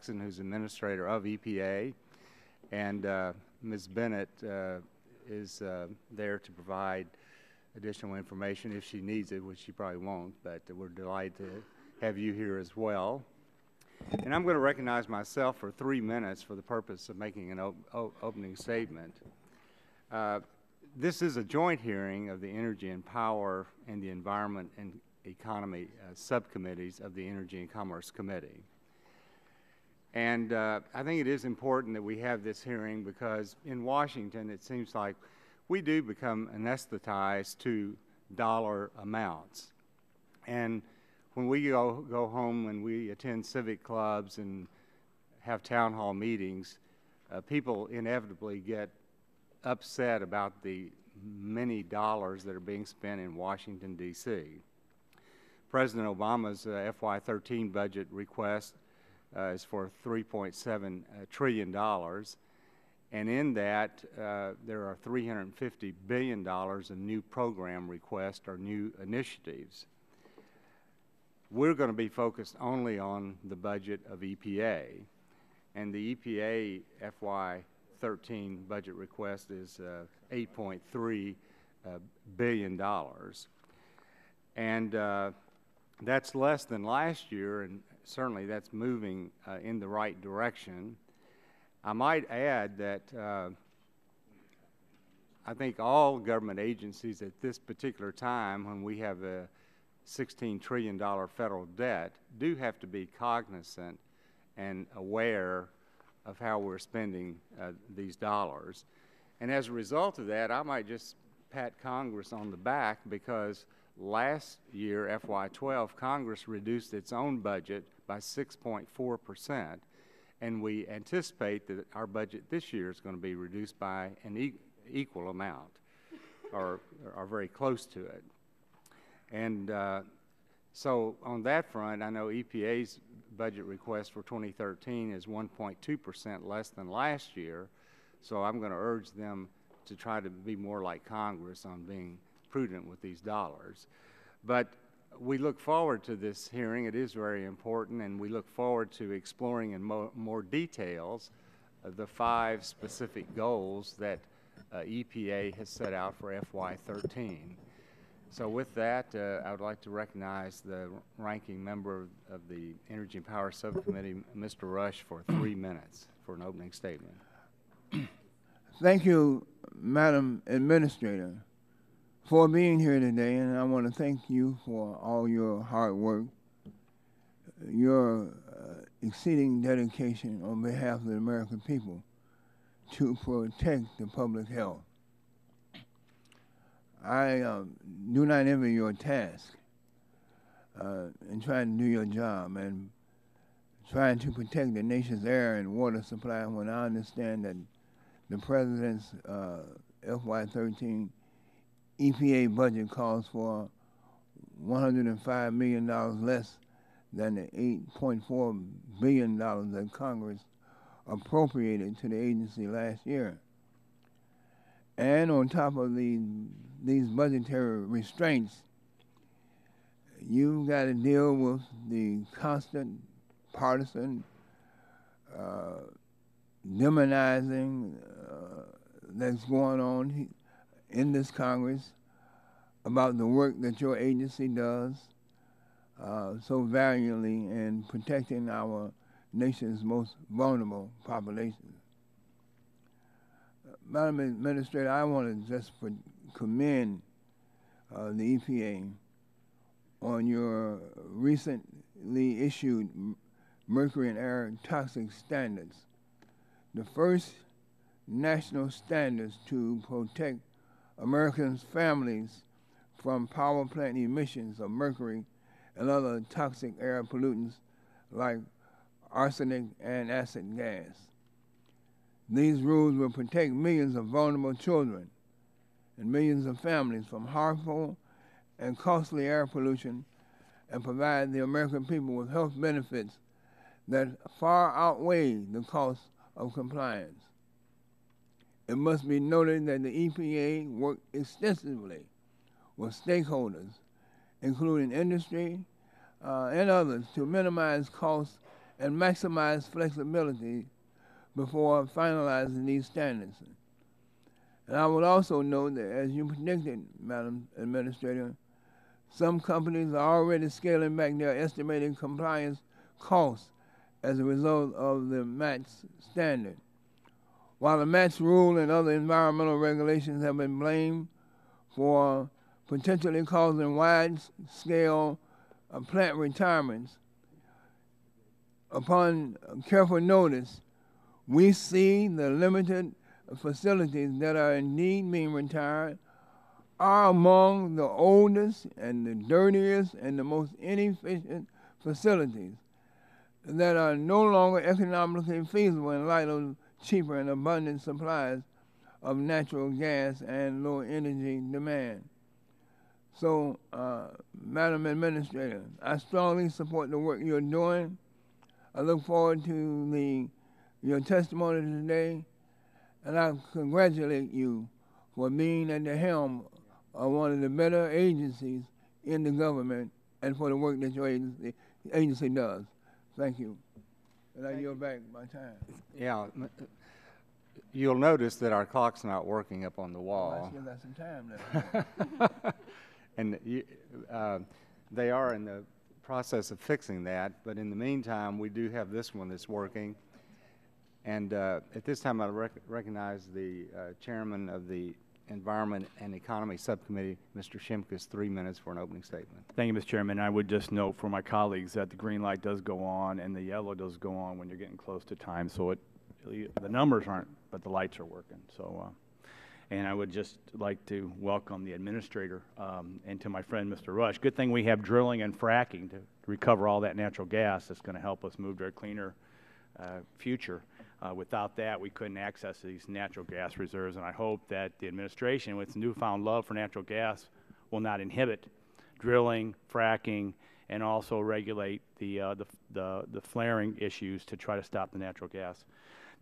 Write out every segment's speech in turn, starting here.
Jackson, who's administrator of EPA, and Ms. Bennett is there to provide additional information if she needs it, which she probably won't, but we're delighted to have you here as well. And I'm going to recognize myself for 3 minutes for the purpose of making an opening statement. This is a joint hearing of the Energy and Power and the Environment and Economy subcommittees of the Energy and Commerce Committee. And I think it is important that we have this hearing because in Washington it seems like we do become anesthetized to dollar amounts. And when we go home and we attend civic clubs and have town hall meetings, people inevitably get upset about the many dollars that are being spent in Washington, D.C. President Obama's FY13 budget request is for $3.7 trillion. And in that, there are $350 billion in new program requests or new initiatives. We're going to be focused only on the budget of EPA. And the EPA FY13 budget request is $8.3 billion. And that's less than last year, and certainly that's moving in the right direction. I might add that I think all government agencies at this particular time, when we have a $16 trillion federal debt, do have to be cognizant and aware of how we're spending these dollars. And as a result of that, I might just pat Congress on the back because last year, FY12, Congress reduced its own budget by 6.4%. And we anticipate that our budget this year is going to be reduced by an equal amount, or very close to it. And so on that front, I know EPA's budget request for 2013 is 1.2% less than last year. So I'm going to urge them to try to be more like Congress on being prudent with these dollars. But we look forward to this hearing. It is very important, and we look forward to exploring in more details the 5 specific goals that EPA has set out for FY13. So with that, I would like to recognize the ranking member of the Energy and Power Subcommittee, Mr. Rush, for 3 minutes for an opening statement. Thank you, Madam Administrator, for being here today, and I want to thank you for all your hard work, your exceeding dedication on behalf of the American people to protect the public health. I do not envy your task in trying to do your job and trying to protect the nation's air and water supply when I understand that the President's FY13 EPA budget calls for $105 million less than the $8.4 billion that Congress appropriated to the agency last year. And on top of these budgetary restraints, you've got to deal with the constant partisan demonizing that's going on in this Congress about the work that your agency does so valiantly in protecting our nation's most vulnerable population. Madam Administrator, I want to just commend the EPA on your recently issued mercury and air toxic standards, the first national standards to protect Americans' families from power plant emissions of mercury and other toxic air pollutants like arsenic and acid gas. These rules will protect millions of vulnerable children and millions of families from harmful and costly air pollution and provide the American people with health benefits that far outweigh the cost of compliance. It must be noted that the EPA worked extensively with stakeholders, including industry and others, to minimize costs and maximize flexibility before finalizing these standards. And I would also note that, as you predicted, Madam Administrator, some companies are already scaling back their estimated compliance costs as a result of the MATS standard. While the MATS rule and other environmental regulations have been blamed for potentially causing wide-scale plant retirements, upon careful notice, we see the limited facilities that are indeed being retired are among the oldest and the dirtiest and the most inefficient facilities that are no longer economically feasible in light of cheaper and abundant supplies of natural gas and low energy demand. So, Madam Administrator, I strongly support the work you're doing. I look forward to your testimony today, and I congratulate you for being at the helm of one of the better agencies in the government and for the work that your agency does. Thank you. And I yield back my time. Yeah. You'll notice that our clock's not working up on the wall. I still got some time left. And they are in the process of fixing that, but in the meantime, we do have this one that's working. And at this time, I recognize the chairman of the Environment and Economy Subcommittee, Mr. Shimkus, 3 minutes for an opening statement. Thank you, Mr. Chairman. I would just note for my colleagues that the green light does go on and the yellow does go on when you're getting close to time. So the numbers aren't, but the lights are working. So, and I would just like to welcome the administrator and to my friend, Mr. Rush. Good thing we have drilling and fracking to recover all that natural gas that's going to help us move to a cleaner future. Without that, we couldn't access these natural gas reserves, and I hope that the administration, with newfound love for natural gas, will not inhibit drilling, fracking, and also regulate the flaring issues to try to stop the natural gas.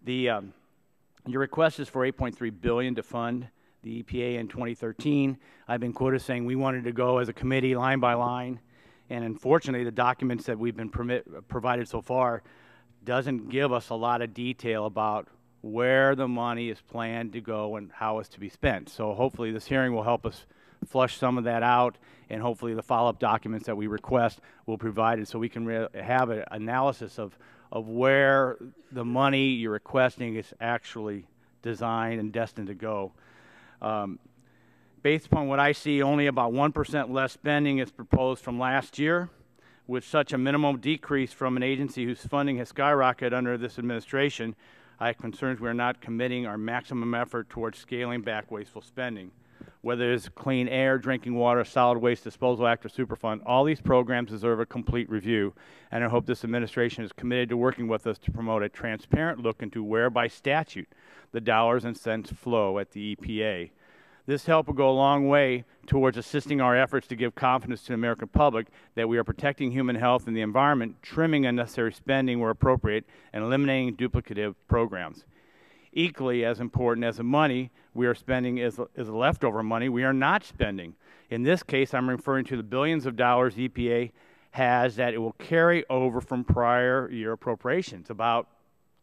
Your request is for $8.3 billion to fund the EPA in 2013. I've been quoted saying we wanted to go as a committee line by line, and unfortunately, the documents that we've been provided so far doesn't give us a lot of detail about where the money is planned to go and how it's to be spent. So hopefully this hearing will help us flush some of that out, and hopefully the follow-up documents that we request will provide it so we can have an analysis of where the money you're requesting is actually designed and destined to go. Based upon what I see, only about 1% less spending is proposed from last year. With such a minimum decrease from an agency whose funding has skyrocketed under this administration, I have concerns we are not committing our maximum effort towards scaling back wasteful spending. Whether it's Clean Air, Drinking Water, Solid Waste Disposal Act, or Superfund, all these programs deserve a complete review, and I hope this administration is committed to working with us to promote a transparent look into where, by statute, the dollars and cents flow at the EPA. This help will go a long way towards assisting our efforts to give confidence to the American public that we are protecting human health and the environment, trimming unnecessary spending where appropriate, and eliminating duplicative programs. Equally as important as the money we are spending is leftover money we are not spending. In this case, I'm referring to the billions of dollars EPA has that it will carry over from prior year appropriations, about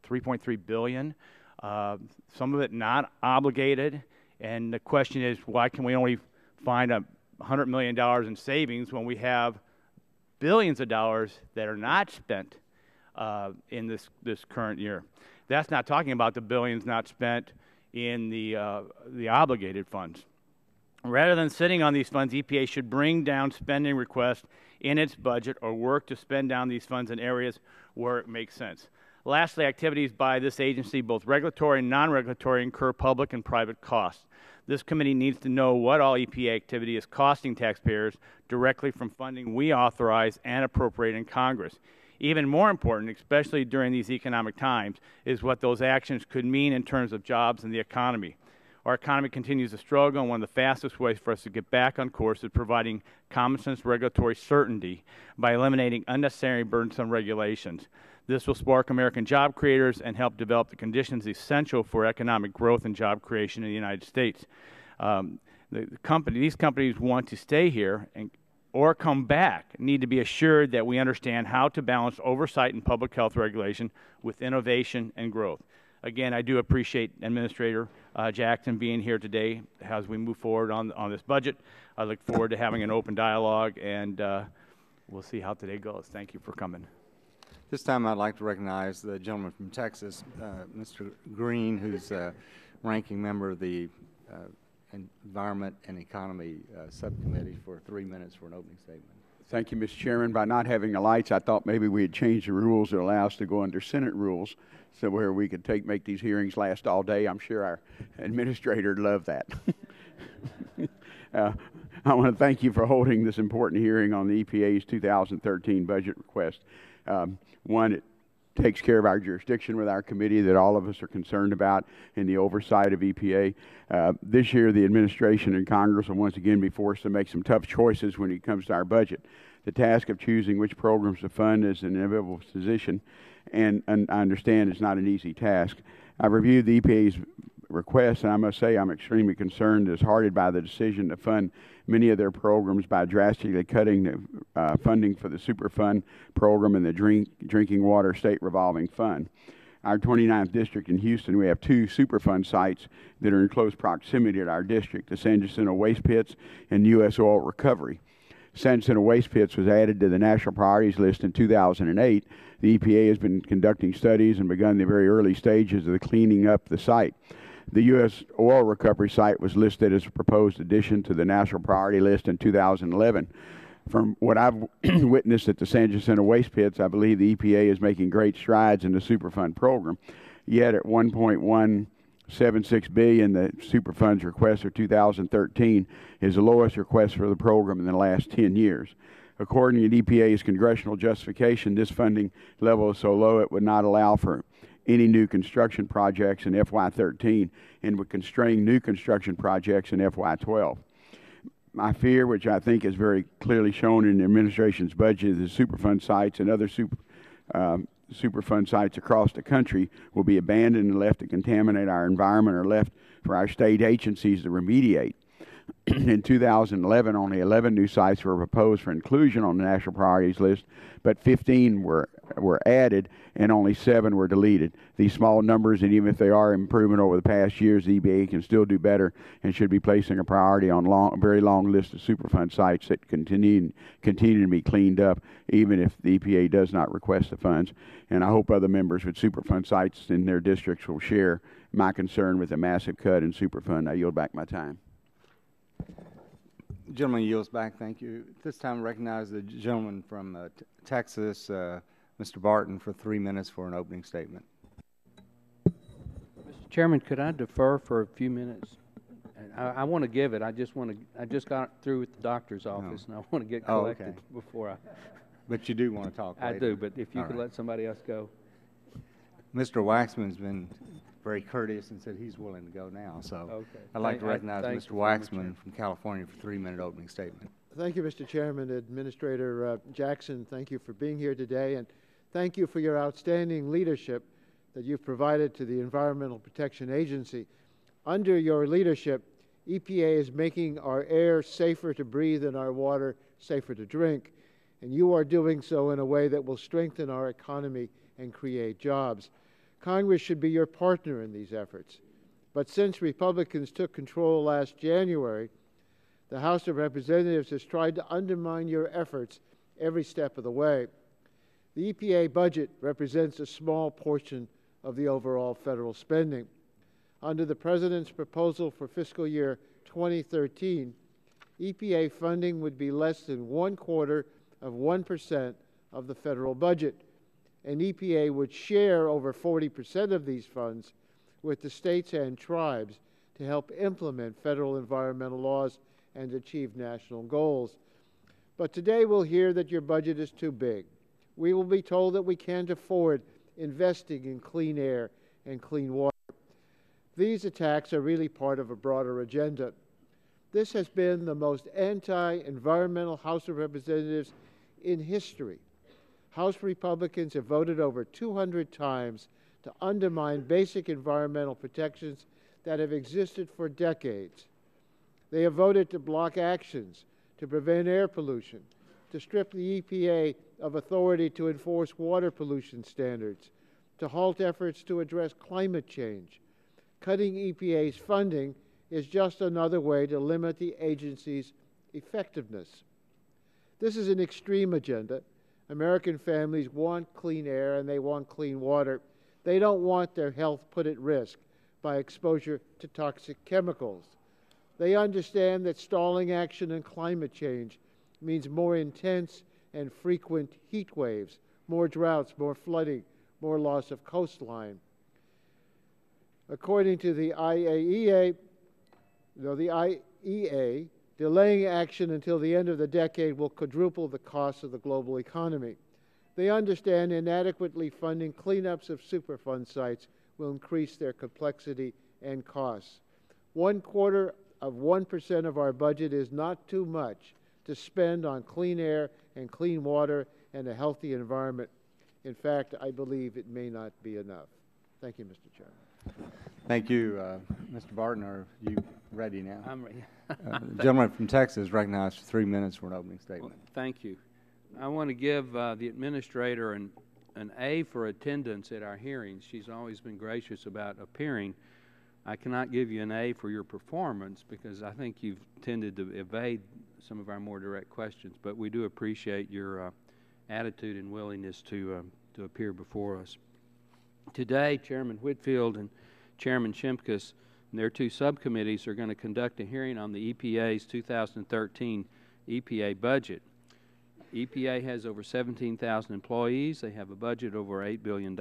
$3.3 billion, some of it not obligated. And the question is, why can we only find $100 million in savings when we have billions of dollars that are not spent in this current year? That's not talking about the billions not spent in the obligated funds. Rather than sitting on these funds, EPA should bring down spending requests in its budget or work to spend down these funds in areas where it makes sense. Lastly, activities by this agency, both regulatory and non-regulatory, incur public and private costs. This committee needs to know what all EPA activity is costing taxpayers directly from funding we authorize and appropriate in Congress. Even more important, especially during these economic times, is what those actions could mean in terms of jobs and the economy. Our economy continues to struggle, and one of the fastest ways for us to get back on course is providing common sense regulatory certainty by eliminating unnecessary burdensome regulations. This will spark American job creators and help develop the conditions essential for economic growth and job creation in the United States. These companies want to stay here, and or come back need to be assured that we understand how to balance oversight and public health regulation with innovation and growth. Again, I do appreciate Administrator Jackson being here today as we move forward on this budget. I look forward to having an open dialogue, and we'll see how today goes. Thank you for coming. This time I'd like to recognize the gentleman from Texas, Mr. Green, who's ranking member of the Environment and Economy Subcommittee, for 3 minutes for an opening statement. Thank you, Mr. Chairman. By not having the lights, I thought maybe we had changed the rules to allow us to go under Senate rules, so where we could make these hearings last all day. I'm sure our administrator would love that. I want to thank you for holding this important hearing on the EPA's 2013 budget request. One, it takes care of our jurisdiction with our committee that all of us are concerned about in the oversight of EPA. This year, the administration and Congress will once again be forced to make some tough choices when it comes to our budget. The task of choosing which programs to fund is an inevitable position, and I understand it's not an easy task. I've reviewed the EPA's request, and I must say I'm extremely concerned and disheartened by the decision to fund many of their programs by drastically cutting the funding for the Superfund program and the Drinking Water State Revolving Fund. Our 29th district in Houston, we have 2 Superfund sites that are in close proximity to our district, the San Jacinto Waste Pits and U.S. Oil Recovery. San Jacinto Waste Pits was added to the National Priorities List in 2008. The EPA has been conducting studies and begun the very early stages of the cleaning up the site. The U.S. Oil Recovery site was listed as a proposed addition to the National Priority List in 2011. From what I've witnessed at the San Jacinto Waste Pits, I believe the EPA is making great strides in the Superfund program. Yet at $1.176 billion, the Superfund's request for 2013 is the lowest request for the program in the last 10 years. According to EPA's congressional justification, this funding level is so low it would not allow for any new construction projects in FY13 and would constrain new construction projects in FY12. My fear, which I think is very clearly shown in the administration's budget, is Superfund sites and other Superfund sites across the country will be abandoned and left to contaminate our environment, or left for our state agencies to remediate. In 2011, only 11 new sites were proposed for inclusion on the National Priorities List, but 15 were added and only 7 were deleted. These small numbers, and even if they are improvement over the past years, the EPA can still do better and should be placing a priority on a very long list of Superfund sites that continue to be cleaned up, even if the EPA does not request the funds. And I hope other members with Superfund sites in their districts will share my concern with the massive cut in Superfund. I yield back my time. Gentleman yields back. Thank you. At this time, I recognize the gentleman from Texas, Mr. Barton, for 3 minutes for an opening statement. Mr. Chairman, could I defer for a few minutes? I want to give it. I just got through with the doctor's office, and I want to get collected before I. But you do want to talk later. I do, but if you could let somebody else go. Mr. Waxman's been very courteous and said he's willing to go now. So I'd like to recognize Mr. Waxman from California for a 3-minute opening statement. Thank you, Mr. Chairman. Administrator Jackson, thank you for being here today, and thank you for your outstanding leadership that you've provided to the Environmental Protection Agency. Under your leadership, EPA is making our air safer to breathe and our water safer to drink, and you are doing so in a way that will strengthen our economy and create jobs. Congress should be your partner in these efforts. But since Republicans took control last January, the House of Representatives has tried to undermine your efforts every step of the way. The EPA budget represents a small portion of the overall federal spending. Under the President's proposal for fiscal year 2013, EPA funding would be less than 1/4% of the federal budget, and EPA would share over 40% of these funds with the states and tribes to help implement federal environmental laws and achieve national goals. But today we'll hear that your budget is too big. We will be told that we can't afford investing in clean air and clean water. These attacks are really part of a broader agenda. This has been the most anti-environmental House of Representatives in history. House Republicans have voted over 200 times to undermine basic environmental protections that have existed for decades. They have voted to block actions to prevent air pollution, to strip the EPA of authority to enforce water pollution standards, to halt efforts to address climate change. Cutting EPA's funding is just another way to limit the agency's effectiveness. This is an extreme agenda. American families want clean air and they want clean water. They don't want their health put at risk by exposure to toxic chemicals. They understand that stalling action in climate change means more intense and frequent heat waves, more droughts, more flooding, more loss of coastline. According to the IEA, delaying action until the end of the decade will quadruple the costs of the global economy. They understand inadequately funding cleanups of Superfund sites will increase their complexity and costs. 1/4% of our budget is not too much to spend on clean air and clean water and a healthy environment. In fact, I believe it may not be enough. Thank you, Mr. Chairman. Thank you, Mr. Barton. Are you ready now? I'm ready. The gentleman from Texas recognized for 3 minutes for an opening statement. Well, thank you. I want to give the administrator an A for attendance at our hearings. She's always been gracious about appearing. I cannot give you an A for your performance because I think you've tended to evade some of our more direct questions, but we do appreciate your attitude and willingness to appear before us. Today, Chairman Whitfield and Chairman Shimkus and their two subcommittees are going to conduct a hearing on the EPA's 2013 EPA budget. EPA has over 17,000 employees. They have a budget over $8 billion.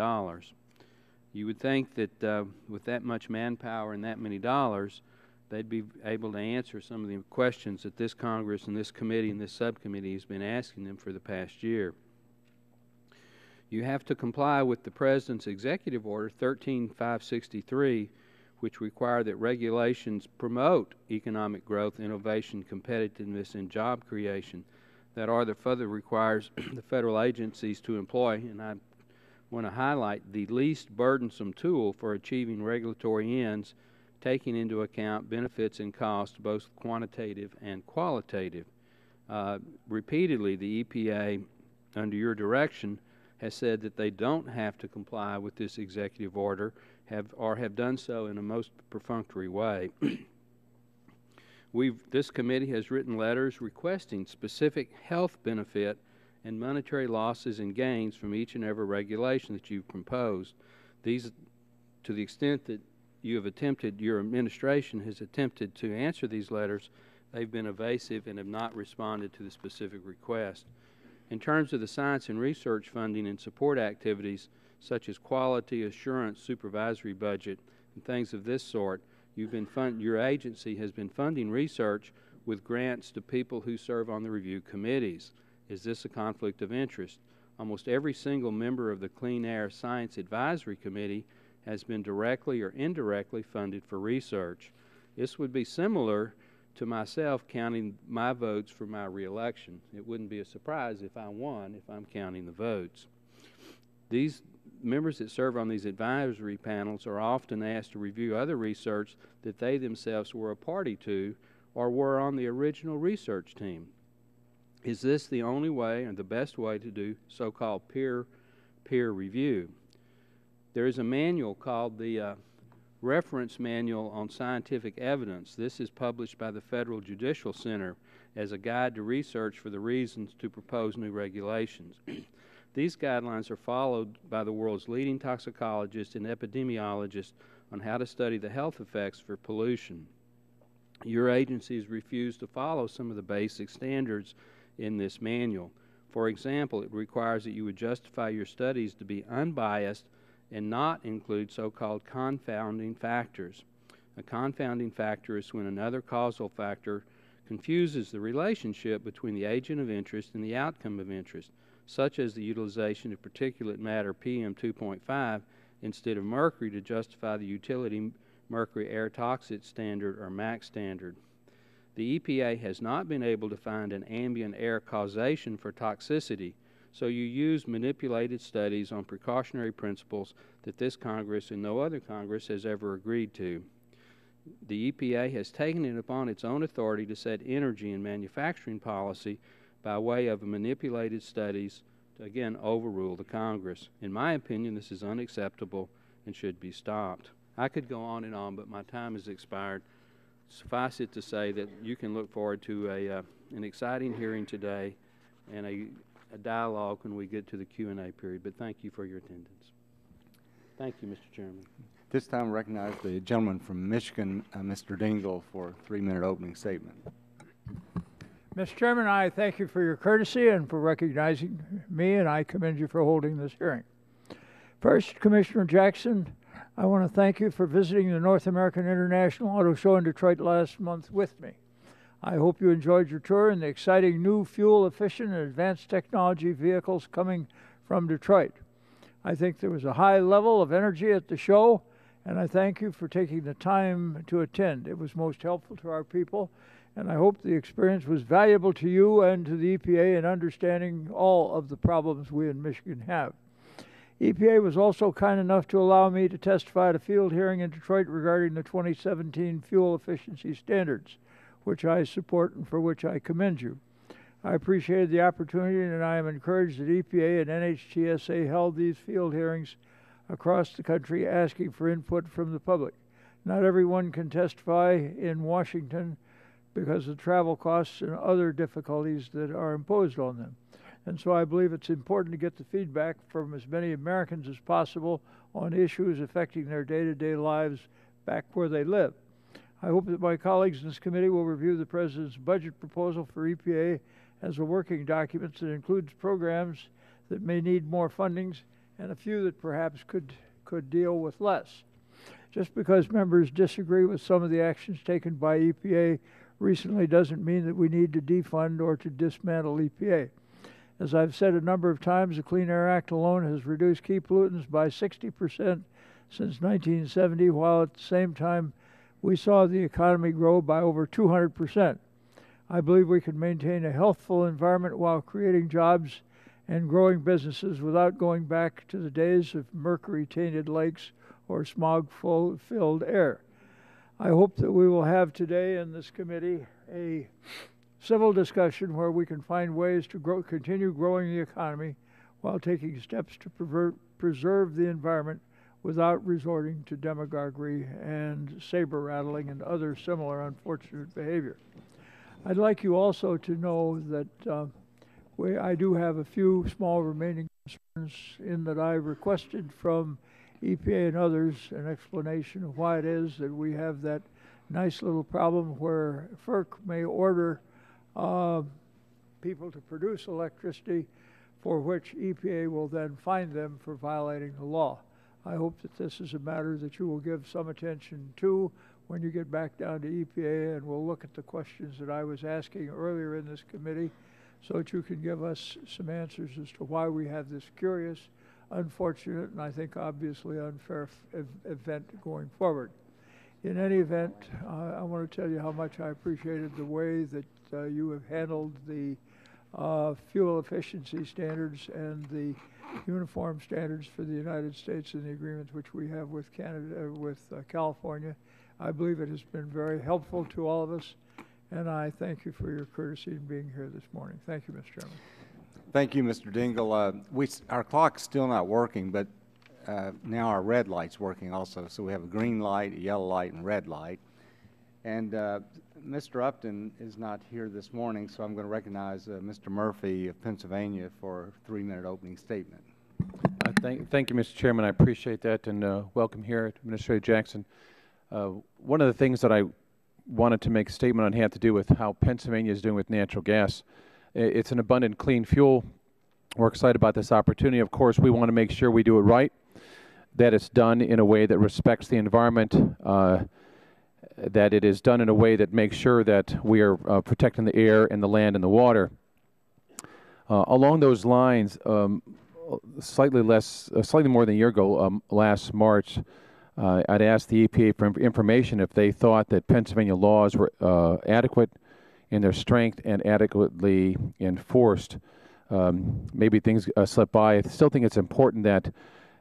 You would think that with that much manpower and that many dollars, they'd be able to answer some of the questions that this Congress and this committee and this subcommittee has been asking them for the past year. You have to comply with the President's Executive Order 13563, which require that regulations promote economic growth, innovation, competitiveness, and job creation. That order further requires the federal agencies to employ, and I want to highlight, the least burdensome tool for achieving regulatory ends, taking into account benefits and costs, both quantitative and qualitative. Repeatedly, the EPA, under your direction, has said that they don't have to comply with this executive order or have done so in a most perfunctory way. This committee has written letters requesting specific health benefit and monetary losses and gains from each and every regulation that you've proposed. These, to the extent that you have attempted, your administration has attempted to answer these letters, they've been evasive and have not responded to the specific request. In terms of the science and research funding and support activities, such as quality assurance supervisory budget and things of this sort, your agency has been funding research with grants to people who serve on the review committees. Is this a conflict of interest? Almost every single member of the Clean Air Science Advisory Committee has been directly or indirectly funded for research. This would be similar to myself counting my votes for my reelection. It wouldn't be a surprise if I won if I'm counting the votes. These members that serve on these advisory panels are often asked to review other research that they themselves were a party to or were on the original research team. Is this the only way and the best way to do so-called peer review? There is a manual called the Reference Manual on Scientific Evidence. This is published by the Federal Judicial Center as a guide to research for the reasons to propose new regulations. These guidelines are followed by the world's leading toxicologists and epidemiologists on how to study the health effects for pollution. Your agencies refuse to follow some of the basic standards in this manual. For example, it requires that you would justify your studies to be unbiased and not include so-called confounding factors. A confounding factor is when another causal factor confuses the relationship between the agent of interest and the outcome of interest, such as the utilization of particulate matter PM2.5 instead of mercury to justify the utility mercury air toxic standard or MAC standard. The EPA has not been able to find an ambient air causation for toxicity, so you use manipulated studies on precautionary principles that this Congress and no other Congress has ever agreed to. The EPA has taken it upon its own authority to set energy and manufacturing policy by way of manipulated studies to, again, overrule the Congress. In my opinion, this is unacceptable and should be stopped. I could go on and on, but my time has expired. Suffice it to say that you can look forward to an exciting hearing today and a dialogue when we get to the Q&A period. But thank you for your attendance. Thank you, Mr. Chairman. This time, recognize the gentleman from Michigan, Mr. Dingell, for a 3-minute opening statement. Mr. Chairman, I thank you for your courtesy and for recognizing me, and I commend you for holding this hearing. First, Commissioner Jackson, I want to thank you for visiting the North American International Auto Show in Detroit last month with me. I hope you enjoyed your tour and the exciting new fuel-efficient and advanced technology vehicles coming from Detroit. I think there was a high level of energy at the show, and I thank you for taking the time to attend. It was most helpful to our people, and I hope the experience was valuable to you and to the EPA in understanding all of the problems we in Michigan have. EPA was also kind enough to allow me to testify at a field hearing in Detroit regarding the 2017 fuel efficiency standards, which I support and for which I commend you. I appreciated the opportunity, and I am encouraged that EPA and NHTSA held these field hearings across the country asking for input from the public. Not everyone can testify in Washington because of travel costs and other difficulties that are imposed on them. And so I believe it's important to get the feedback from as many Americans as possible on issues affecting their day-to-day lives back where they live. I hope that my colleagues in this committee will review the President's budget proposal for EPA as a working document that includes programs that may need more fundings and a few that perhaps could deal with less. Just because members disagree with some of the actions taken by EPA recently doesn't mean that we need to defund or to dismantle EPA. As I've said a number of times, the Clean Air Act alone has reduced key pollutants by 60% since 1970, while at the same time we saw the economy grow by over 200%. I believe we can maintain a healthful environment while creating jobs and growing businesses without going back to the days of mercury-tainted lakes or smog-filled air. I hope that we will have today in this committee a civil discussion where we can find ways to continue growing the economy while taking steps to preserve the environment without resorting to demagoguery and saber-rattling and other similar unfortunate behavior. I'd like you also to know that I do have a few small remaining concerns in that I requested from EPA and others an explanation of why it is that we have that nice little problem where FERC may order people to produce electricity for which EPA will then fine them for violating the law. I hope that this is a matter that you will give some attention to when you get back down to EPA, and we'll look at the questions that I was asking earlier in this committee so that you can give us some answers as to why we have this curious, unfortunate, and I think obviously unfair event going forward. In any event, I want to tell you how much I appreciated the way that you have handled the fuel efficiency standards and the uniform standards for the United States and the agreements which we have with Canada, with California. I believe it has been very helpful to all of us, and I thank you for your courtesy in being here this morning. Thank you, Mr. Chairman. Thank you, Mr. Dingell. Our clock's still not working, but now our red light's working also. So we have a green light, a yellow light, and red light. And Mr. Upton is not here this morning, so I'm going to recognize Mr. Murphy of Pennsylvania for a 3-minute opening statement. Thank you, Mr. Chairman. I appreciate that, and welcome here, Administrator Jackson. One of the things that I wanted to make a statement on had to do with how Pennsylvania is doing with natural gas. It's an abundant, clean fuel. We're excited about this opportunity. Of course, we want to make sure we do it right, that it's done in a way that respects the environment, that it is done in a way that makes sure that we are protecting the air and the land and the water. Along those lines, slightly more than a year ago, last March, I'd asked the EPA for information if they thought that Pennsylvania laws were adequate in their strength and adequately enforced. Maybe things slip by. I still think it's important that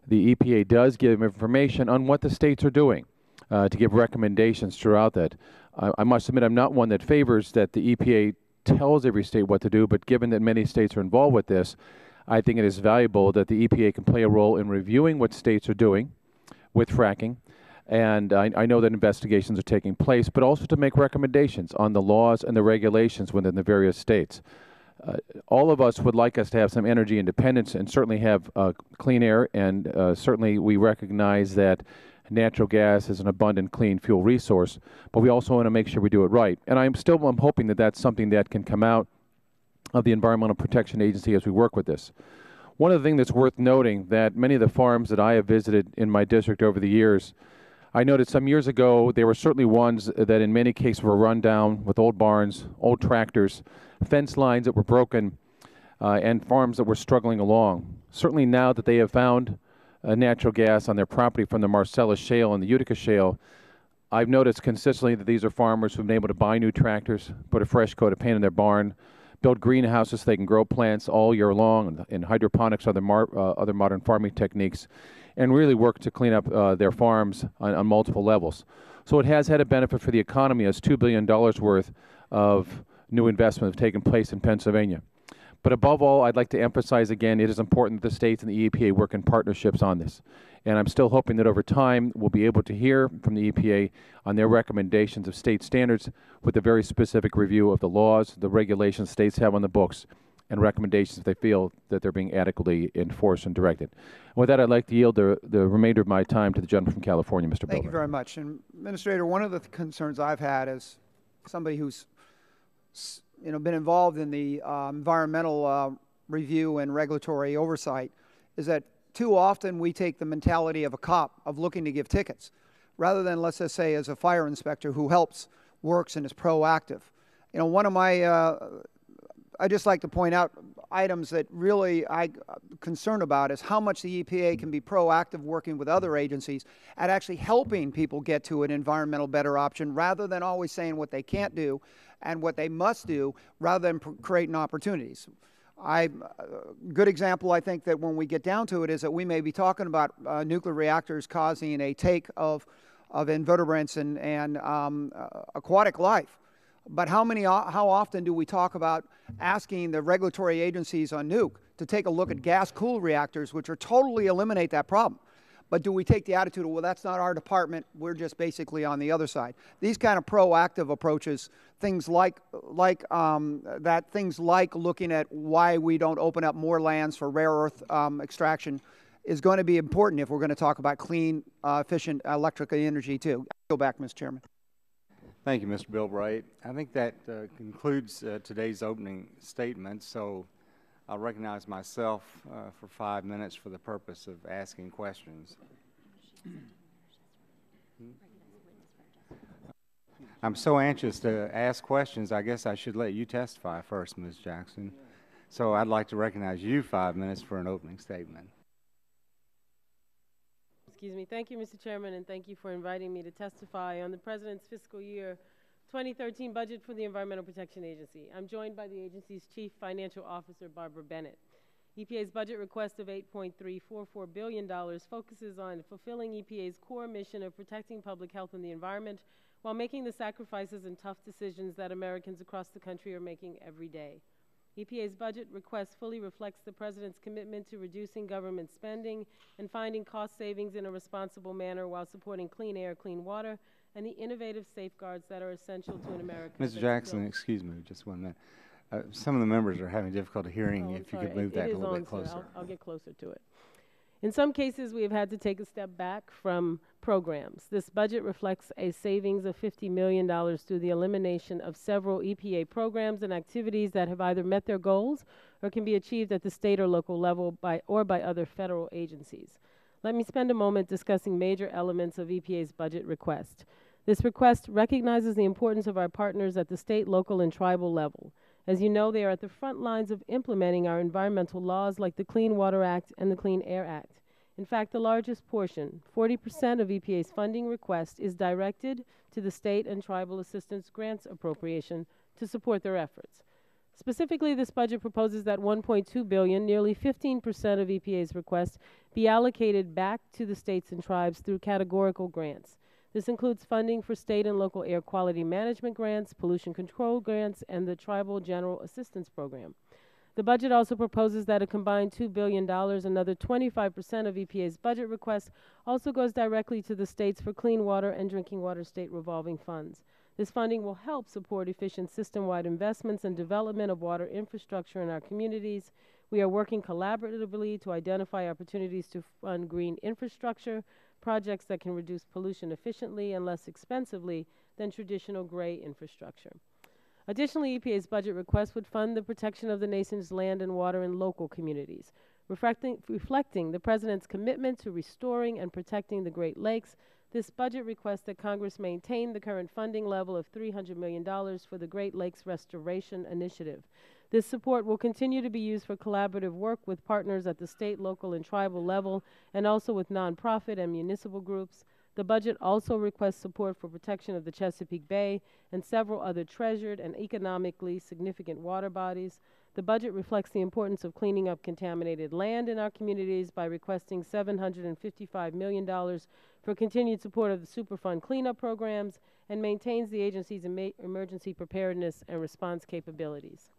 the EPA does give information on what the states are doing. to give recommendations throughout that. I must admit I'm not one that favors that the EPA tells every state what to do, but given that many states are involved with this, I think it is valuable that the EPA can play a role in reviewing what states are doing with fracking. And I know that investigations are taking place, but also to make recommendations on the laws and the regulations within the various states. All of us would like us to have some energy independence and certainly have clean air, and certainly we recognize that natural gas is an abundant clean fuel resource, but we also want to make sure we do it right. And I'm hoping that that's something that can come out of the Environmental Protection Agency as we work with this. One of the things that's worth noting that many of the farms that I have visited in my district over the years, I noted some years ago there were certainly ones that in many cases were run down with old barns, old tractors, fence lines that were broken, and farms that were struggling along. Certainly now that they have found natural gas on their property from the Marcellus Shale and the Utica Shale, I've noticed consistently that these are farmers who've been able to buy new tractors, put a fresh coat of paint in their barn, build greenhouses so they can grow plants all year long, and hydroponics, other modern farming techniques, and really work to clean up their farms on multiple levels. So it has had a benefit for the economy as $2 billion worth of new investment have taken place in Pennsylvania. But above all, I'd like to emphasize again, it is important that the states and the EPA work in partnerships on this. And I'm still hoping that over time, we'll be able to hear from the EPA on their recommendations of state standards with a very specific review of the laws, the regulations states have on the books, and recommendations if they feel that they're being adequately enforced and directed. And with that, I'd like to yield the remainder of my time to the gentleman from California, Mr. Bilbray. Thank you very much. And Administrator, one of the concerns I've had as somebody who's been involved in the environmental review and regulatory oversight is that too often we take the mentality of a cop of looking to give tickets rather than, let's just say, as a fire inspector who helps, works, and is proactive. One of my, I just like to point out items that really I'm concerned about is how much the EPA can be proactive working with other agencies at actually helping people get to an environmental better option rather than always saying what they can't do and what they must do rather than creating opportunities. A good example, I think, that when we get down to it is that we may be talking about nuclear reactors causing a take of invertebrates and aquatic life. But how often do we talk about asking the regulatory agencies on nuke to take a look at gas-cooled reactors, which are totally eliminate that problem? But do we take the attitude of, well, that's not our department, we're just basically on the other side? These kind of proactive approaches, things like looking at why we don't open up more lands for rare earth extraction is going to be important if we're going to talk about clean, efficient electric energy too. Go back, Mr. Chairman. Thank you, Mr. Bilbray. I think that concludes today's opening statement. So I'll recognize myself for 5 minutes for the purpose of asking questions. I'm so anxious to ask questions, I guess I should let you testify first, Ms. Jackson. So I'd like to recognize you 5 minutes for an opening statement. Excuse me. Thank you, Mr. Chairman, and thank you for inviting me to testify on the President's fiscal year 2013 budget for the Environmental Protection Agency. I'm joined by the agency's Chief Financial Officer, Barbara Bennett. EPA's budget request of $8.344 billion focuses on fulfilling EPA's core mission of protecting public health and the environment while making the sacrifices and tough decisions that Americans across the country are making every day. EPA's budget request fully reflects the President's commitment to reducing government spending and finding cost savings in a responsible manner while supporting clean air, clean water, and the innovative safeguards that are essential to an America. Ms. Jackson, excuse me just 1 minute. Some of the members are having difficulty hearing. If you could move that a little bit closer. I'll get closer to it. In some cases, we have had to take a step back from programs. This budget reflects a savings of $50 million through the elimination of several EPA programs and activities that have either met their goals or can be achieved at the state or local level by other federal agencies. Let me spend a moment discussing major elements of EPA's budget request. This request recognizes the importance of our partners at the state, local, and tribal level. As you know, they are at the front lines of implementing our environmental laws like the Clean Water Act and the Clean Air Act. In fact, the largest portion, 40% of EPA's funding request, is directed to the state and tribal assistance grants appropriation to support their efforts. Specifically, this budget proposes that $1.2 billion, nearly 15% of EPA's request, be allocated back to the states and tribes through categorical grants. This includes funding for state and local air quality management grants, pollution control grants, and the Tribal General Assistance Program. The budget also proposes that a combined $2 billion, another 25% of EPA's budget request, also goes directly to the states for clean water and drinking water state revolving funds. This funding will help support efficient system-wide investments and development of water infrastructure in our communities. We are working collaboratively to identify opportunities to fund green infrastructure, projects that can reduce pollution efficiently and less expensively than traditional gray infrastructure. Additionally, EPA's budget request would fund the protection of the nation's land and water in local communities, reflecting the President's commitment to restoring and protecting the Great Lakes. This budget requests that Congress maintain the current funding level of $300 million for the Great Lakes Restoration Initiative. This support will continue to be used for collaborative work with partners at the state, local, and tribal level, and also with nonprofit and municipal groups. The budget also requests support for protection of the Chesapeake Bay and several other treasured and economically significant water bodies. The budget reflects the importance of cleaning up contaminated land in our communities by requesting $755 million for continued support of the Superfund cleanup programs and maintains the agency's emergency preparedness and response capabilities.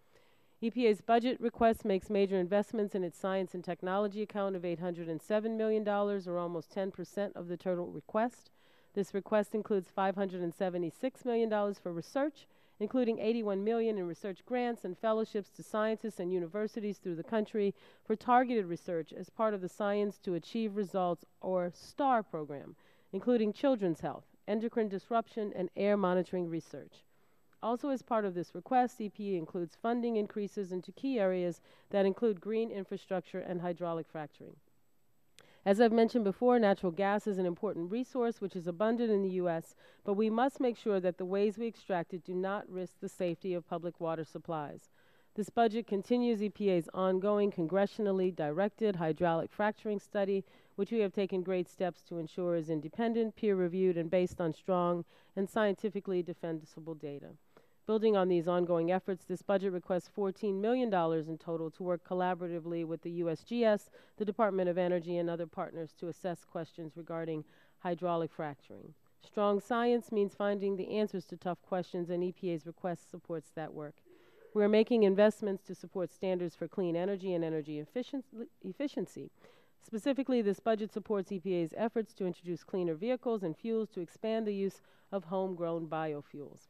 EPA's budget request makes major investments in its science and technology account of $807 million, or almost 10% of the total request. This request includes $576 million for research, including $81 million in research grants and fellowships to scientists and universities through the country for targeted research as part of the Science to Achieve Results, or STAR program, including children's health, endocrine disruption, and air monitoring research. Also, as part of this request, EPA includes funding increases into key areas that include green infrastructure and hydraulic fracturing. As I've mentioned before, natural gas is an important resource which is abundant in the U.S., but we must make sure that the ways we extract it do not risk the safety of public water supplies. This budget continues EPA's ongoing congressionally directed hydraulic fracturing study, which we have taken great steps to ensure is independent, peer-reviewed, and based on strong and scientifically defensible data. Building on these ongoing efforts, this budget requests $14 million in total to work collaboratively with the USGS, the Department of Energy, and other partners to assess questions regarding hydraulic fracturing. Strong science means finding the answers to tough questions, and EPA's request supports that work. We are making investments to support standards for clean energy and energy efficiency. Specifically, this budget supports EPA's efforts to introduce cleaner vehicles and fuels to expand the use of homegrown biofuels.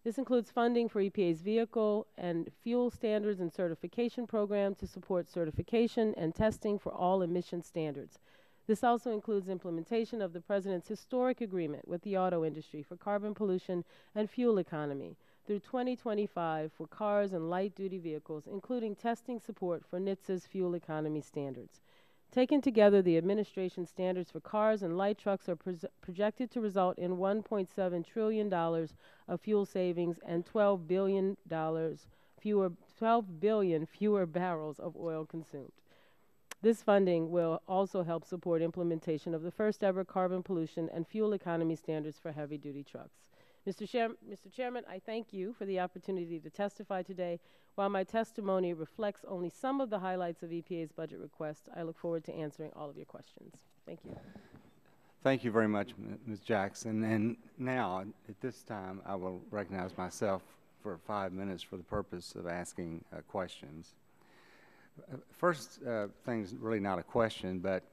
This includes funding for EPA's vehicle and fuel standards and certification program to support certification and testing for all emission standards. This also includes implementation of the President's historic agreement with the auto industry for carbon pollution and fuel economy through 2025 for cars and light-duty vehicles, including testing support for NHTSA's fuel economy standards. Taken together, the administration standards for cars and light trucks are projected to result in $1.7 trillion of fuel savings and 12 billion fewer barrels of oil consumed. This funding will also help support implementation of the first ever carbon pollution and fuel economy standards for heavy-duty trucks. Mr. Chairman, I thank you for the opportunity to testify today. While my testimony reflects only some of the highlights of EPA's budget request, I look forward to answering all of your questions. Thank you. Thank you very much, Ms. Jackson. And now, at this time, I will recognize myself for 5 minutes for the purpose of asking questions. First thing's really not a question, but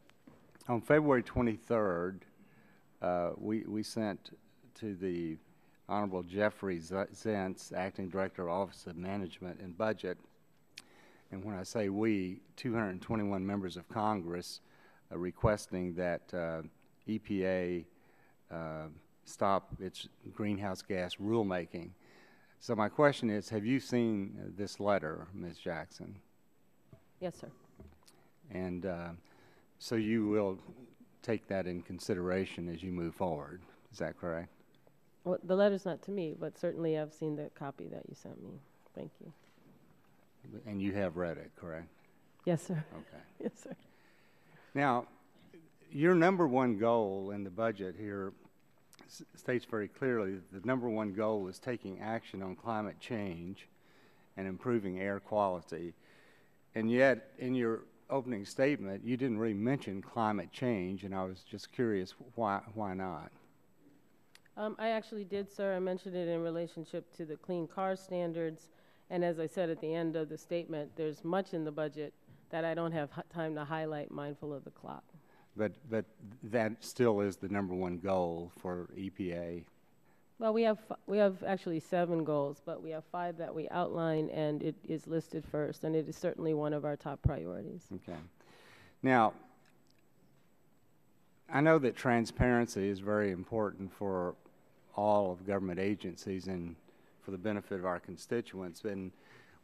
on February 23rd, we sent to the Honorable Jeffrey Zients, Acting Director of Office of Management and Budget, and when I say we, 221 members of Congress requesting that EPA stop its greenhouse gas rulemaking. So my question is, have you seen this letter, Ms. Jackson? Yes, sir. And so you will take that in consideration as you move forward. Is that correct? Well, the letter's not to me, but certainly I've seen the copy that you sent me. Thank you. And you have read it, correct? Yes, sir. Okay. Yes, sir. Now, your number one goal in the budget here states very clearly that the number one goal is taking action on climate change and improving air quality. And yet, in your opening statement, you didn't really mention climate change, and I was just curious why not? I actually did, sir. I mentioned it in relationship to the clean car standards. And as I said at the end of the statement, there's much in the budget that I don't have time to highlight, mindful of the clock. But that still is the #1 goal for EPA. Well, we have actually 7 goals, but we have 5 that we outline, and it is listed first, and it is certainly one of our top priorities. Okay. Now, I know that transparency is very important for all of government agencies and for the benefit of our constituents. And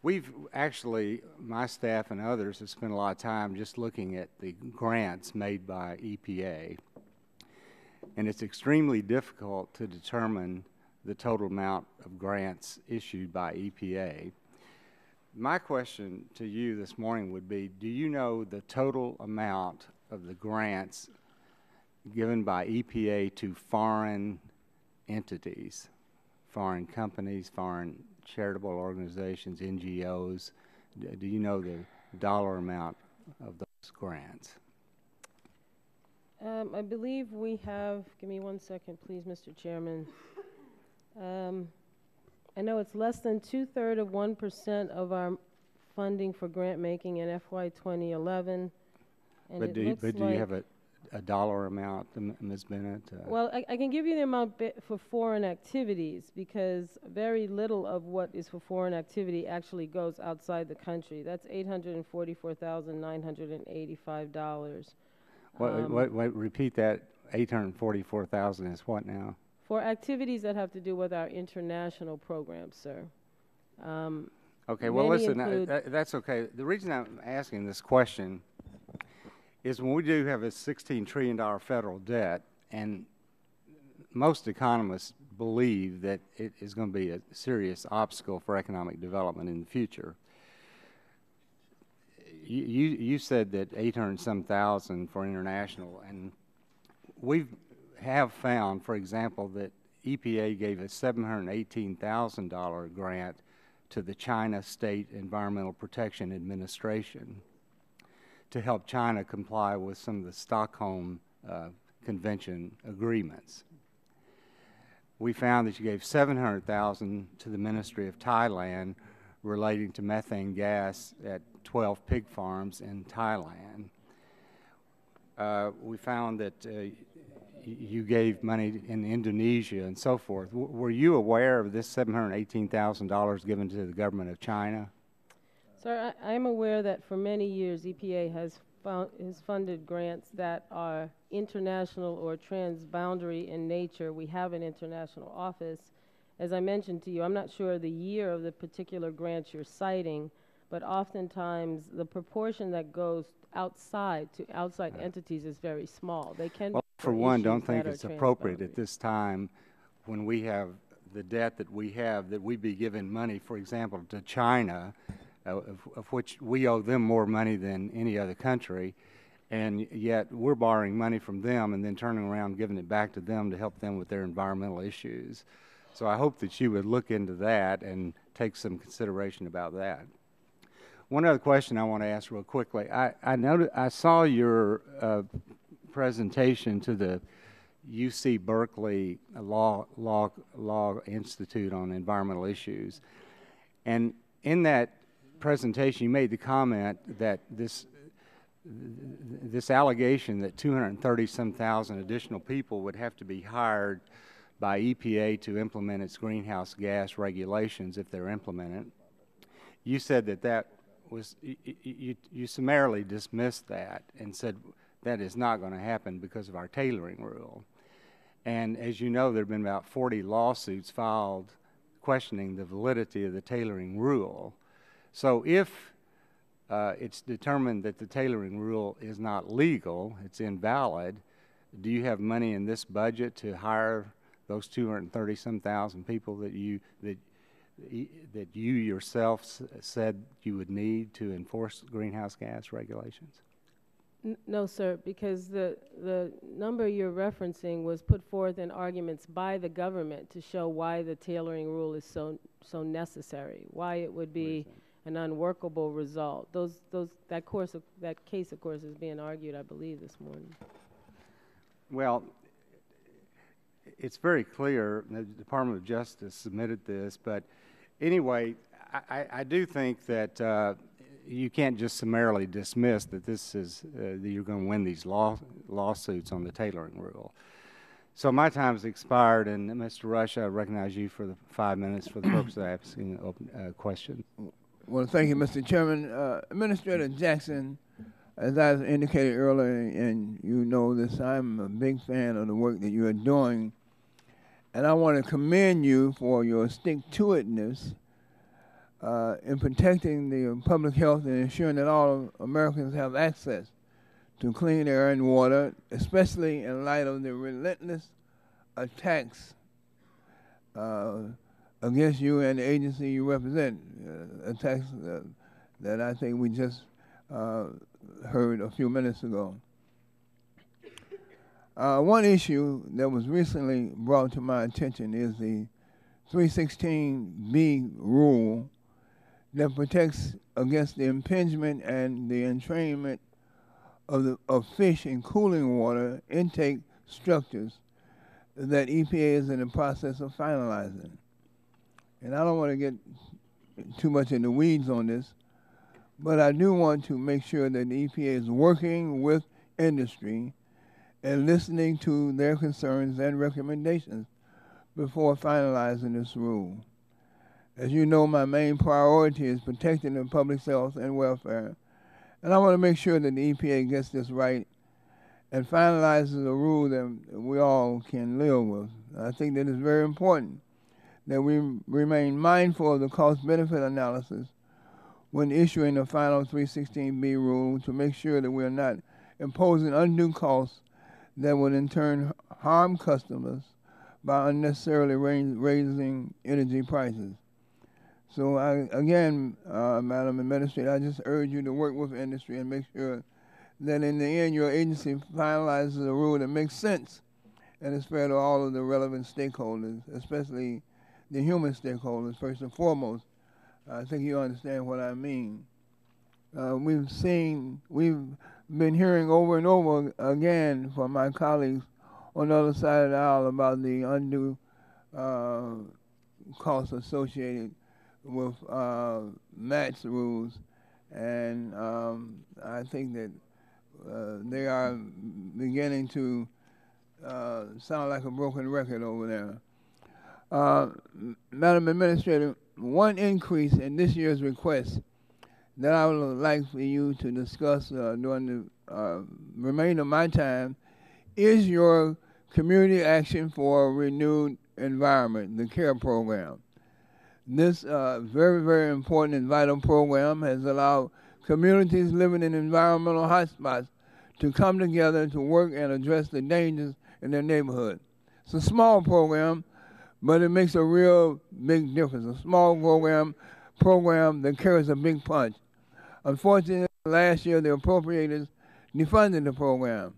we've actually, my staff and others, have spent a lot of time just looking at the grants made by EPA. And it's extremely difficult to determine the total amount of grants issued by EPA. My question to you this morning would be, do you know the total amount of the grants given by EPA to foreign entities, foreign companies, foreign charitable organizations, NGOs? Do you know the dollar amount of those grants? I believe we have, give me 1 second, please, Mr. Chairman. I know it's less than 2/3 of 1% of our funding for grant making in FY 2011. And But do you have a dollar amount, Ms. Bennett? Well, I can give you the amount for foreign activities, because very little of what is for foreign activity actually goes outside the country. That's $844,985. Wait, repeat that. 844,000 is what now? For activities that have to do with our international programs, sir. Okay, well, listen, that's okay. The reason I'm asking this question is when we do have a $16 trillion federal debt, and most economists believe that it is going to be a serious obstacle for economic development in the future. You said that 800-some thousand for international, and we have found, for example, that EPA gave a $718,000 grant to the China State Environmental Protection Administration to help China comply with some of the Stockholm Convention agreements. We found that you gave $700,000 to the Ministry of Thailand relating to methane gas at 12 pig farms in Thailand. We found that you gave money in Indonesia and so forth. Were you aware of this $718,000 given to the government of China? Sir, I'm aware that for many years EPA has funded grants that are international or transboundary in nature. We have an international office. As I mentioned to you, I'm not sure the year of the particular grant you're citing, but oftentimes the proportion that goes outside to outside entities is very small. They can. Well, for one, don't think it's appropriate at this time when we have the debt that we have that we be giving money, for example, to China, of which we owe them more money than any other country, and yet we're borrowing money from them and then turning around and giving it back to them to help them with their environmental issues. So I hope that you would look into that and take some consideration about that. One other question I want to ask real quickly. I saw your presentation to the UC Berkeley Law Institute on Environmental Issues, and in that presentation you made the comment that this allegation that 230-some thousand additional people would have to be hired by EPA to implement its greenhouse gas regulations if they're implemented. You said that was, you summarily dismissed that and said that is not going to happen because of our tailoring rule. And as you know, there have been about 40 lawsuits filed questioning the validity of the tailoring rule. So if it's determined that the tailoring rule is not legal, it's invalid, do you have money in this budget to hire those 230-some thousand people that you yourself said you would need to enforce greenhouse gas regulations? No, sir, because the number you're referencing was put forth in arguments by the government to show why the tailoring rule is so necessary, why it would be an unworkable result. That case, of course, is being argued, I believe, this morning. Well, it's very clear, the Department of Justice submitted this, but anyway, I do think that you can't just summarily dismiss that this is, that you're going to win these lawsuits on the tailoring rule. So my time's expired, and Mr. Rush, I recognize you for the 5 minutes for the purpose of asking an open question. Well, thank you, Mr. Chairman. Administrator Jackson, as I indicated earlier, and you know this, I'm a big fan of the work that you are doing, and I want to commend you for your stick-to-itness in protecting the public health and ensuring that all Americans have access to clean air and water, especially in light of the relentless attacks against you and the agency you represent, attacks that I think we just heard a few minutes ago. One issue that was recently brought to my attention is the 316B rule that protects against the impingement and the entrainment of fish in cooling water intake structures that EPA is in the process of finalizing. And I don't want to get too much in the weeds on this, but I do want to make sure that the EPA is working with industry and listening to their concerns and recommendations before finalizing this rule. As you know, my main priority is protecting the public's health and welfare, and I want to make sure that the EPA gets this right and finalizes a rule that we all can live with. I think that it's very important that we remain mindful of the cost-benefit analysis when issuing the final 316B rule to make sure that we are not imposing undue costs that would in turn harm customers by unnecessarily raising energy prices. So again, Madam Administrator, I just urge you to work with industry and make sure that in the end your agency finalizes a rule that makes sense and is fair to all of the relevant stakeholders, especially the human stakeholders first and foremost. I think you understand what I mean. We've been hearing over and over again from my colleagues on the other side of the aisle about the undue costs associated with MATS rules, and I think that they are beginning to sound like a broken record over there. Madam Administrator, one increase in this year's request that I would like for you to discuss during the remainder of my time is your Community Action for a Renewed Environment, the CARE program. This very, very important and vital program has allowed communities living in environmental hotspots to come together to work and address the dangers in their neighborhood. It's a small program, but it makes a real big difference. A small program that carries a big punch. Unfortunately, last year the appropriators defunded the program,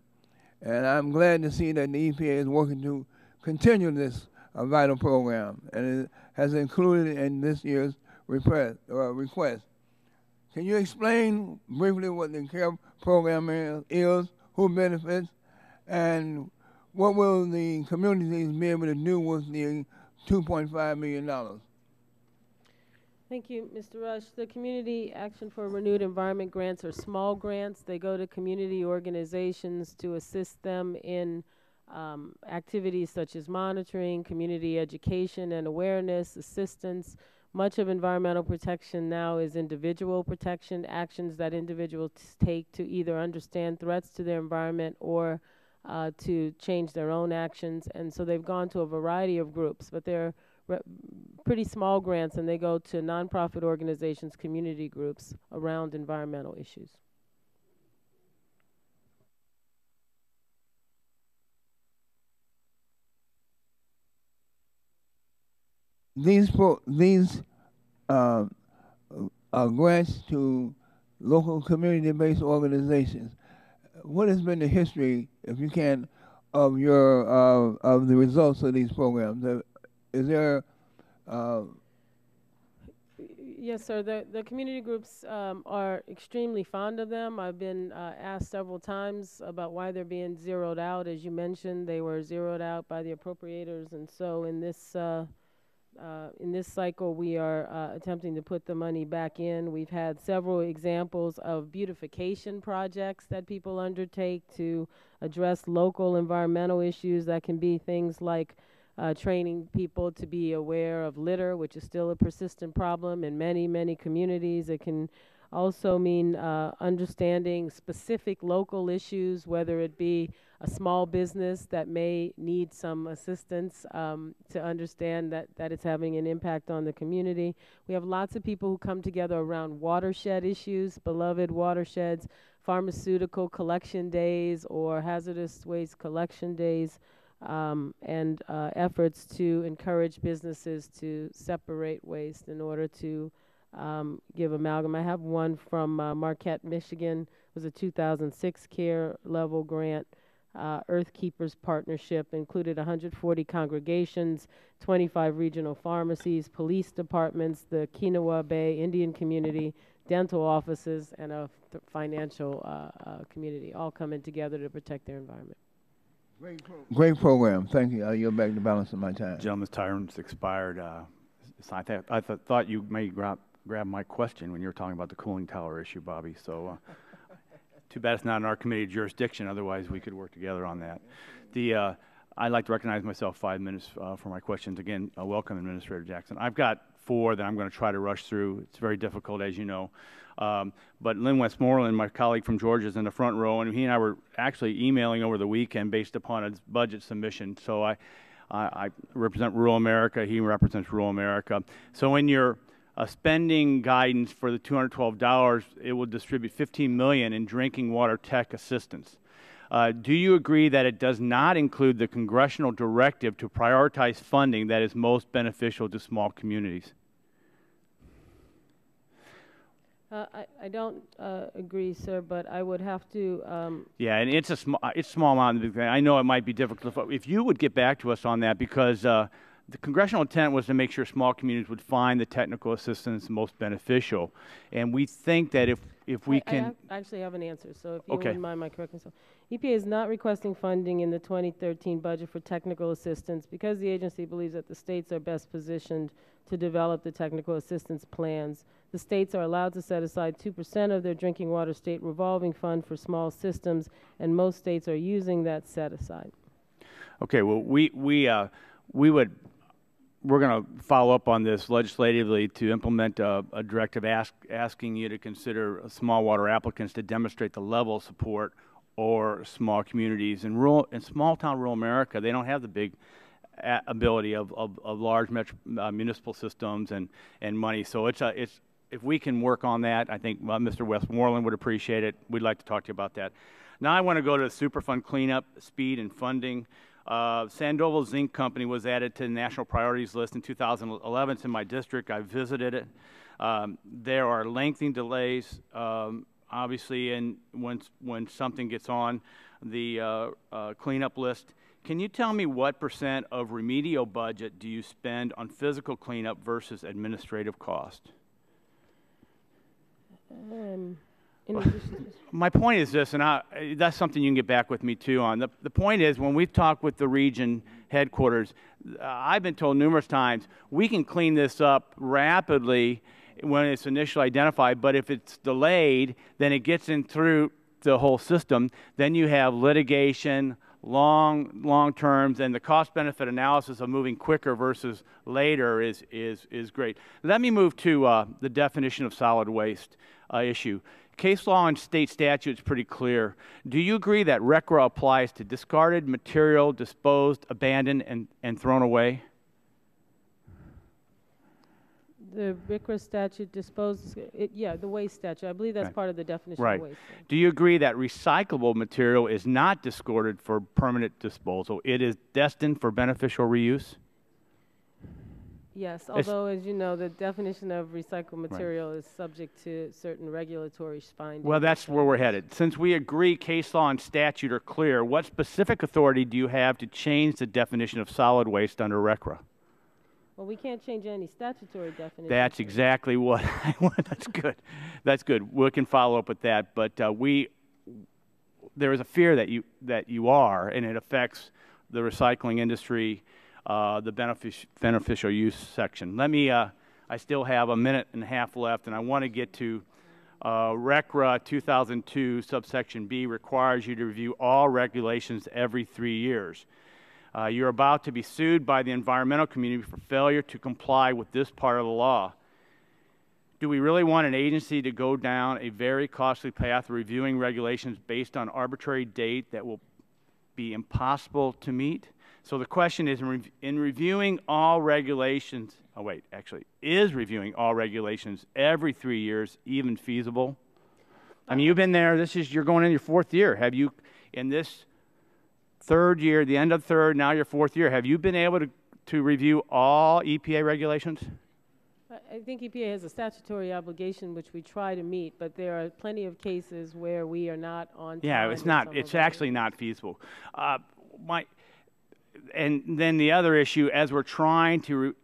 and I'm glad to see that the EPA is working to continue this vital program, and it has included in this year's request. Can you explain briefly what the CARE program is, who benefits, and what will the communities be able to do with the $2.5 million? Thank you, Mr. Rush. The Community Action for a Renewed Environment grants are small grants. They go to community organizations to assist them in activities such as monitoring, community education and awareness, assistance. Much of environmental protection now is individual protection, actions that individuals take to either understand threats to their environment or to change their own actions. And so they've gone to a variety of groups, but they're pretty small grants, and they go to nonprofit organizations, community groups around environmental issues. These grants to local community-based organizations. What has been the history, if you can, of the results of these programs? Is there? Yes, sir. The community groups are extremely fond of them. I've been asked several times about why they're being zeroed out. As you mentioned, they were zeroed out by the appropriators, and so in this cycle, we are attempting to put the money back in. We've had several examples of beautification projects that people undertake to address local environmental issues. That can be things like training people to be aware of litter, which is still a persistent problem in many, many communities. It can also mean understanding specific local issues, whether it be a small business that may need some assistance to understand that it's having an impact on the community. We have lots of people who come together around watershed issues, beloved watersheds, pharmaceutical collection days or hazardous waste collection days, and efforts to encourage businesses to separate waste in order to give amalgam. I have one from Marquette, Michigan. It was a 2006 CARE level grant. Earth Keepers Partnership included 140 congregations, 25 regional pharmacies, police departments, the Kinawa Bay Indian community, dental offices, and a financial community, all coming together to protect their environment. Great program. Thank you. I'll yield back the balance of my time. Gentleman's time's expired. So I thought you may grab my question when you were talking about the cooling tower issue, Bobby. So too bad it's not in our committee jurisdiction. Otherwise, we could work together on that. I'd like to recognize myself 5 minutes for my questions. Again, welcome, Administrator Jackson. I've got 4 that I'm going to try to rush through. It's very difficult, as you know. But Lynn Westmoreland, my colleague from Georgia, is in the front row, and he and I were actually emailing over the weekend based upon a budget submission. So I represent rural America. He represents rural America. So in your spending guidance for the $212, it will distribute $15 million in drinking water tech assistance. Do you agree that it does not include the congressional directive to prioritize funding that is most beneficial to small communities? I don't agree, sir, but I would have to. Yeah, and it's a small amount. I know it might be difficult. If you would get back to us on that, because the congressional intent was to make sure small communities would find the technical assistance most beneficial, and we think that if we can. I actually have an answer, so if you wouldn't mind my correcting myself. EPA is not requesting funding in the 2013 budget for technical assistance because the agency believes that the states are best positioned to develop the technical assistance plans. The states are allowed to set aside 2% of their drinking water state revolving fund for small systems, and most states are using that set aside. Okay, well, we're going to follow up on this legislatively to implement a directive asking you to consider small water applicants to demonstrate the level of support or small communities. In small town rural America, they don't have the big ability of large municipal systems and money. So if we can work on that, I think Mr. Westmoreland would appreciate it. We'd like to talk to you about that. Now I want to go to the Superfund cleanup, speed, and funding. Sandoval Zinc Company was added to the national priorities list in 2011. It's in my district. I visited it. There are lengthening delays, obviously, and when something gets on the cleanup list. Can you tell me what % of remedial budget do you spend on physical cleanup versus administrative cost? My point is this, and that's something you can get back with me too on. The point is, when we've talked with the region headquarters, I've been told numerous times, we can clean this up rapidly when it's initially identified, but if it's delayed, then it gets in through the whole system. Then you have litigation, long terms, and the cost-benefit analysis of moving quicker versus later is great. Let me move to the definition of solid waste issue. Case law and state statute is pretty clear. Do you agree that RCRA applies to discarded material, disposed, abandoned, and thrown away? The RCRA statute disposes, yeah, the waste statute. I believe that's part of the definition of waste. Do you agree that recyclable material is not discarded for permanent disposal? It is destined for beneficial reuse? Yes, although, as you know, the definition of recycled material is subject to certain regulatory findings. Well, that's where we're headed. Since we agree case law and statute are clear, what specific authority do you have to change the definition of solid waste under RCRA? Well, we can't change any statutory definition. That's exactly what I want. That's good. That's good. We can follow up with that. But there is a fear that you are, and it affects the recycling industry, the beneficial use section. Let me. I still have a minute and a half left, and I want to get to RECRA 2002 subsection B requires you to review all regulations every 3 years. You're about to be sued by the environmental community for failure to comply with this part of the law. Do we really want an agency to go down a very costly path of reviewing regulations based on arbitrary date that will be impossible to meet? So the question is, in reviewing all regulations, oh wait, actually, is reviewing all regulations every 3 years even feasible? I mean, you've been there, you're going in your 4th year. Have you, in this 3rd year, the end of 3rd, now your 4th year, have you been able to review all EPA regulations? I think EPA has a statutory obligation which we try to meet, but there are plenty of cases where we are not on time. Yeah, it's actually not feasible. And then the other issue, as we're trying to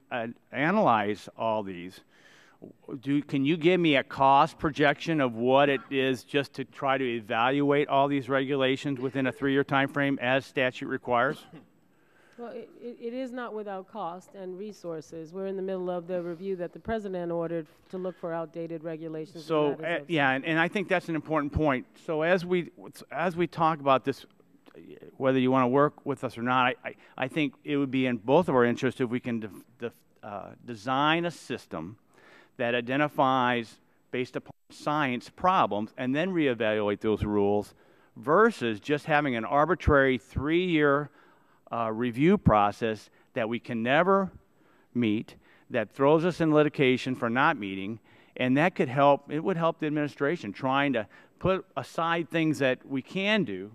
analyze all these, can you give me a cost projection of what it is just to try to evaluate all these regulations within a 3-year time frame as statute requires? Well, it is not without cost and resources. We're in the middle of the review that the President ordered to look for outdated regulations. So, yeah, and I think that's an important point. So as we talk about this, whether you want to work with us or not, I think it would be in both of our interests if we can design a system that identifies, based upon science, problems, and then reevaluate those rules versus just having an arbitrary 3-year review process that we can never meet, that throws us in litigation for not meeting, and that could help, it would help the administration trying to put aside things that we can do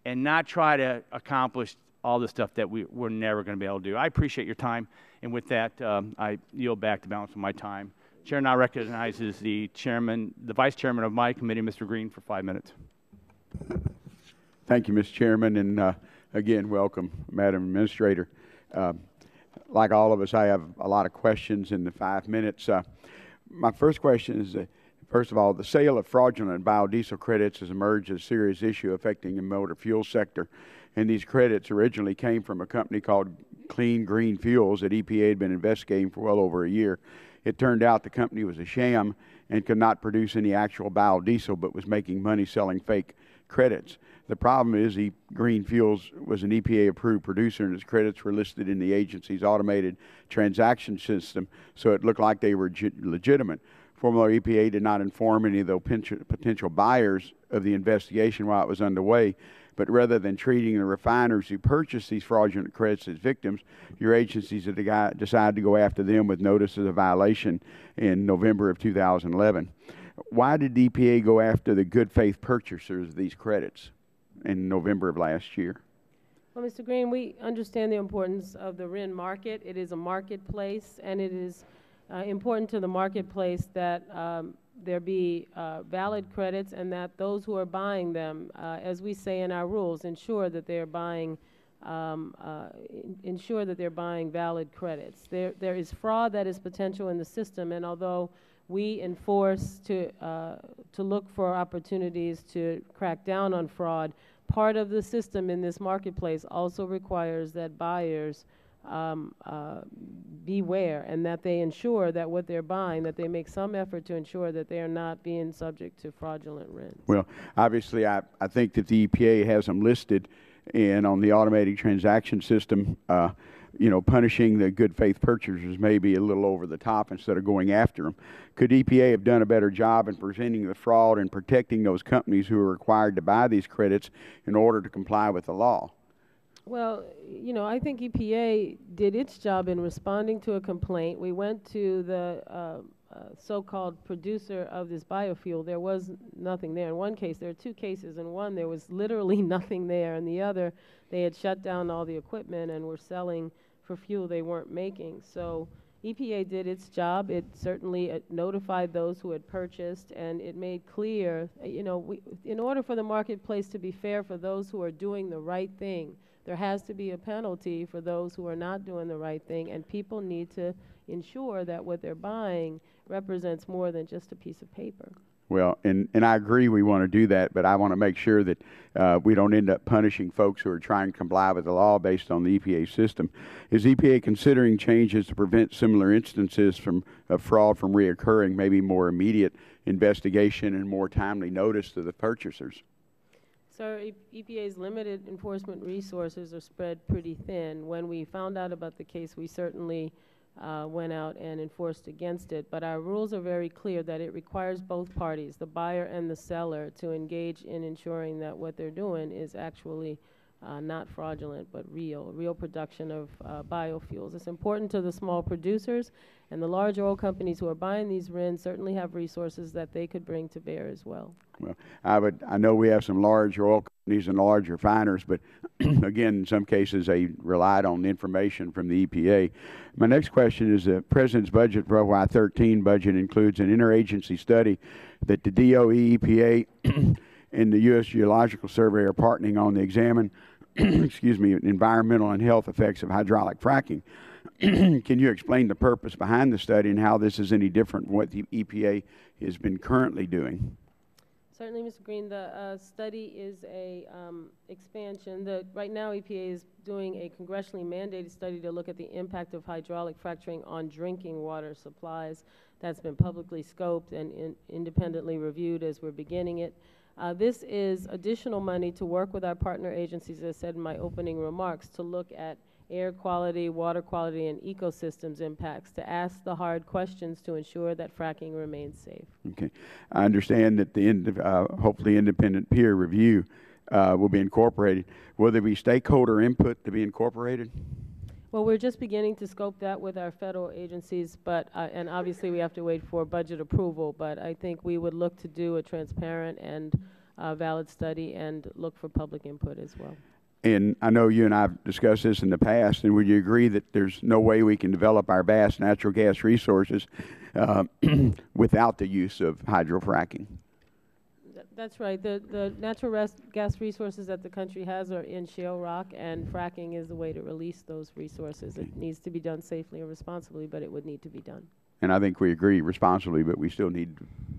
and not try to accomplish all the stuff that we're never going to be able to do. I appreciate your time, and with that, I yield back the balance of my time. Chair now recognizes the Vice Chairman of my committee, Mr. Green, for 5 minutes. Thank you, Mr. Chairman, and again, welcome, Madam Administrator. Like all of us, I have a lot of questions in the 5 minutes. My first question is, first of all, the sale of fraudulent biodiesel credits has emerged as a serious issue affecting the motor fuel sector. And these credits originally came from a company called Clean Green Fuels that EPA had been investigating for well over a year. It turned out the company was a sham and could not produce any actual biodiesel, but was making money selling fake credits. The problem is Green Fuels was an EPA-approved producer, and its credits were listed in the agency's automated transaction system, so it looked like they were legitimate. Formerly, EPA did not inform any of the potential buyers of the investigation while it was underway, but rather than treating the refiners who purchased these fraudulent credits as victims, your agencies have decided to go after them with notices of violation in November of 2011. Why did EPA go after the good faith purchasers of these credits in November of last year? Well, Mr. Green, we understand the importance of the RIN market. It is a marketplace, and it is important to the marketplace that there be valid credits, and that those who are buying them, as we say in our rules, ensure that they're buying valid credits. There is fraud that is potential in the system, and although we enforce to look for opportunities to crack down on fraud, part of the system in this marketplace also requires that buyers beware, and that they ensure that what they're buying, that they make some effort to ensure that they are not being subject to fraudulent RINs. Well, obviously, I think that the EPA has them listed, and on the automated transaction system, you know, punishing the good faith purchasers may be a little over the top instead of going after them. Could EPA have done a better job in presenting the fraud and protecting those companies who are required to buy these credits in order to comply with the law? Well, you know, I think EPA did its job in responding to a complaint. We went to the so-called producer of this biofuel. There was nothing there. In one case, there are two cases. In one, there was literally nothing there. In the other, they had shut down all the equipment and were selling for fuel they weren't making. So EPA did its job. It certainly notified those who had purchased, and it made clear, you know, in order for the marketplace to be fair for those who are doing the right thing, there has to be a penalty for those who are not doing the right thing, and people need to ensure that what they're buying represents more than just a piece of paper. Well, and I agree we want to do that, but I want to make sure that we don't end up punishing folks who are trying to comply with the law based on the EPA system. Is EPA considering changes to prevent similar instances of fraud from reoccurring, maybe more immediate investigation and more timely notice to the purchasers? So EPA's limited enforcement resources are spread pretty thin. When we found out about the case, we certainly went out and enforced against it. But our rules are very clear that it requires both parties, the buyer and the seller, to engage in ensuring that what they're doing is actually not fraudulent, but real production of biofuels. It's important to the small producers, and the large oil companies who are buying these RINs certainly have resources that they could bring to bear as well. Well, I know we have some large oil companies and large refiners, but again, in some cases they relied on information from the EPA. My next question is the President's budget for FY13 budget includes an interagency study that the DOE, EPA, and the U.S. Geological Survey are partnering on to examine environmental and health effects of hydraulic fracking. Can you explain the purpose behind the study and how this is any different from what the EPA has been currently doing? Certainly, Mr. Green. The study is a expansion. Right now, EPA is doing a congressionally mandated study to look at the impact of hydraulic fracturing on drinking water supplies. That's been publicly scoped and independently reviewed as we're beginning it. This is additional money to work with our partner agencies, as I said in my opening remarks, to look at air quality, water quality, and ecosystems impacts, to ask the hard questions to ensure that fracking remains safe. Okay. I understand that the hopefully independent peer review will be incorporated. Will there be stakeholder input to be incorporated? Well, we're just beginning to scope that with our federal agencies, but and obviously we have to wait for budget approval, but I think we would look to do a transparent and valid study and look for public input as well. And I know you and I have discussed this in the past, and would you agree that there's no way we can develop our vast natural gas resources without the use of hydrofracking? That's right. The natural gas resources that the country has are in shale rock, and fracking is the way to release those resources. It needs to be done safely and responsibly, but it would need to be done. And I think we agree responsibly, but we still need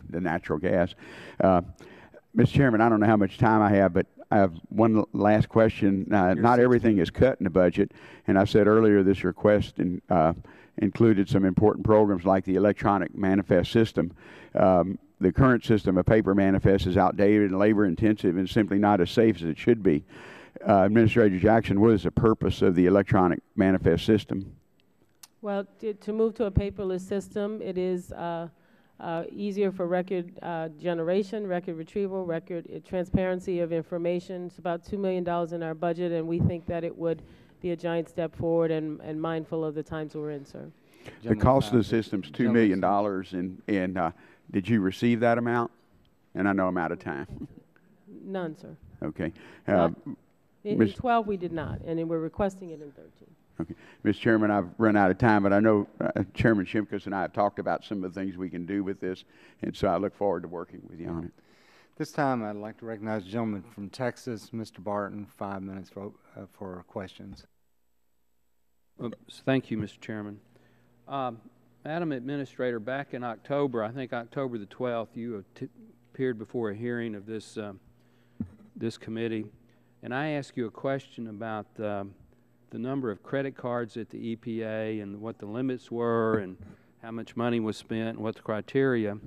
the natural gas. Mr. Chairman, I don't know how much time I have, but I have one last question. Not everything is cut in the budget, and I said earlier this request included some important programs like the electronic manifest system. The current system of paper manifest is outdated and labor-intensive and simply not as safe as it should be. Administrator Jackson, what is the purpose of the electronic manifest system? Well, to move to a paperless system, it is easier for record generation, record retrieval, transparency of information. It's about $2 million in our budget, and we think that it would be a giant step forward and mindful of the times we're in, sir. The cost of the system is $2 million, and did you receive that amount? And I know I'm out of time. None, sir. Okay. In 12 we did not, and we're requesting it in 13. Okay. Mr. Chairman, I've run out of time, but I know Chairman Shimkus and I have talked about some of the things we can do with this, and so I look forward to working with you on it. This time I'd like to recognize the gentleman from Texas, Mr. Barton, 5 minutes for questions. Thank you, Mr. Chairman. Madam Administrator, back in October, I think October the 12th, you appeared before a hearing of this committee, and I asked you a question about the number of credit cards at the EPA and what the limits were and how much money was spent and what the criteria.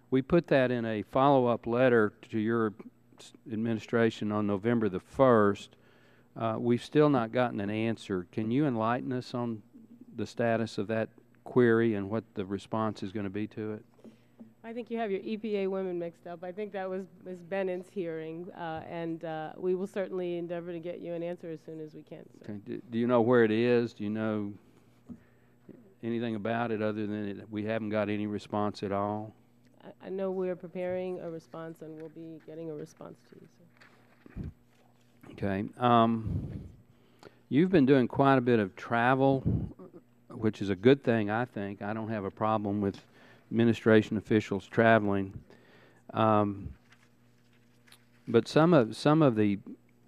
We put that in a follow-up letter to your administration on November the 1st. We've still not gotten an answer. Can you enlighten us on the status of that query and what the response is going to be to it? I think you have your EPA women mixed up. I think that was Ms. Bennett's hearing, and we will certainly endeavor to get you an answer as soon as we can. Okay. Do you know where it is? Do you know anything about it other than we haven't got any response at all? I know we're preparing a response, and we'll be getting a response to you, sir. Okay. You've been doing quite a bit of travel, which is a good thing, I think. I don't have a problem with administration officials traveling, but some of the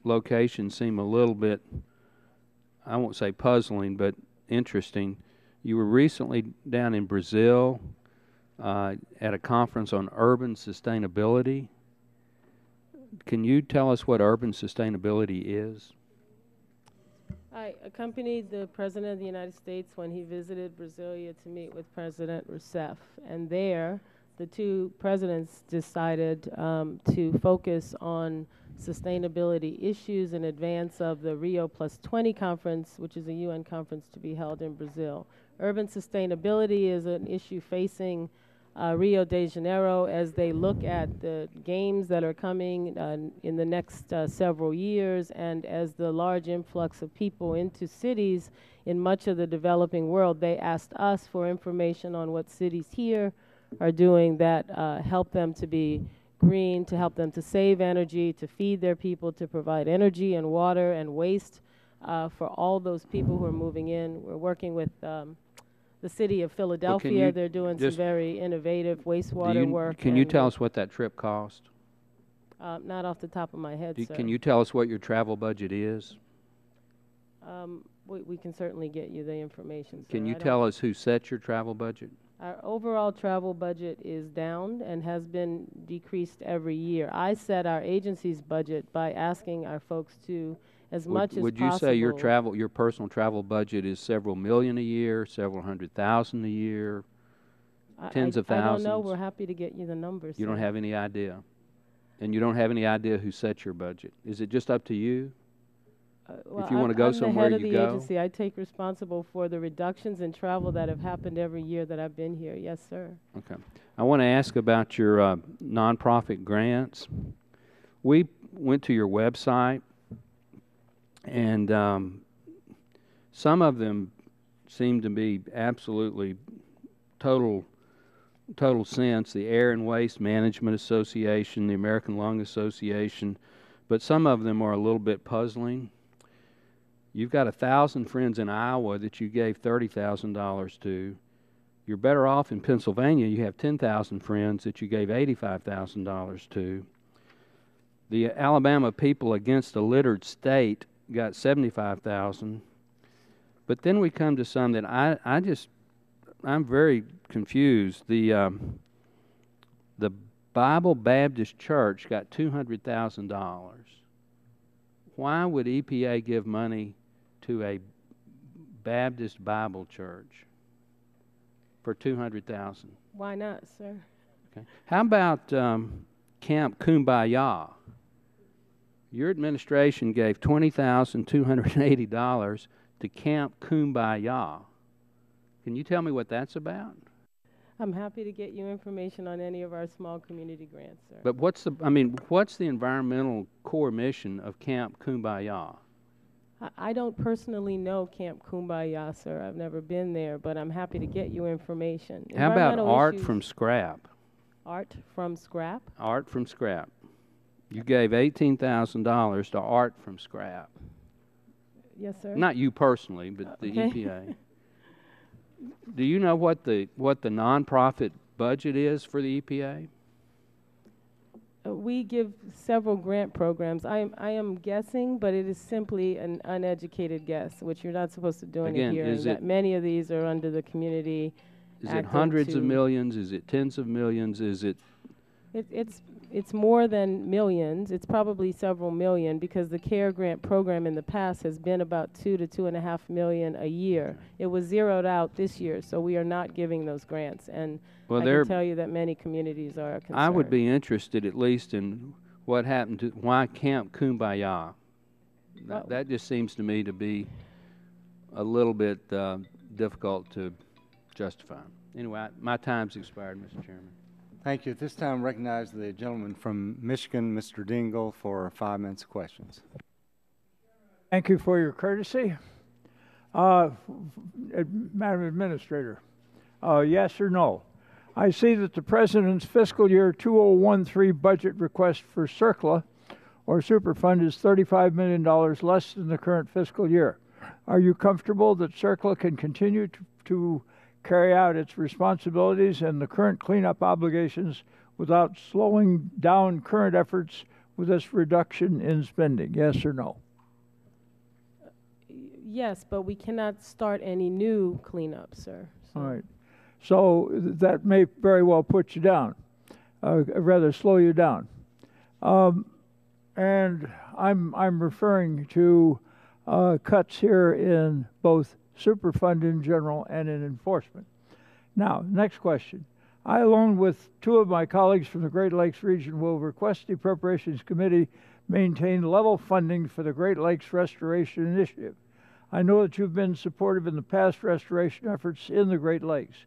locations seem a little bit I won't say puzzling, but interesting. You were recently down in Brazil at a conference on urban sustainability. Can you tell us what urban sustainability is? I accompanied the President of the United States when he visited Brasilia to meet with President Rousseff. And there, the two presidents decided to focus on sustainability issues in advance of the Rio +20 conference, which is a UN conference to be held in Brazil. Urban sustainability is an issue facing Rio de Janeiro as they look at the games that are coming in the next several years, and as the large influx of people into cities in much of the developing world. They asked us for information on what cities here are doing that help them to be green, to help them to save energy, to feed their people, to provide energy and water and waste for all those people who are moving in. We're working with the city of Philadelphia. They're doing some very innovative wastewater work. Can you tell us what that trip cost? Not off the top of my head, sir. Can you tell us what your travel budget is? We can certainly get you the information, sir. Can you tell us who set your travel budget? Our overall travel budget is down and has been decreased every year. I set our agency's budget by asking our folks to, as much as possible. Would you say your personal travel budget is several million a year, several $100,000 a year, tens of thousands? I don't know. We're happy to get you the numbers. You don't have any idea? And you don't have any idea who set your budget? Is it just up to you? Well, if you want to go somewhere, you go? I'm the head of the agency. I take responsible for the reductions in travel that have happened every year that I've been here. Yes, sir. Okay. I want to ask about your nonprofit grants. We went to your website, and some of them seem to be absolutely total sense. The Air and Waste Management Association, the American Lung Association, but some of them are a little bit puzzling. You've got 1,000 friends in Iowa that you gave $30,000 to. You're better off in Pennsylvania. You have 10,000 friends that you gave $85,000 to. The Alabama People Against a Littered State got $75,000. But then we come to some that I'm very confused. The Bible Baptist Church got $200,000. Why would EPA give money to a Baptist Bible church for $200,000? Why not, sir? Okay. How about Camp Kumbaya? Your administration gave $20,280 to Camp Kumbaya. Can you tell me what that's about? I'm happy to get you information on any of our small community grants, sir. But what's the environmental core mission of Camp Kumbaya? I don't personally know Camp Kumbaya, sir. I've never been there, but I'm happy to get you information. How about Art from Scrap? Art from Scrap? Art from Scrap. You gave $18,000 to Art from Scrap. Yes, sir. Not you personally, but the EPA. Do you know what the nonprofit budget is for the EPA? We give several grant programs. I am guessing, but it is simply an uneducated guess, which you're not supposed to do in a hearing. That many of these are under the community. Is it hundreds of millions? Is it tens of millions? Is it? It's more than millions. It's probably several million, because the CARE grant program in the past has been about $2 to $2.5 million a year. It was zeroed out this year, so we are not giving those grants. And I can tell you that many communities are concerned. I would be interested at least in what happened to why Camp Kumbaya. That just seems to me to be a little bit difficult to justify. Anyway, my time's expired, Mr. Chairman. Thank you. At this time, recognize the gentleman from Michigan, Mr. Dingle, for 5 minutes of questions. Thank you for your courtesy. Madam Administrator, yes or no? I see that the President's fiscal year 2013 budget request for CERCLA, or Superfund, is $35 million less than the current fiscal year. Are you comfortable that CERCLA can continue to carry out its responsibilities and the current cleanup obligations without slowing down current efforts with this reduction in spending? Yes or no? Yes, but we cannot start any new cleanup, sir. So. All right. So that may very well put you down, rather slow you down. And I'm referring to cuts here in both Superfund in general and in enforcement. Now, next question. I, along with two of my colleagues from the Great Lakes region, will request the Appropriations Committee maintain level funding for the Great Lakes Restoration Initiative. I know that you've been supportive in the past restoration efforts in the Great Lakes.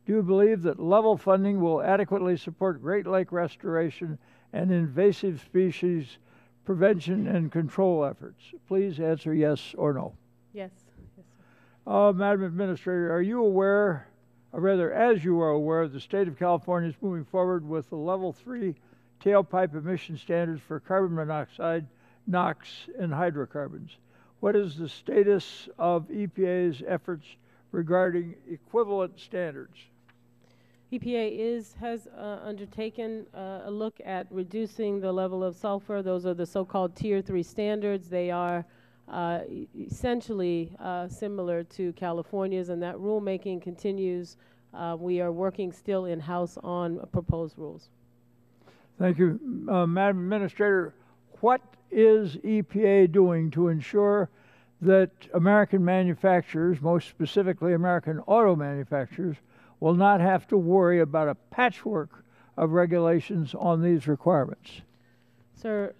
Do you believe that level funding will adequately support Great Lake restoration and invasive species prevention and control efforts? Please answer yes or no. Yes. Yes, sir. Madam Administrator, are you aware, or rather, as you are aware, the state of California is moving forward with the level 3 tailpipe emission standards for carbon monoxide, NOx, and hydrocarbons. What is the status of EPA's efforts regarding equivalent standards? EPA has undertaken a look at reducing the level of sulfur. Those are the so-called Tier 3 standards. They are essentially similar to California's, and that rulemaking continues. We are working still in-house on proposed rules. Thank you. Madam Administrator, what is EPA doing to ensure that American manufacturers, most specifically American auto manufacturers, will not have to worry about a patchwork of regulations on these requirements? Sir,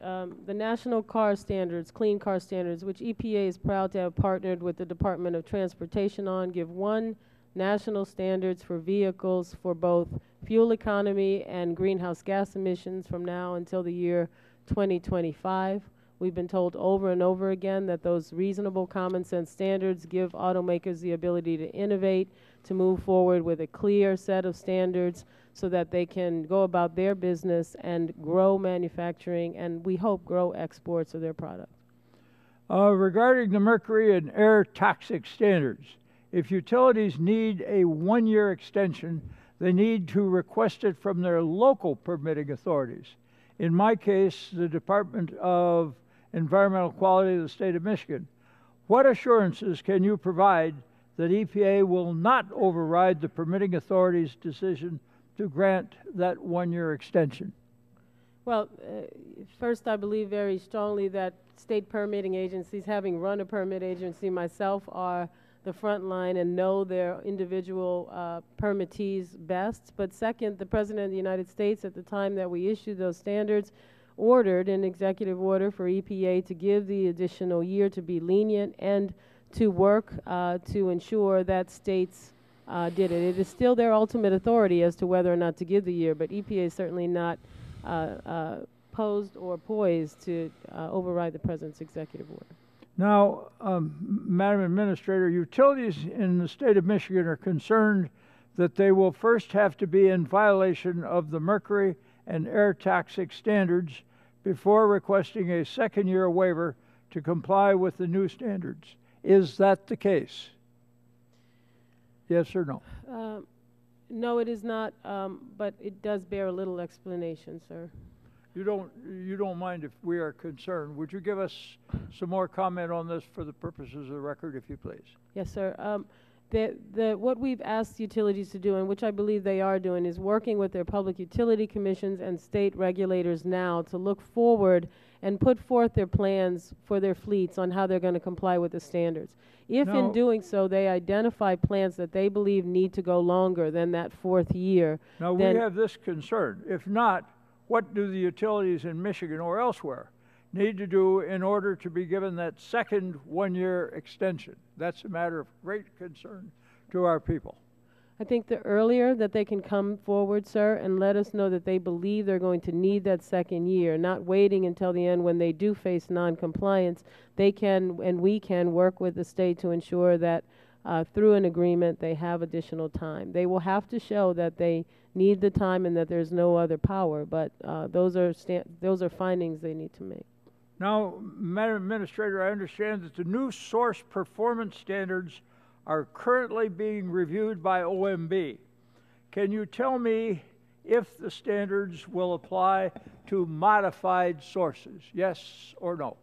the National Car Standards, Clean Car Standards, which EPA is proud to have partnered with the Department of Transportation on, give one national standards for vehicles for both fuel economy and greenhouse gas emissions from now until the year 2025. We've been told over and over again that those reasonable common sense standards give automakers the ability to innovate, to move forward with a clear set of standards so that they can go about their business and grow manufacturing and, we hope, grow exports of their product. Regarding the mercury and air toxic standards, if utilities need a 1-year extension, they need to request it from their local permitting authorities. In my case, the Department of Environmental Quality of the state of Michigan. What assurances can you provide that EPA will not override the permitting authority's decision to grant that 1-year extension? Well, first, I believe very strongly that state permitting agencies, having run a permit agency myself, are the front line and know their individual permittees best. But second, the President of the United States, at the time that we issued those standards, ordered an executive order for EPA to give the additional year, to be lenient and to work to ensure that states did it. It is still their ultimate authority as to whether or not to give the year, but EPA is certainly not posed or poised to override the President's executive order. Now, Madam Administrator, utilities in the state of Michigan are concerned that they will first have to be in violation of the mercury and air toxic standards before requesting a 2nd-year waiver to comply with the new standards. Is that the case? Yes or no? No, it is not, but it does bear a little explanation, sir. You don't mind if we are concerned. Would you give us some more comment on this for the purposes of the record, if you please? Yes, sir. What we've asked utilities to do, and which I believe they are doing, is working with their public utility commissions and state regulators now to look forward and put forth their plans for their fleets on how they're going to comply with the standards. If in doing so they identify plants that they believe need to go longer than that 4th year. Now, we have this concern. If not, what do the utilities in Michigan or elsewhere need to do in order to be given that second 1-year extension? That's a matter of great concern to our people. I think the earlier that they can come forward, sir, and let us know that they believe they're going to need that 2nd year, not waiting until the end when they do face non-compliance, they can and we can work with the state to ensure that through an agreement they have additional time. They will have to show that they need the time and that there's no other power, but those are findings they need to make. Now, Madam Administrator, I understand that the new source performance standards are currently being reviewed by OMB. Can you tell me if the standards will apply to modified sources, yes or no?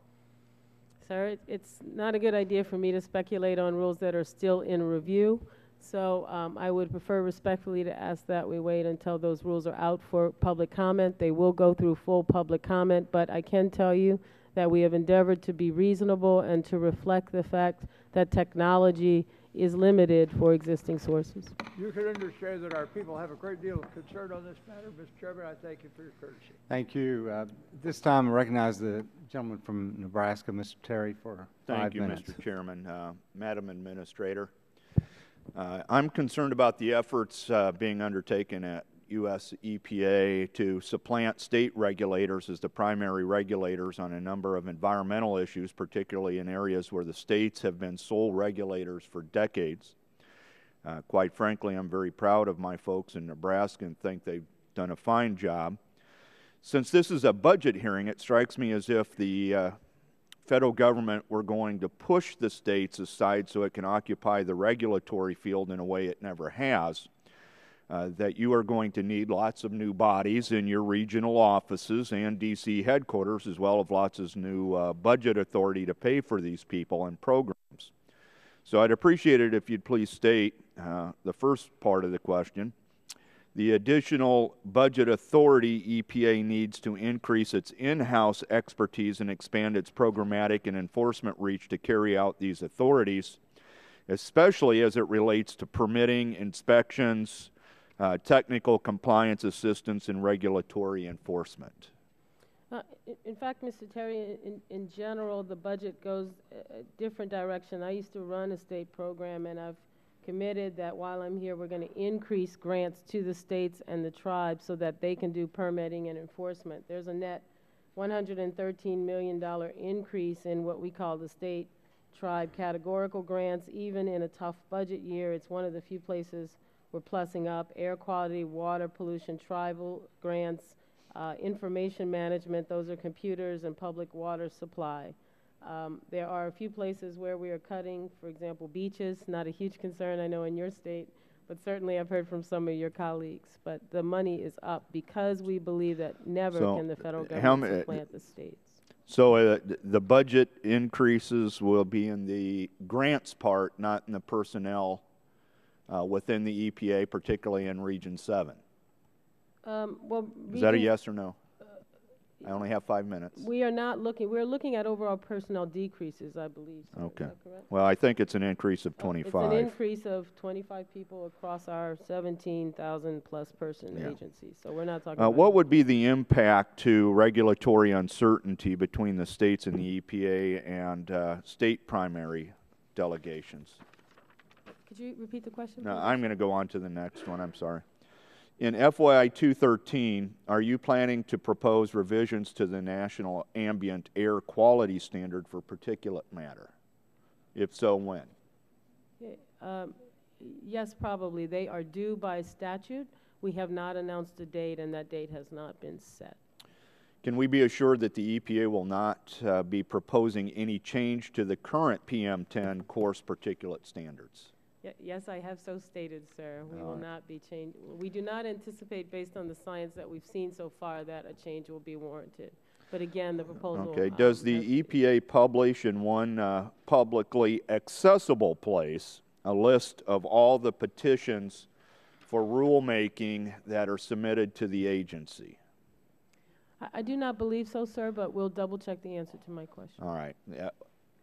Sir, it's not a good idea for me to speculate on rules that are still in review. So I would prefer respectfully to ask that we wait until those rules are out for public comment. They will go through full public comment, but I can tell you that we have endeavored to be reasonable and to reflect the fact that technology is limited for existing sources. You can understand that our people have a great deal of concern on this matter. Mr. Chairman, I thank you for your courtesy. Thank you. This time, I recognize the gentleman from Nebraska, Mr. Terry, for 5 minutes. Thank you, Mr. Chairman. Madam Administrator, I'm concerned about the efforts being undertaken at U.S. EPA to supplant state regulators as the primary regulators on a number of environmental issues, particularly in areas where the states have been sole regulators for decades. Quite frankly, I'm very proud of my folks in Nebraska and think they've done a fine job. Since this is a budget hearing, it strikes me as if the federal government were going to push the states aside so it can occupy the regulatory field in a way it never has. That you are going to need lots of new bodies in your regional offices and D.C. headquarters, as well as lots of new budget authority to pay for these people and programs. So I'd appreciate it if you'd please state the first part of the question. The additional budget authority EPA needs to increase its in-house expertise and expand its programmatic and enforcement reach to carry out these authorities, especially as it relates to permitting, inspections, technical compliance assistance, and regulatory enforcement. In fact, Mr. Terry, in general, the budget goes a different direction. I used to run a state program, and I've committed that while I'm here, we're going to increase grants to the states and the tribes so that they can do permitting and enforcement. There's a net $113 million increase in what we call the state tribe categorical grants. Even in a tough budget year, it's one of the few places we're plussing up. Air quality, water pollution, tribal grants, information management, those are computers, and public water supply. There are a few places where we are cutting, for example, beaches, not a huge concern, I know, in your state, but certainly I've heard from some of your colleagues. But the money is up because we believe that never can the federal government supplant the states. So the budget increases will be in the grants part, not in the personnel within the EPA, particularly in Region 7. Well, is that a yes or no? I only have 5 minutes. We are not looking. We're looking at overall personnel decreases, I believe. So okay. Is that correct? Well, I think it's an increase of 25. It's an increase of 25 people across our 17,000 plus person agency. So we're not talking about what would be the impact to regulatory uncertainty between the states and the EPA and state primary delegations? Could you repeat the question? No, I'm going to go on to the next one. I'm sorry. In FYI 213, are you planning to propose revisions to the National Ambient Air Quality Standard for particulate matter? If so, when? Yes, probably. They are due by statute. We have not announced a date, and that date has not been set. Can we be assured that the EPA will not be proposing any change to the current PM10 coarse particulate standards? Yes, I have so stated, sir. We will not be changing. We do not anticipate, based on the science that we've seen so far, that a change will be warranted. But again, the proposal... Okay. Does the EPA publish in one publicly accessible place a list of all the petitions for rulemaking that are submitted to the agency? I do not believe so, sir, but we'll double-check the answer to my question. All right.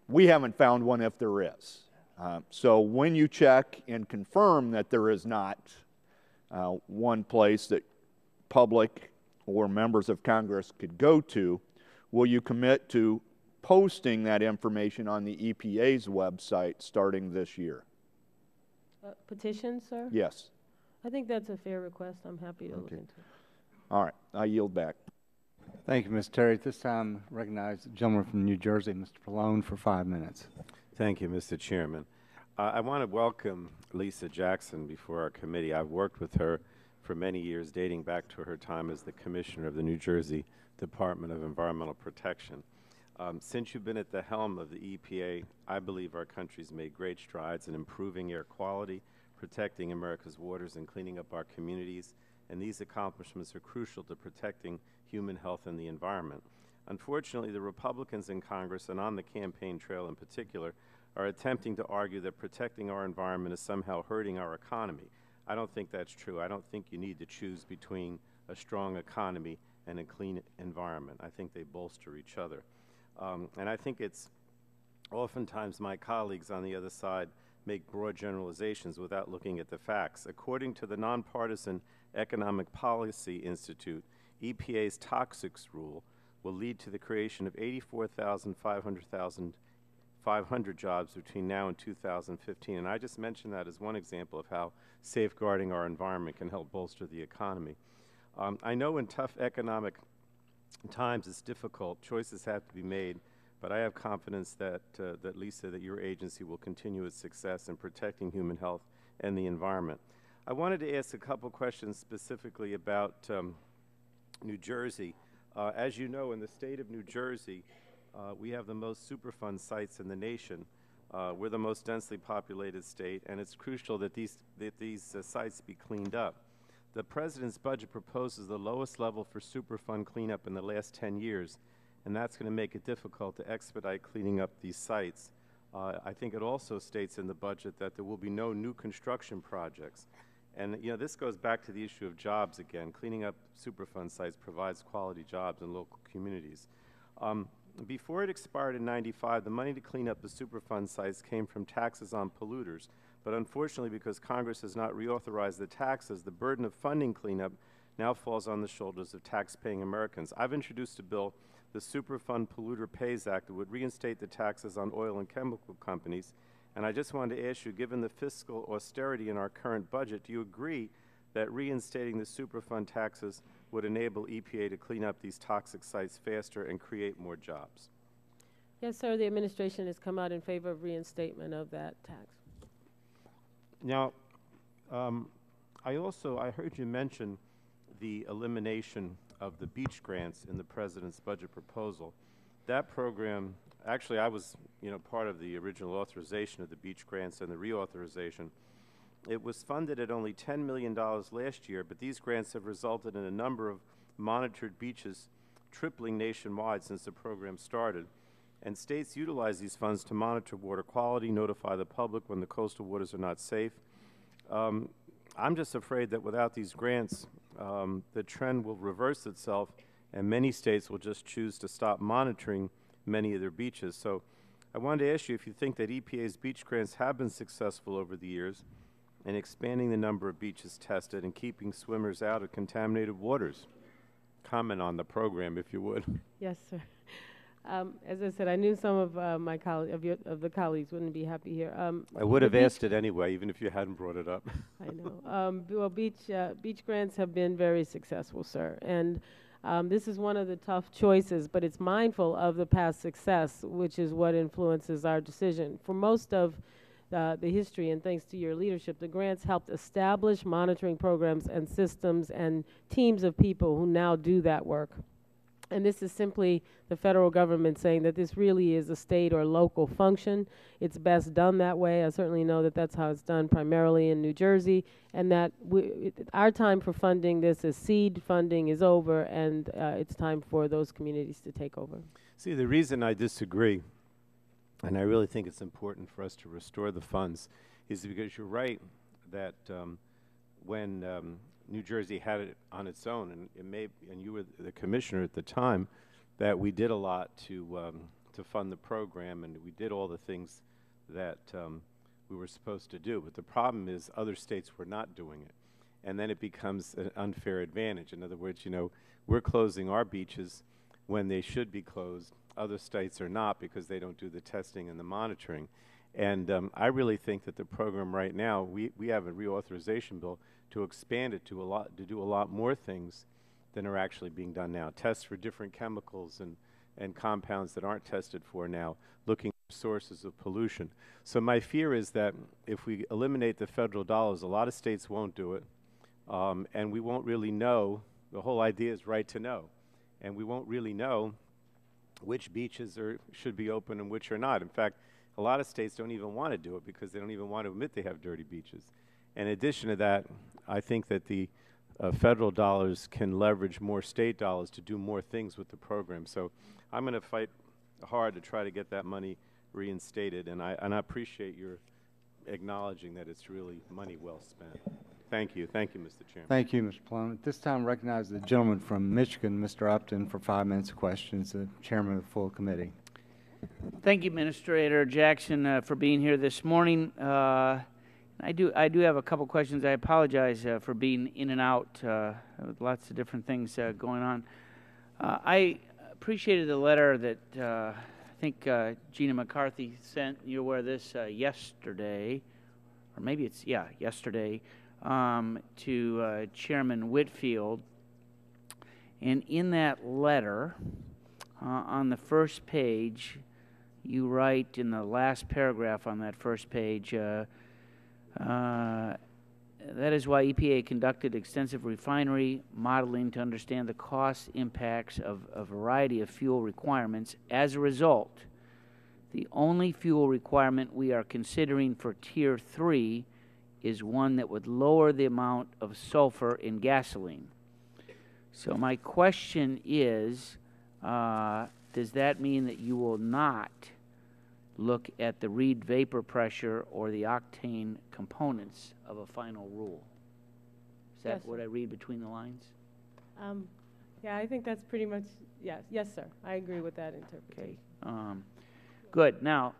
We haven't found one if there is. So when you check and confirm that there is not one place that public or members of Congress could go to, will you commit to posting that information on the EPA's website starting this year? Petition, sir? Yes. I think that's a fair request. I'm happy to look into it. All right. I yield back. Thank you, Mr. Terry. At this time, I recognize the gentleman from New Jersey, Mr. Pallone, for 5 minutes. Thank you, Mr. Chairman. I want to welcome Lisa Jackson before our committee. I've worked with her for many years, dating back to her time as the Commissioner of the New Jersey Department of Environmental Protection. Since you've been at the helm of the EPA, I believe our country's made great strides in improving air quality, protecting America's waters, and cleaning up our communities, and these accomplishments are crucial to protecting human health and the environment. Unfortunately, the Republicans in Congress, and on the campaign trail in particular, are attempting to argue that protecting our environment is somehow hurting our economy. I don't think that's true. I don't think you need to choose between a strong economy and a clean environment. I think they bolster each other. And I think it's oftentimes my colleagues on the other side make broad generalizations without looking at the facts. According to the Nonpartisan Economic Policy Institute, EPA's toxics rule will lead to the creation of 84,500 jobs between now and 2015. And I just mentioned that as one example of how safeguarding our environment can help bolster the economy. I know in tough economic times it's difficult. Choices have to be made. But I have confidence that, Lisa, that your agency will continue its success in protecting human health and the environment. I wanted to ask a couple questions specifically about New Jersey. As you know, in the state of New Jersey, we have the most Superfund sites in the nation. We're the most densely populated state, and it's crucial that these sites be cleaned up. The President's budget proposes the lowest level for Superfund cleanup in the last 10 years, and that's going to make it difficult to expedite cleaning up these sites. I think it also states in the budget that there will be no new construction projects. And, you know, this goes back to the issue of jobs again. Cleaning up Superfund sites provides quality jobs in local communities. Before it expired in '95, the money to clean up the Superfund sites came from taxes on polluters. But unfortunately, because Congress has not reauthorized the taxes, the burden of funding cleanup now falls on the shoulders of tax-paying Americans. I've introduced a bill, the Superfund Polluter Pays Act, that would reinstate the taxes on oil and chemical companies. And I just wanted to ask you, given the fiscal austerity in our current budget, do you agree that reinstating the Superfund taxes would enable EPA to clean up these toxic sites faster and create more jobs? Yes, sir. The administration has come out in favor of reinstatement of that tax. Now, I heard you mention the elimination of the beach grants in the President's budget proposal. That program, actually I was part of the original authorization of the beach grants and the reauthorization. It was funded at only $10 million last year, but these grants have resulted in a number of monitored beaches tripling nationwide since the program started. And states utilize these funds to monitor water quality, notify the public when the coastal waters are not safe. I'm just afraid that without these grants, the trend will reverse itself, and many states will just choose to stop monitoring many of their beaches. So I wanted to ask you if you think that EPA's beach grants have been successful over the years in expanding the number of beaches tested and keeping swimmers out of contaminated waters. Comment on the program, if you would. Yes, sir. As I said, I knew some of my of the colleagues wouldn't be happy here. I would have asked it anyway, even if you hadn't brought it up. I know. Well, beach grants have been very successful, sir, and this is one of the tough choices, but it's mindful of the past success, which is what influences our decision. For most of the history, and thanks to your leadership, the grants helped establish monitoring programs and systems and teams of people who now do that work. And this is simply the federal government saying that this really is a state or local function. It's best done that way. I certainly know that that's how it's done primarily in New Jersey, and that our time for funding this as seed funding is over, and it's time for those communities to take over. See, the reason I disagree, and I really think it's important for us to restore the funds, is because you're right that when New Jersey had it on its own, and you were the commissioner at the time, that we did a lot to fund the program, and we did all the things that we were supposed to do. But the problem is other states were not doing it, and then it becomes an unfair advantage. In other words, we're closing our beaches when they should be closed. Other states are not because they don't do the testing and the monitoring. And I really think that the program right now, we have a reauthorization bill to expand it to do a lot more things than are actually being done now. Tests for different chemicals and compounds that aren't tested for now, looking for sources of pollution. So my fear is that if we eliminate the federal dollars, a lot of states won't do it, and we won't really know. The whole idea is right to know, and we won't really know which beaches should be open and which are not. In fact, a lot of states don't even want to do it because they don't even want to admit they have dirty beaches. In addition to that, I think that the federal dollars can leverage more state dollars to do more things with the program. So I'm going to fight hard to try to get that money reinstated, and I appreciate your acknowledging that it's really money well spent. Thank you. Thank you, Mr. Chairman. Thank you, Mr. Plum. At this time, recognize the gentleman from Michigan, Mr. Upton, for 5 minutes of questions, the chairman of the full committee. Thank you, Administrator Jackson, for being here this morning. I do have a couple questions. I apologize for being in and out with lots of different things going on. I appreciated the letter that I think Gina McCarthy sent. You're aware of this yesterday, or maybe it's, yesterday, to Chairman Whitfield. And in that letter, on the first page, you write in the last paragraph on that first page, that is why EPA conducted extensive refinery modeling to understand the cost impacts of a variety of fuel requirements. As a result, the only fuel requirement we are considering for Tier 3 is one that would lower the amount of sulfur in gasoline. So my question is, does that mean that you will not look at the Reid vapor pressure or the octane components of a final rule? Is that what I read between the lines? Yeah, I think that's pretty much, yes. Yes, sir. I agree with that interpretation. Okay. Good. Now,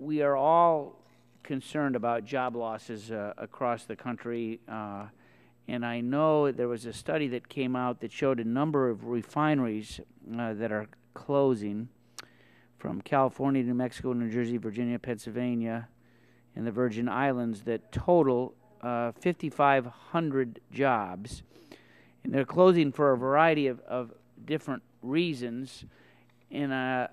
we are all concerned about job losses across the country, and I know there was a study that came out that showed a number of refineries that are closing from California, New Mexico, New Jersey, Virginia, Pennsylvania, and the Virgin Islands that total 5,500 jobs. And they're closing for a variety of different reasons. And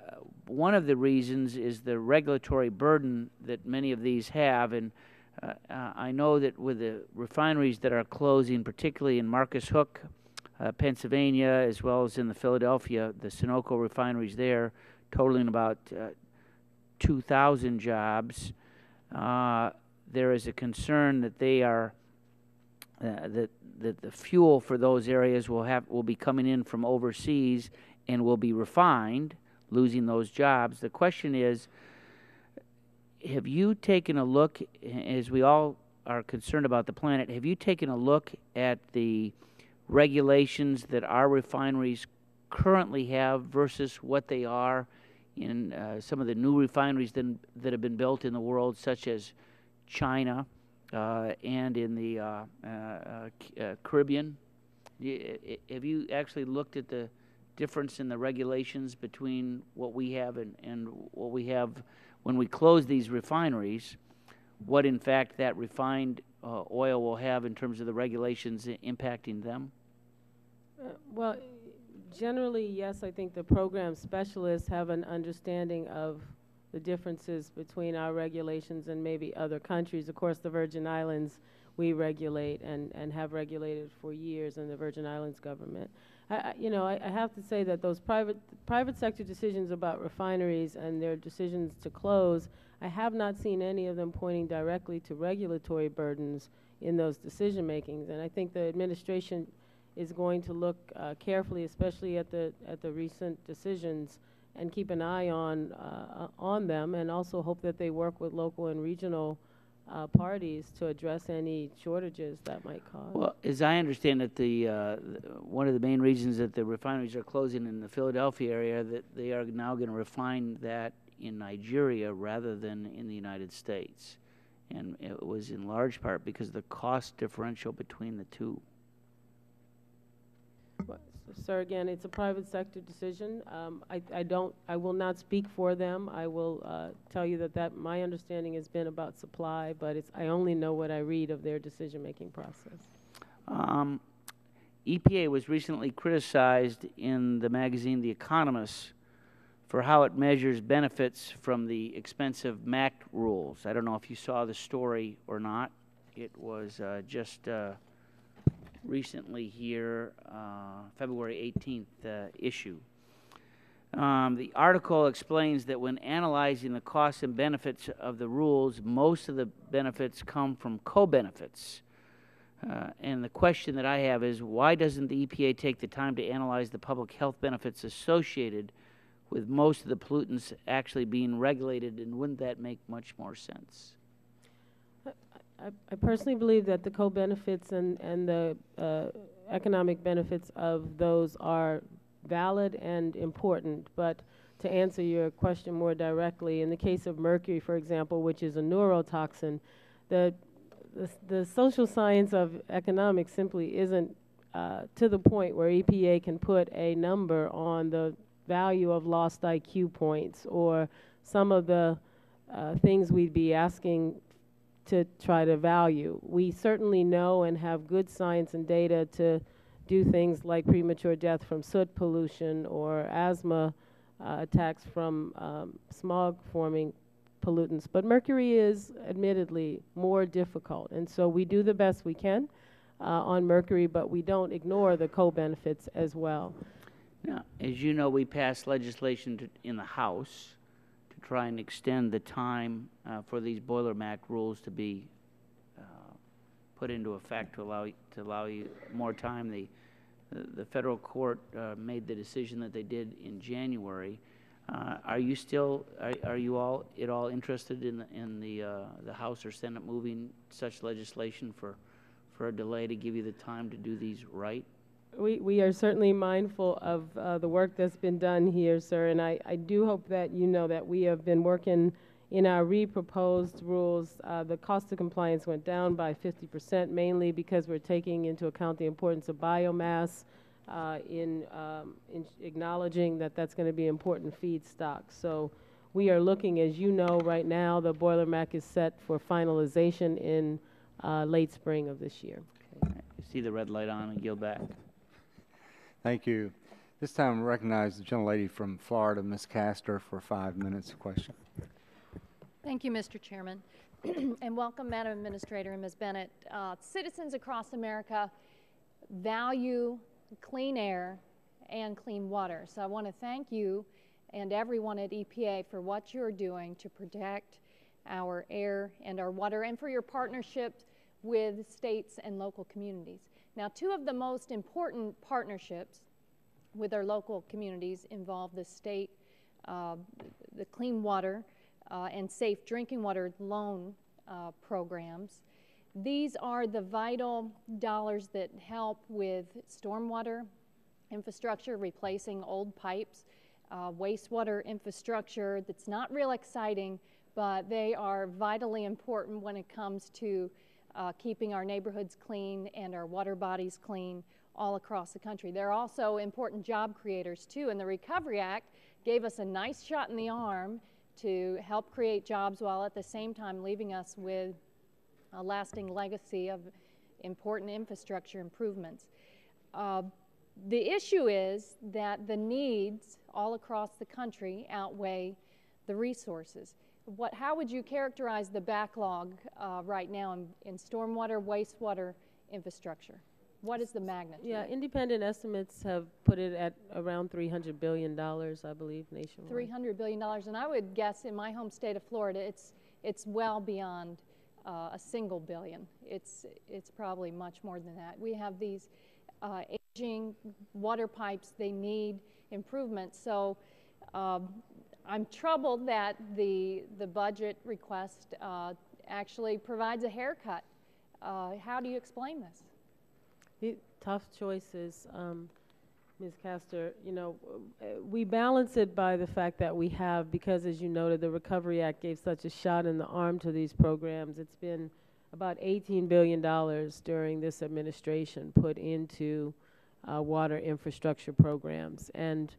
one of the reasons is the regulatory burden that many of these have. And I know that with the refineries that are closing, particularly in Marcus Hook, Pennsylvania, as well as in the Philadelphia, the Sunoco refineries there, totaling about 2,000 jobs, there is a concern that they are that the fuel for those areas will be coming in from overseas and will be refined, losing those jobs. The question is, have you taken a look, as we all are concerned about the planet, have you taken a look at the regulations that our refineries currently have versus what they are in some of the new refineries that have been built in the world, such as China and in the Caribbean? Have you actually looked at the difference in the regulations between what we have and what we have when we close these refineries, what in fact that refined oil will have in terms of the regulations impacting them? Well, generally, yes, I think the program specialists have an understanding of the differences between our regulations and maybe other countries. Of course, the Virgin Islands, we regulate and have regulated for years in the Virgin Islands government. I have to say that those private sector decisions about refineries and their decisions to close, I have not seen any of them pointing directly to regulatory burdens in those decision makings. And I think the administration is going to look carefully, especially at the recent decisions, and keep an eye on them, and also hope that they work with local and regional parties to address any shortages that might cause. Well, as I understand it, one of the main reasons that the refineries are closing in the Philadelphia area, that they are now going to refine that in Nigeria rather than in the United States. And it was in large part because of the cost differential between the two. Sir, again, it's a private sector decision. I will not speak for them. I will tell you that my understanding has been about supply, but I only know what I read of their decision-making process. EPA was recently criticized in the magazine The Economist for how it measures benefits from the expensive MAC rules. I don't know if you saw the story or not. It was just recently here, February 18th issue. The article explains that when analyzing the costs and benefits of the rules, most of the benefits come from co-benefits And the question that I have is, why doesn't the EPA take the time to analyze the public health benefits associated with most of the pollutants actually being regulated, and wouldn't that make much more sense? I personally believe that the co-benefits and the economic benefits of those are valid and important, but to answer your question more directly, in the case of mercury, for example, which is a neurotoxin, the social science of economics simply isn't to the point where EPA can put a number on the value of lost IQ points or some of the things we'd be asking to try to value. We certainly know and have good science and data to do things like premature death from soot pollution or asthma attacks from smog-forming pollutants. But mercury is admittedly more difficult, and so we do the best we can on mercury, but we don't ignore the co-benefits as well. Now, as you know, we passed legislation in the House to try and extend the time for these Boiler MAC rules to be put into effect to allow you more time. The federal court made the decision that they did in January. Are you all at all interested in the House or Senate moving such legislation for a delay to give you the time to do these right? We are certainly mindful of the work that's been done here, sir, and I do hope that you know that we have been working in our re-proposed rules. The cost of compliance went down by 50%, mainly because we're taking into account the importance of biomass in acknowledging that that's going to be important feedstock. So we are looking, as you know, right now, the Boiler MAC is set for finalization in late spring of this year. Okay. You see the red light on and yield back. Thank you. This time I recognize the gentlelady from Florida, Ms. Castor, for 5 minutes of question. Thank you, Mr. Chairman. And welcome, Madam Administrator and Ms. Bennett. Citizens across America value clean air and clean water. So I want to thank you and everyone at EPA for what you're doing to protect our air and our water, and for your partnership with states and local communities. Now, two of the most important partnerships with our local communities involve the state, the Clean Water and Safe Drinking Water Loan programs. These are the vital dollars that help with stormwater infrastructure, replacing old pipes, wastewater infrastructure that's not real exciting, but they are vitally important when it comes to keeping our neighborhoods clean and our water bodies clean all across the country. They're also important job creators too, and the Recovery Act gave us a nice shot in the arm to help create jobs while at the same time leaving us with a lasting legacy of important infrastructure improvements. The issue is that the needs all across the country outweigh the resources. How would you characterize the backlog right now in stormwater, wastewater infrastructure? What is the magnitude? Yeah, independent estimates have put it at around $300 billion, I believe, nationwide. $300 billion, and I would guess in my home state of Florida, it's well beyond a single billion. It's probably much more than that. We have these aging water pipes. They need improvement. So I'm troubled that the budget request actually provides a haircut. How do you explain this? Tough choices, Ms. Castor. You know, we balance it by the fact that we have, because as you noted, the Recovery Act gave such a shot in the arm to these programs. It's been about $18 billion during this administration put into water infrastructure programs. And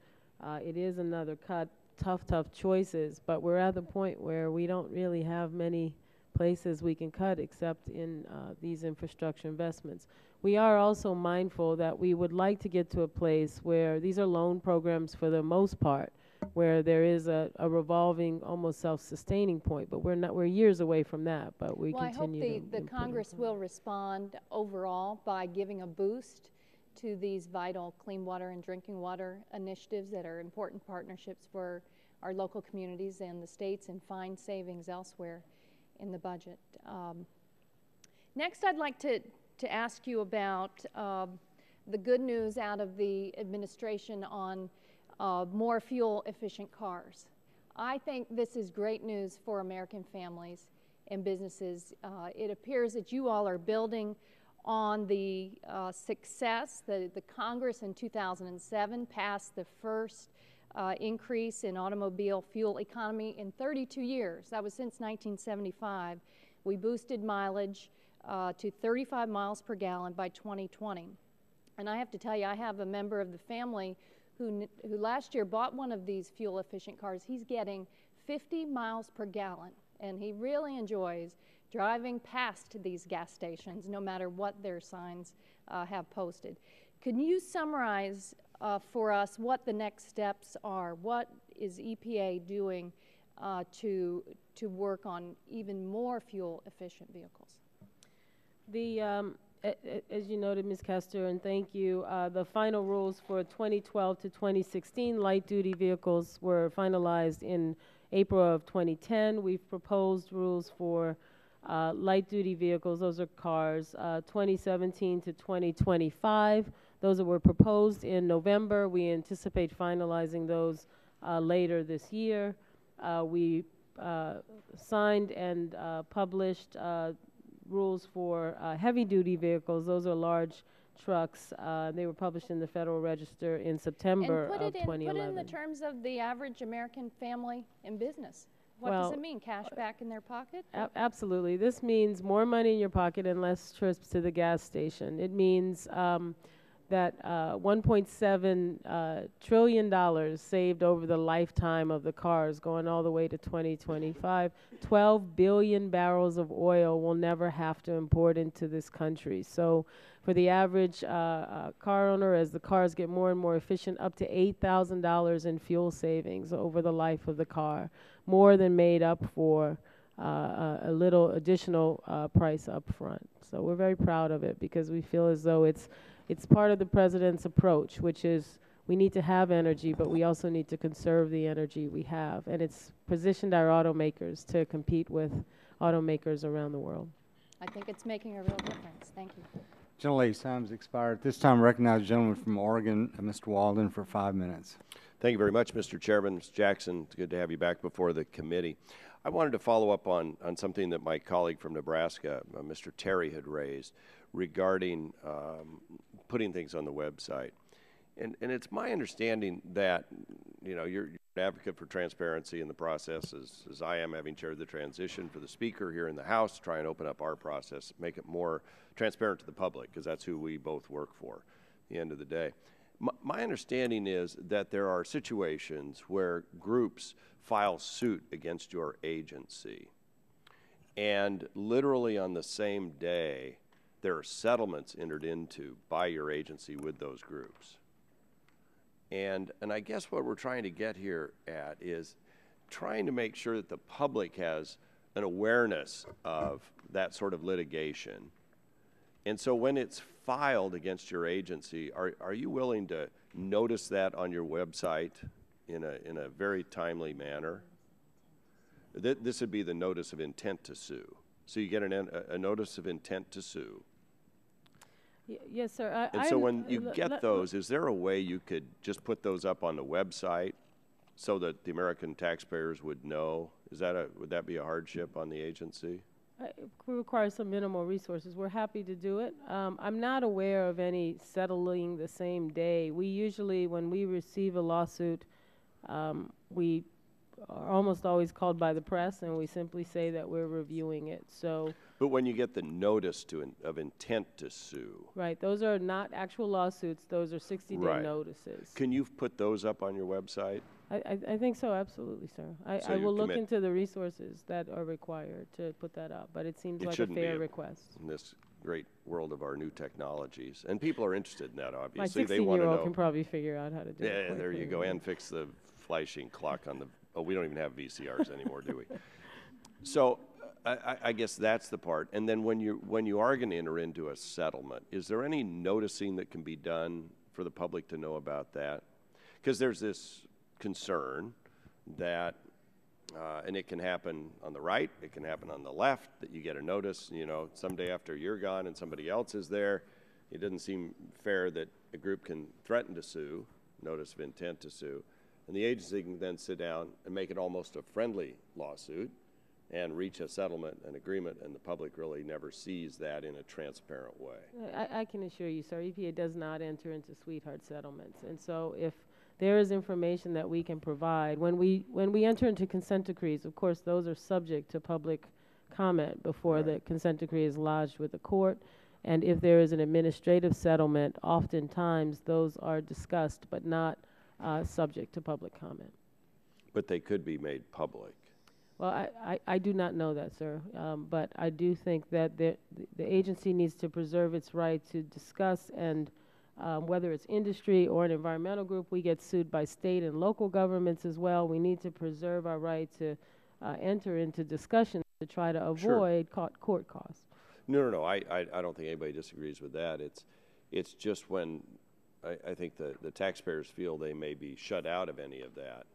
it is another cut. Tough choices, but we're at the point where we don't really have many places we can cut except in these infrastructure investments. We are also mindful that we would like to get to a place where these are loan programs for the most part, where there is a revolving, almost self-sustaining point, but we're years away from that, but we continue to. I hope the Congress will respond overall by giving a boost to these vital clean water and drinking water initiatives that are important partnerships for our local communities and the states, and find savings elsewhere in the budget. Next, I'd like to to ask you about the good news out of the administration on more fuel-efficient cars. I think this is great news for American families and businesses. It appears that you all are building on the success. The Congress in 2007 passed the first increase in automobile fuel economy in 32 years. That was since 1975. We boosted mileage to 35 miles per gallon by 2020. And I have to tell you, I have a member of the family who last year bought one of these fuel-efficient cars. He's getting 50 miles per gallon, and he really enjoys driving past these gas stations, no matter what their signs have posted. Can you summarize for us what the next steps are? What is EPA doing to work on even more fuel-efficient vehicles? As you noted, Ms. Kester, and thank you, the final rules for 2012 to 2016 light-duty vehicles were finalized in April of 2010. We've proposed rules for light-duty vehicles, those are cars, 2017 to 2025. Those were proposed in November. We anticipate finalizing those later this year. We signed and published rules for heavy-duty vehicles. Those are large trucks. They were published in the Federal Register in September of 2011. Put it in the terms of the average American family and business. What does it mean? Cash back in their pocket? Absolutely. This means more money in your pocket and less trips to the gas station. It means that $1.7 trillion saved over the lifetime of the cars, going all the way to 2025. 12 billion barrels of oil will never have to import into this country. So for the average car owner, as the cars get more and more efficient, up to $8,000 in fuel savings over the life of the car, more than made up for a little additional price up front. So we're very proud of it because we feel as though it's part of the president's approach, which is we need to have energy, but we also need to conserve the energy we have. And it's positioned our automakers to compete with automakers around the world. I think it's making a real difference. Thank you. Gentlelady's time has expired. At this time, I recognize the gentleman from Oregon, Mr. Walden, for 5 minutes. Thank you very much, Mr. Chairman. Mr. Jackson, it's good to have you back before the committee. I wanted to follow up on something that my colleague from Nebraska, Mr. Terry, had raised regarding putting things on the website. And it's my understanding that, you know, you're an advocate for transparency in the process, as I am, having chaired the transition for the Speaker here in the House, to try and open up our process, make it more transparent to the public, because that's who we both work for at the end of the day. My understanding is that there are situations where groups file suit against your agency, and literally on the same day, there are settlements entered into by your agency with those groups. And I guess what we're trying to get here at is trying to make sure that the public has an awareness of that sort of litigation. And so when it's filed against your agency, are you willing to notice that on your website in a very timely manner? This would be the notice of intent to sue. So you get a notice of intent to sue. Yes, sir. And so when you get those, is there a way you could just put those up on the website so that the American taxpayers would know? Would that be a hardship on the agency? It requires some minimal resources. We're happy to do it. I'm not aware of any settling the same day. We usually, when we receive a lawsuit, we are almost always called by the press, and we simply say that we're reviewing it. So. But when you get the notice of intent to sue. Right. Those are not actual lawsuits. Those are 60-day notices. Can you put those up on your website? I think so, absolutely, sir. I will look into the resources that are required to put that up, but it seems like a fair request. In this great world of our new technologies. And people are interested in that, obviously. My 16-year-old can probably figure out how to do it. Yeah, there you go. And fix the flashing clock on the... Oh, we don't even have VCRs anymore, do we? So I guess that's the part. And then when you are going to enter into a settlement, is there any noticing that can be done for the public to know about that? Because there's this concern that And it can happen on the right, it can happen on the left, that you get a notice, you know, someday after you're gone and somebody else is there. It doesn't seem fair that a group can threaten to sue, notice of intent to sue, and the agency can then sit down and make it almost a friendly lawsuit and reach a settlement, an agreement, and the public really never sees that in a transparent way. I can assure you, sir, EPA does not enter into sweetheart settlements. And so if there is information that we can provide, when we enter into consent decrees, of course, those are subject to public comment before the consent decree is lodged with the court. And if there is an administrative settlement, oftentimes those are discussed but not subject to public comment. But they could be made public. Well, I do not know that, sir, but I do think that the agency needs to preserve its right to discuss, and whether it's industry or an environmental group, we get sued by state and local governments as well. We need to preserve our right to enter into discussions to try to avoid court costs. No. I don't think anybody disagrees with that. It's just when I think the taxpayers feel they may be shut out of any of that.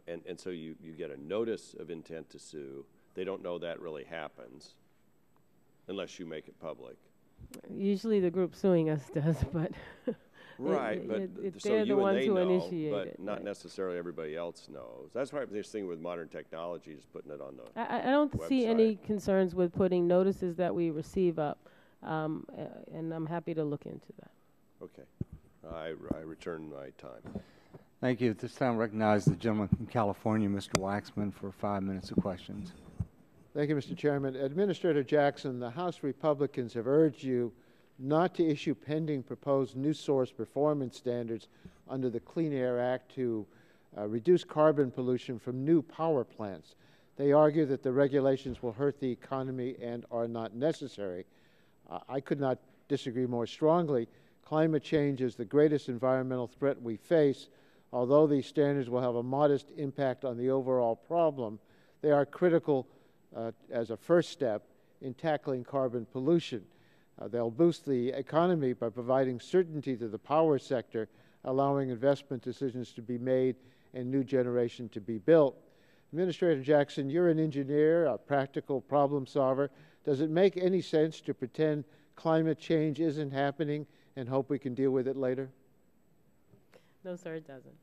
And so you get a notice of intent to sue. They don't know that really happens unless you make it public. Usually the group suing us does, but right, but so they're the you ones and they who know, initiate but it, not necessarily everybody else knows. That's why this thing with modern technology is putting it on the I don't see any concerns with putting notices that we receive up, and I'm happy to look into that. Okay. I return my time. Thank you. At this time, I recognize the gentleman from California, Mr. Waxman, for 5 minutes of questions. Thank you, Mr. Chairman. Administrator Jackson, the House Republicans have urged you not to issue pending proposed new source performance standards under the Clean Air Act to reduce carbon pollution from new power plants. They argue that the regulations will hurt the economy and are not necessary. I could not disagree more strongly. Climate change is the greatest environmental threat we face. Although these standards will have a modest impact on the overall problem, they are critical as a first step in tackling carbon pollution. They'll boost the economy by providing certainty to the power sector, allowing investment decisions to be made and new generation to be built. Administrator Jackson, you're an engineer, a practical problem solver. Does it make any sense to pretend climate change isn't happening and hope we can deal with it later? No, sir, it doesn't.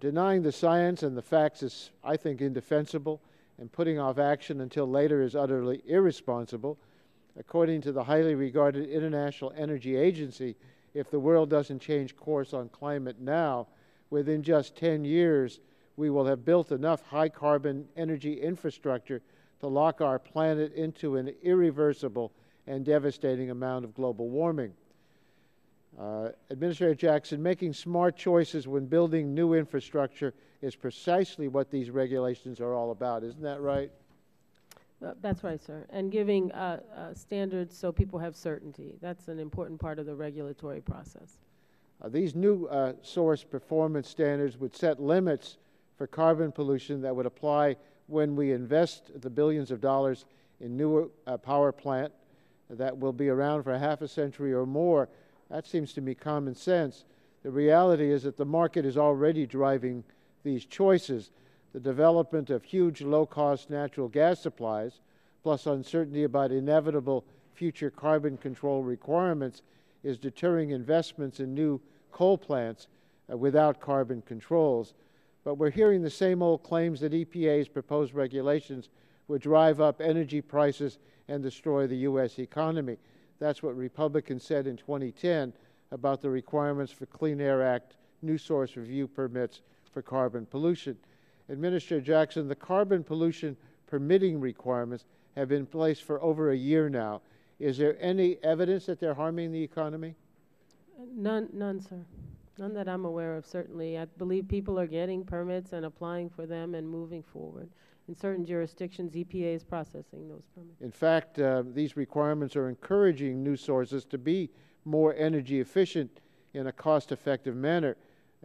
Denying the science and the facts is, I think, indefensible, and putting off action until later is utterly irresponsible. According to the highly regarded International Energy Agency, if the world doesn't change course on climate now, within just 10 years, we will have built enough high-carbon energy infrastructure to lock our planet into an irreversible and devastating amount of global warming. Administrator Jackson, making smart choices when building new infrastructure is precisely what these regulations are all about. Isn't that right? That's right, sir. And giving standards so people have certainty. That's an important part of the regulatory process. These new source performance standards would set limits for carbon pollution that would apply when we invest the billions of dollars in new power plant that will be around for half a century or more. That seems to me common sense. The reality is that the market is already driving these choices. The development of huge low-cost natural gas supplies, plus uncertainty about inevitable future carbon control requirements, is deterring investments in new coal plants without carbon controls. But we're hearing the same old claims that EPA's proposed regulations would drive up energy prices and destroy the U.S. economy. That's what Republicans said in 2010 about the requirements for Clean Air Act new source review permits for carbon pollution. Administrator Jackson, the carbon pollution permitting requirements have been in place for over a year now. Is there any evidence that they're harming the economy? None, sir. None that I'm aware of, certainly. I believe people are getting permits and applying for them and moving forward. In certain jurisdictions, EPA is processing those permits. In fact, these requirements are encouraging new sources to be more energy efficient in a cost-effective manner,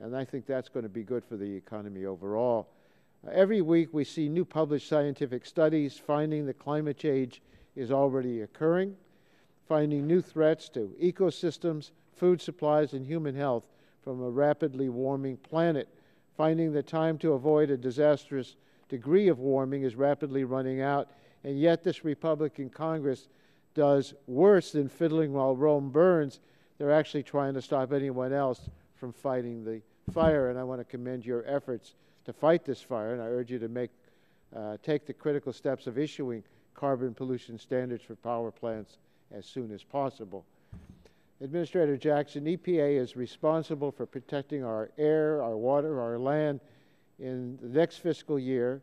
and I think that's going to be good for the economy overall. Every week we see new published scientific studies finding that climate change is already occurring, finding new threats to ecosystems, food supplies, and human health from a rapidly warming planet, finding that time to avoid a disastrous degree of warming is rapidly running out, and yet this Republican Congress does worse than fiddling while Rome burns. They're actually trying to stop anyone else from fighting the fire, and I want to commend your efforts to fight this fire, and I urge you to take the critical steps of issuing carbon pollution standards for power plants as soon as possible. Administrator Jackson, EPA is responsible for protecting our air, our water, our land. In the next fiscal year,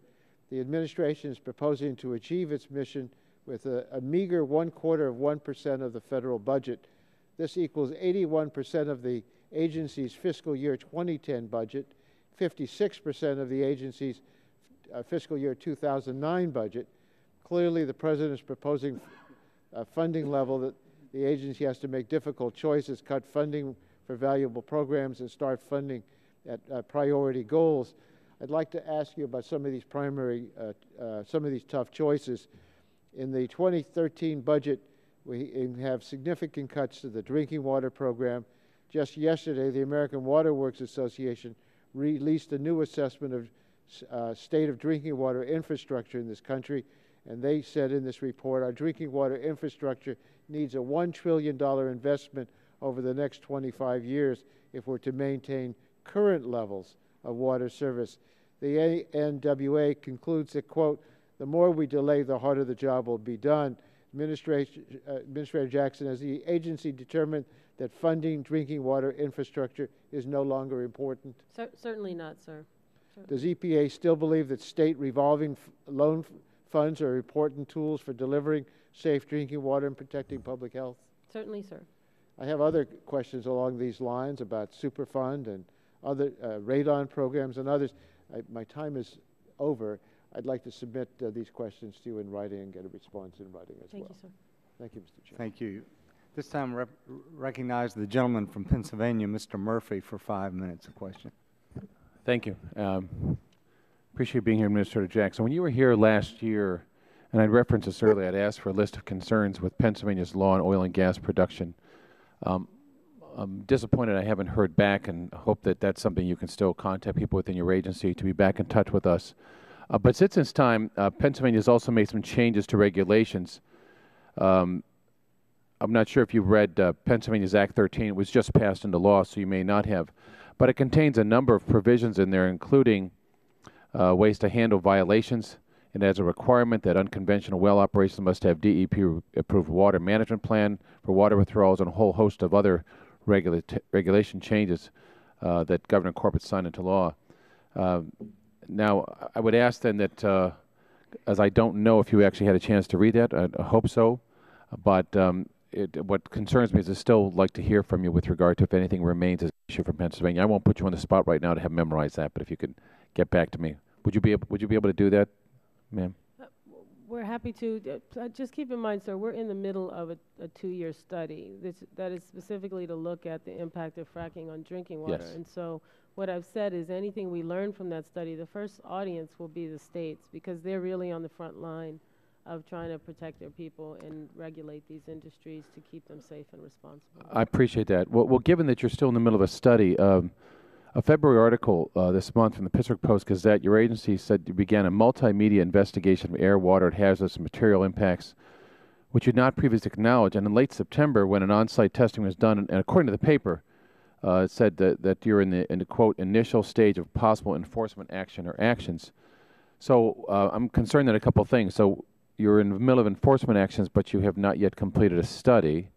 the administration is proposing to achieve its mission with a meager 1/4% of the federal budget. This equals 81% of the agency's fiscal year 2010 budget, 56% of the agency's fiscal year 2009 budget. Clearly, the President is proposing a funding level that the agency has to make difficult choices, cut funding for valuable programs, and start funding at priority goals. I'd like to ask you about some of these some of these tough choices. In the 2013 budget, we have significant cuts to the drinking water program. Just yesterday, the American Water Works Association released a new assessment of state of drinking water infrastructure in this country, and they said in this report, our drinking water infrastructure needs a $1 trillion investment over the next 25 years if we're to maintain current levels of water service. The ANWA concludes that, quote, the more we delay, the harder the job will be done. Administrator Jackson, has the agency determined that funding drinking water infrastructure is no longer important? Certainly not, sir. Does EPA still believe that state revolving loan funds are important tools for delivering safe drinking water and protecting public health? Certainly, sir. I have other questions along these lines about Superfund and other radon programs and others. My time is over. I'd like to submit these questions to you in writing and get a response in writing as well. Thank you, sir. Thank you, Mr. Chairman. Thank you. This time, recognize the gentleman from Pennsylvania, Mr. Murphy, for 5 minutes of question. Thank you. Appreciate being here, Administrator Jackson. When you were here last year, and I referenced this earlier, I'd asked for a list of concerns with Pennsylvania's law on oil and gas production. I'm disappointed I haven't heard back, and hope that that's something you can still contact people within your agency to be back in touch with us. But since this time, Pennsylvania has also made some changes to regulations. I'm not sure if you've read Pennsylvania's Act 13. It was just passed into law, so you may not have. But it contains a number of provisions in there, including ways to handle violations. It has a requirement that unconventional well operations must have DEP-approved water management plan for water withdrawals, and a whole host of other regulation changes that Governor Corbett signed into law. Now, I would ask then that, as I don't know if you actually had a chance to read that, I hope so, but what concerns me is I'd still like to hear from you with regard to if anything remains as an issue from Pennsylvania. I won't put you on the spot right now to have memorized that, but if you could get back to me. Would you be able to do that, ma'am? We're happy to. Just keep in mind, sir, we're in the middle of a 2-year study that is specifically to look at the impact of fracking on drinking water. Yes. And so what I've said is anything we learn from that study, the first audience will be the states, because they're really on the front line of trying to protect their people and regulate these industries to keep them safe and responsible. I appreciate that. Well, given that you're still in the middle of a study, a February article this month from the Pittsburgh Post-Gazette, your agency said you began a multimedia investigation of air, water, and hazardous material impacts, which you'd not previously acknowledged. And in late September, when an on-site testing was done, and according to the paper, it said that you're in the quote, initial stage of possible enforcement action or actions. So I'm concerned that a couple of things. So you're in the middle of enforcement actions, but you have not yet completed a study.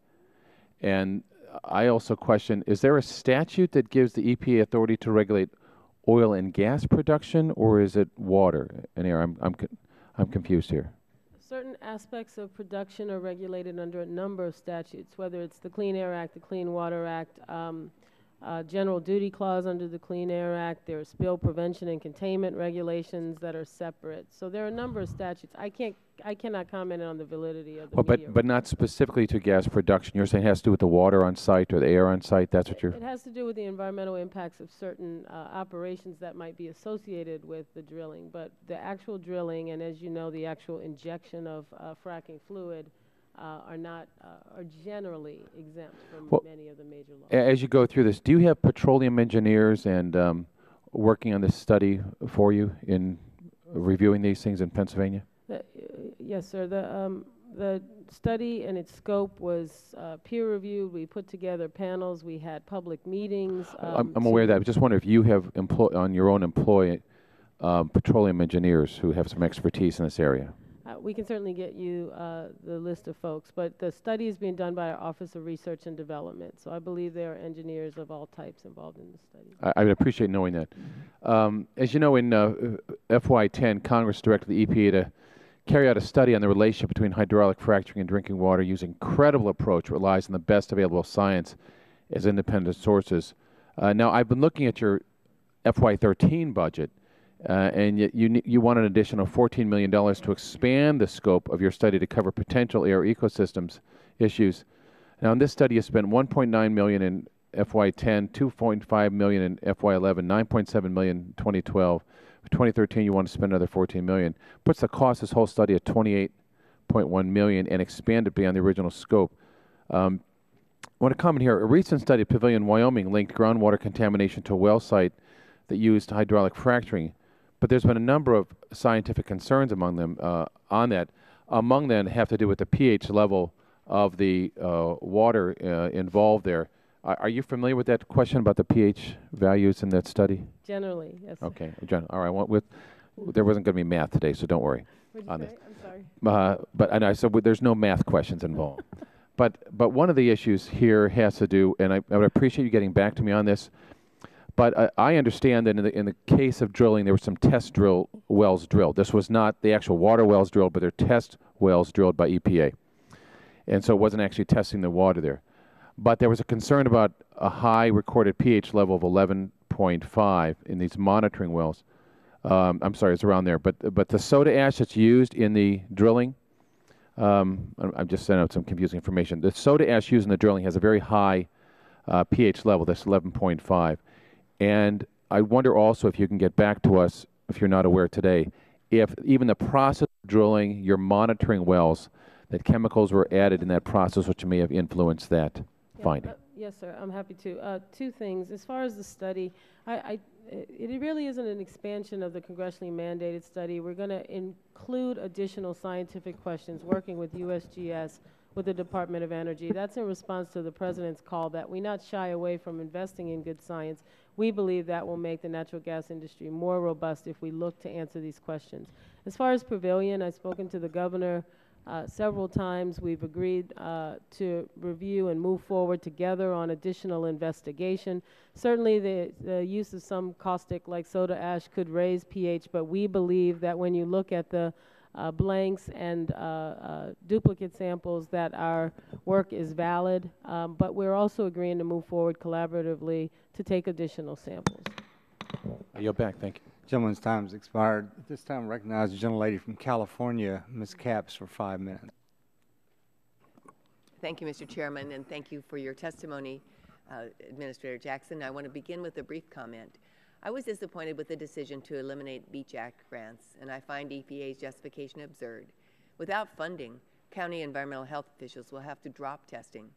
And I also question, is there a statute that gives the EPA authority to regulate oil and gas production, or is it water and air? I'm confused here. Certain aspects of production are regulated under a number of statutes, whether it's the Clean Air Act, the Clean Water Act, general duty clause under the Clean Air Act. There are spill prevention and containment regulations that are separate. So there are a number of statutes. I cannot comment on the validity of the media. But not specifically to gas production. You're saying it has to do with the water on site or the air on site? That's what you're... It has to do with the environmental impacts of certain operations that might be associated with the drilling. But the actual drilling, and as you know, the actual injection of fracking fluid are generally exempt from many of the major laws. As you go through this, do you have petroleum engineers and working on this study for you in reviewing these things in Pennsylvania? Yes, sir. The study and its scope was peer reviewed. We put together panels. We had public meetings. I'm aware of that. I just wonder if you have on your own employ petroleum engineers who have some expertise in this area. We can certainly get you the list of folks, but the study is being done by our Office of Research and Development. So I believe there are engineers of all types involved in the study. I would appreciate knowing that. As you know, in FY10, Congress directed the EPA to carry out a study on the relationship between hydraulic fracturing and drinking water using a credible approach that relies on the best available science as independent sources. Now, I've been looking at your FY13 budget, and yet you want an additional $14 million to expand the scope of your study to cover potential air ecosystems issues. Now, in this study, you spent $1.9 million in FY10, $2.5 million in FY11, $9.7 million in 2012. For 2013, you want to spend another $14 million. Puts the cost of this whole study at $28.1 million and expand it beyond the original scope. I want to comment here. A recent study at Pavilion, Wyoming linked groundwater contamination to a well site that used hydraulic fracturing. But there's been a number of scientific concerns among them on that. Among them have to do with the pH level of the water involved there. Are you familiar with that question about the pH values in that study? Generally, yes. Okay, all right. There wasn't going to be math today, so don't worry on this. I'm sorry. But I said there's no math questions involved. but one of the issues here has to do, and I would appreciate you getting back to me on this. But I understand that in the case of drilling, there were some test wells drilled. This was not the actual water wells drilled, but they're test wells drilled by EPA. And so it wasn't actually testing the water there. But there was a concern about a high recorded pH level of 11.5 in these monitoring wells. I'm sorry, it's around there. But the soda ash that's used in the drilling, I'm just sending out some confusing information. The soda ash used in the drilling has a very high pH level, that's 11.5. And I wonder also if you can get back to us, if you're not aware today, if even the process of drilling, you're monitoring wells, that chemicals were added in that process which may have influenced that finding. Yes, sir. I'm happy to. Two things. As far as the study, it really isn't an expansion of the congressionally mandated study. We're going to include additional scientific questions working with USGS, with the Department of Energy. That's in response to the President's call that we not shy away from investing in good science. We believe that will make the natural gas industry more robust if we look to answer these questions. As far as Pavilion, I've spoken to the governor several times. We've agreed to review and move forward together on additional investigation. Certainly the use of some caustic like soda ash could raise pH, but we believe that when you look at the blanks and duplicate samples that our work is valid, but we're also agreeing to move forward collaboratively to take additional samples. I yield back. Thank you. Gentleman's time has expired. At this time, I recognize the gentlelady from California, Ms. Capps, for 5 minutes. Thank you, Mr. Chairman, and thank you for your testimony, Administrator Jackson. I want to begin with a brief comment. I was disappointed with the decision to eliminate Beach Act grants, and I find EPA's justification absurd. Without funding, county environmental health officials will have to drop testing.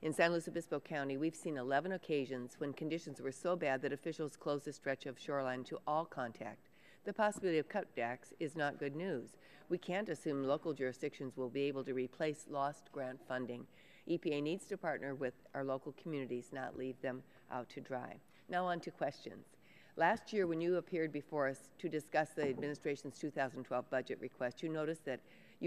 In San Luis Obispo County, we've seen 11 occasions when conditions were so bad that officials closed a stretch of shoreline to all contact. The possibility of cutbacks is not good news. We can't assume local jurisdictions will be able to replace lost grant funding. EPA needs to partner with our local communities, not leave them out to dry. Now on to questions. Last year, when you appeared before us to discuss the administration's 2012 budget request, you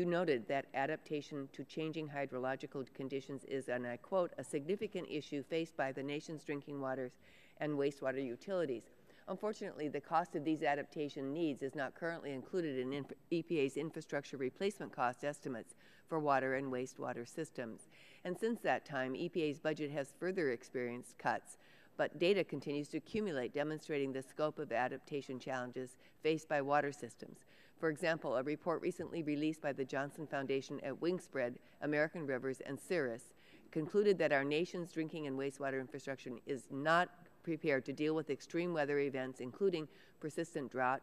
noted that adaptation to changing hydrological conditions is, and I quote, a significant issue faced by the nation's drinking waters and wastewater utilities. Unfortunately, the cost of these adaptation needs is not currently included in EPA's infrastructure replacement cost estimates for water and wastewater systems. And since that time, EPA's budget has further experienced cuts, but data continues to accumulate, demonstrating the scope of adaptation challenges faced by water systems. For example, a report recently released by the Johnson Foundation at Wingspread, American Rivers, and Cirrus concluded that our nation's drinking and wastewater infrastructure is not prepared to deal with extreme weather events, including persistent drought,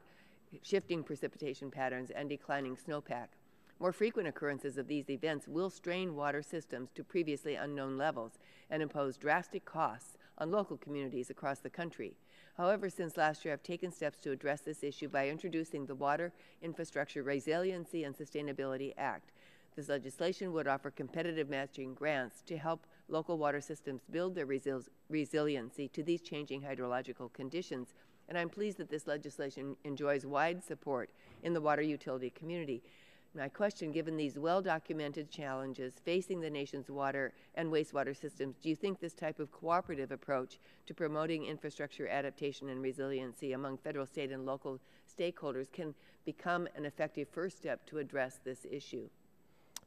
shifting precipitation patterns, and declining snowpack. More frequent occurrences of these events will strain water systems to previously unknown levels and impose drastic costs on local communities across the country. However, since last year, I've taken steps to address this issue by introducing the Water Infrastructure Resiliency and Sustainability Act. This legislation would offer competitive matching grants to help local water systems build their resiliency to these changing hydrological conditions, and I'm pleased that this legislation enjoys wide support in the water utility community. My question, given these well-documented challenges facing the nation's water and wastewater systems, do you think this type of cooperative approach to promoting infrastructure adaptation and resiliency among federal, state, and local stakeholders can become an effective first step to address this issue?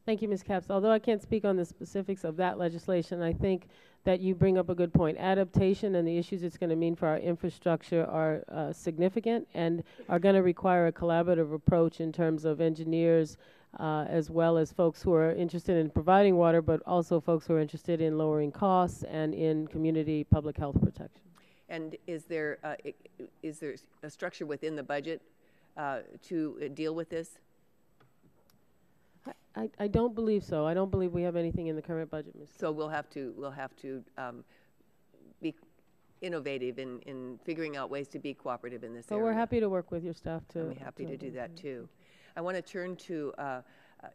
Thank you, Ms. Capps. Although I can't speak on the specifics of that legislation, I think that you bring up a good point. Adaptation and the issues it's going to mean for our infrastructure are significant and are going to require a collaborative approach in terms of engineers as well as folks who are interested in providing water, but also folks who are interested in lowering costs and in community public health protection. And is there a structure within the budget to deal with this? I don't believe so. I don't believe we have anything in the current budget, Ms. So we'll have to be innovative in figuring out ways to be cooperative in this area. So we're happy to work with your staff to. I'm happy to do that too. I want to turn to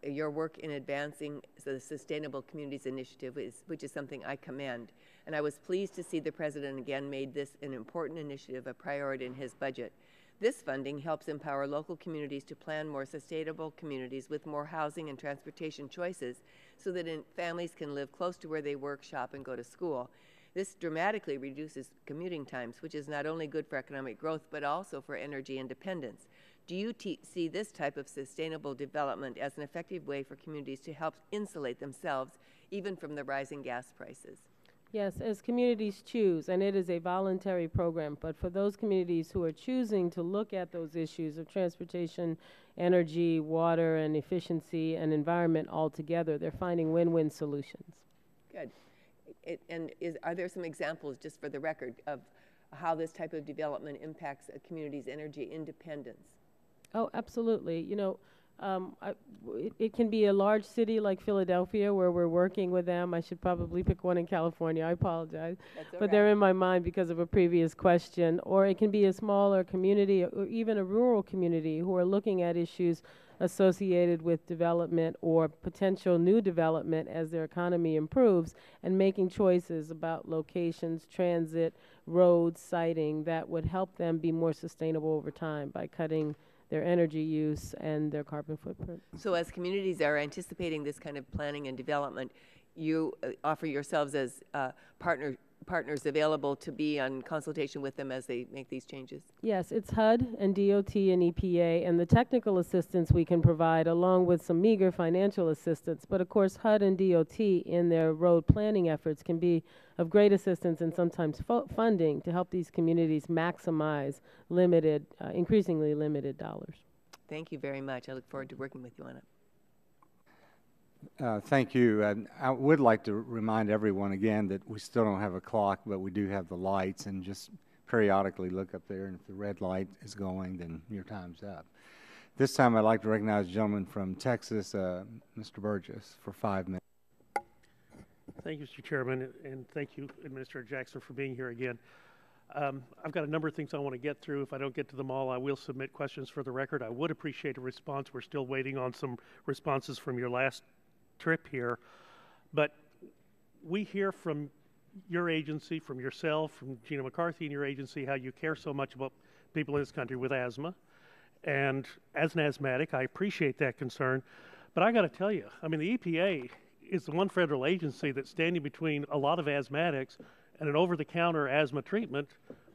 your work in advancing the Sustainable Communities Initiative, which is something I commend. And I was pleased to see the President again made this an important initiative a priority in his budget. This funding helps empower local communities to plan more sustainable communities with more housing and transportation choices so that families can live close to where they work, shop, and go to school. This dramatically reduces commuting times, which is not only good for economic growth, but also for energy independence. Do you see this type of sustainable development as an effective way for communities to help insulate themselves even from the rising gas prices? Yes, as communities choose, and it is a voluntary program, but for those communities who are choosing to look at those issues of transportation, energy, water, and efficiency and environment all together, they're finding win-win solutions. Good. Are there some examples, just for the record, of how this type of development impacts a community's energy independence? Oh, absolutely. You know, it can be a large city like Philadelphia where we're working with them. I should probably pick one in California. I apologize. But they're in my mind because of a previous question. Or it can be a smaller community or even a rural community who are looking at issues associated with development or potential new development as their economy improves and making choices about locations, transit, roads, siting that would help them be more sustainable over time by cutting their energy use and their carbon footprint. So as communities are anticipating this kind of planning and development, you offer yourselves as partners available to be on consultation with them as they make these changes? Yes, it's HUD and DOT and EPA and the technical assistance we can provide along with some meager financial assistance. But of course, HUD and DOT in their road planning efforts can be of great assistance and sometimes funding to help these communities maximize increasingly limited dollars. Thank you very much. I look forward to working with you on it. Thank you. And I would like to remind everyone again that we still don't have a clock, but we do have the lights, and just periodically look up there, and if the red light is going, then your time's up. This time I'd like to recognize a gentleman from Texas, Mr. Burgess, for 5 minutes. Thank you, Mr. Chairman, and thank you, Administrator Jackson, for being here again. I've got a number of things I want to get through. If I don't get to them all, I will submit questions for the record. I would appreciate a response. We're still waiting on some responses from your last trip here. But we hear from your agency, from yourself, from Gina McCarthy and your agency, how you care so much about people in this country with asthma. And as an asthmatic, I appreciate that concern. But I got to tell you, I mean, the EPA is the one federal agency that's standing between a lot of asthmatics and an over-the-counter asthma treatment,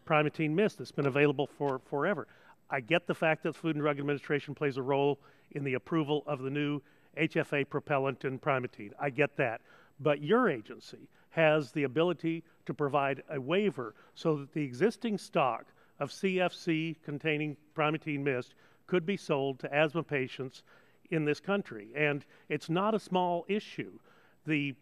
Primatene Mist, that's been available for forever. I get the fact that the Food and Drug Administration plays a role in the approval of the new HFA propellant and Primatene. I get that. But your agency has the ability to provide a waiver so that the existing stock of CFC containing Primatene Mist could be sold to asthma patients in this country. And it's not a small issue. The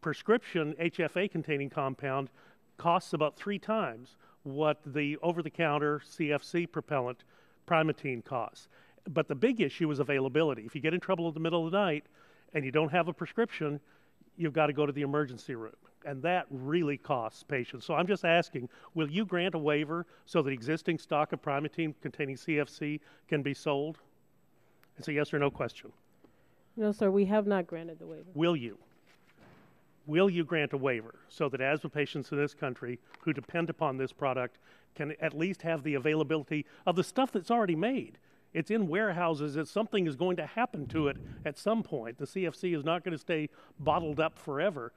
prescription HFA containing compound costs about 3 times what the over-the-counter CFC propellant Primatene costs. But the big issue is availability. If you get in trouble in the middle of the night and you don't have a prescription, you've got to go to the emergency room. And that really costs patients. So I'm just asking, will you grant a waiver so that existing stock of Primatene containing CFC can be sold? It's a yes or no question. No, sir, we have not granted the waiver. Will you? Will you grant a waiver so that asthma patients in this country who depend upon this product can at least have the availability of the stuff that's already made? It's in warehouses. If something is going to happen to it at some point, the CFC is not going to stay bottled up forever.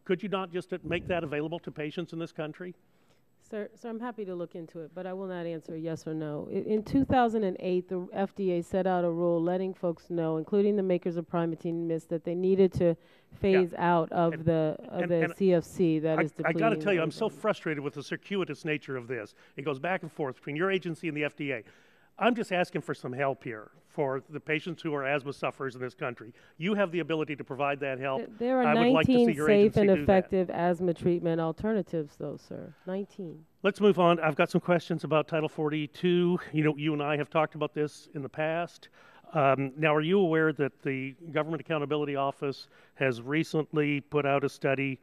Could you not just make that available to patients in this country? Sir, I'm happy to look into it, but I will not answer yes or no. In 2008, the FDA set out a rule letting folks know, including the makers of Primatene Mist, that they needed to phase out of the CFC that is depleting. I got to tell you, I'm so frustrated with the circuitous nature of this. It goes back and forth between your agency and the FDA. I'm just asking for some help here for the patients who are asthma sufferers in this country. You have the ability to provide that help. There are 19 safe and effective asthma treatment alternatives, though, sir. 19. Let's move on. I've got some questions about Title 42. You know, you and I have talked about this in the past. Now, are you aware that the Government Accountability Office has recently put out a study,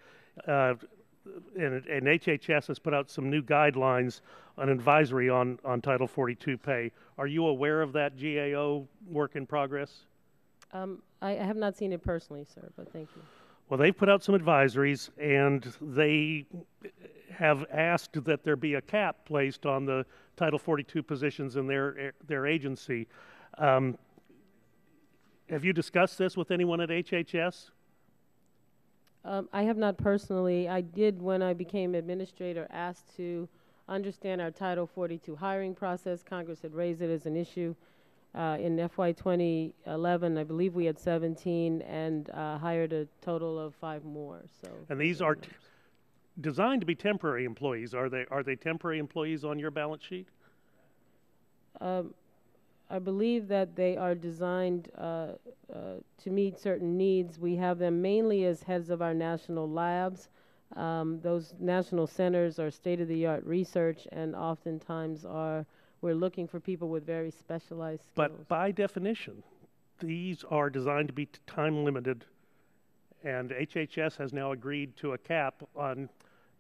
and HHS has put out some new guidelines on advisory on Title 42 pay? Are you aware of that GAO work in progress? I have not seen it personally, sir, but thank you. Well, they've put out some advisories, and they have asked that there be a cap placed on the Title 42 positions in their agency. Have you discussed this with anyone at HHS? I have not personally. I did, when I became administrator, ask to understand our Title 42 hiring process. Congress had raised it as an issue. In FY 2011, I believe we had 17 and hired a total of 5 more. So. And these are designed to be temporary employees. Are they temporary employees on your balance sheet? I believe that they are designed to meet certain needs. We have them mainly as heads of our national labs. Those national centers are state-of-the-art research, and oftentimes we're looking for people with very specialized skills. But by definition, these are designed to be time-limited, and HHS has now agreed to a cap on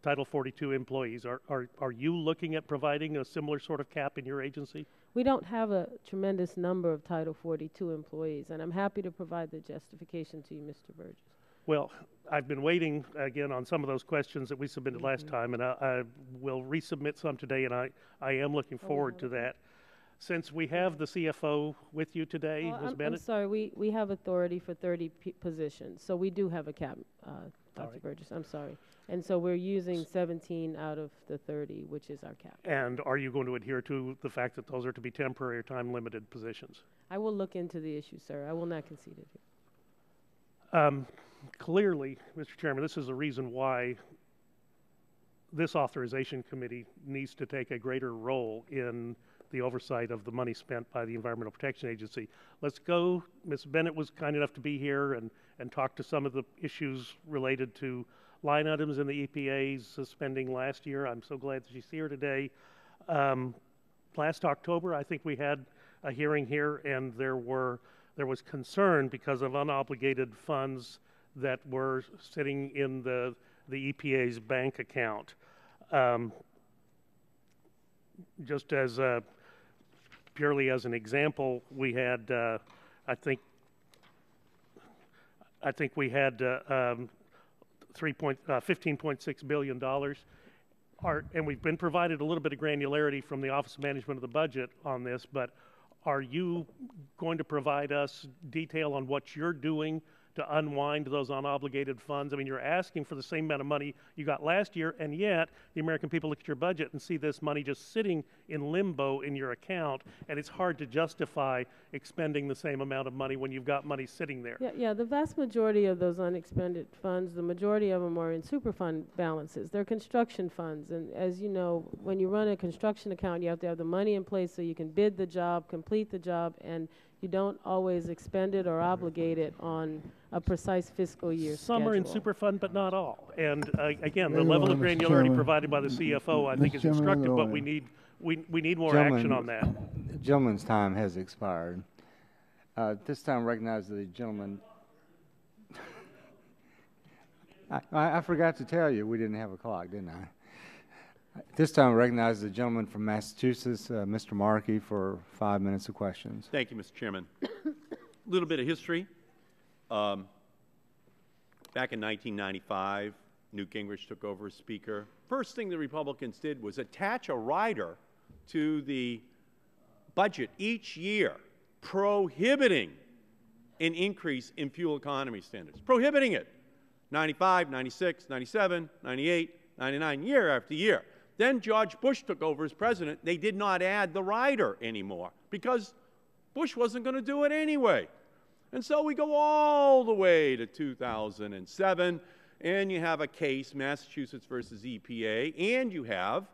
Title 42 employees. Are you looking at providing a similar sort of cap in your agency? We don't have a tremendous number of Title 42 employees, and I'm happy to provide the justification to you, Mr. Burgess. Well, I've been waiting, again, on some of those questions that we submitted last time, and I will resubmit some today, and I am looking forward to that. Since we have the CFO with you today, Ms. Bennett? I'm sorry, we have authority for 30 positions, so we do have a cap, Dr. Burgess, I'm sorry. And so we're using 17 out of the 30, which is our cap. And are you going to adhere to the fact that those are to be temporary or time-limited positions? I will look into the issue, sir. I will not concede it here. Clearly, Mr. Chairman, this is the reason why this authorization committee needs to take a greater role in the oversight of the money spent by the Environmental Protection Agency. Let's go. Ms. Bennett was kind enough to be here and talk to some of the issues related to line items in the EPA's spending last year. I'm so glad that she's here today. Last October, I think we had a hearing here, and there was concern because of unobligated funds that were sitting in the EPA's bank account. Just as purely as an example, we had I think we had $15.6 billion. And we've been provided a little bit of granularity from the Office of Management of the Budget on this, but are you going to provide us detail on what you're doing to unwind those unobligated funds? I mean, you're asking for the same amount of money you got last year, and yet the American people look at your budget and see this money just sitting in limbo in your account, and it's hard to justify expending the same amount of money when you've got money sitting there. Yeah, the vast majority of those unexpended funds, the majority of them are in Superfund balances. They're construction funds, and as you know, when you run a construction account, you have to have the money in place so you can bid the job, complete the job, and you don't always expend it or obligate it on a precise fiscal year Some are in Superfund, but not all. And again, the level of granularity provided by the CFO, I think, is instructive, but we need more action on that. The gentleman's time has expired. This time, recognize the gentleman. I forgot to tell you we didn't have a clock, didn't I? At this time, I recognize the gentleman from Massachusetts, Mr. Markey, for 5 minutes of questions. Thank you, Mr. Chairman. A little bit of history. Back in 1995, Newt Gingrich took over as Speaker. First thing the Republicans did was attach a rider to the budget each year prohibiting an increase in fuel economy standards. Prohibiting it. 95, 96, 97, 98, 99, year after year. Then George Bush took over as president. They did not add the rider anymore because Bush wasn't going to do it anyway. And so we go all the way to 2007, and you have a case, Massachusetts versus EPA, and you have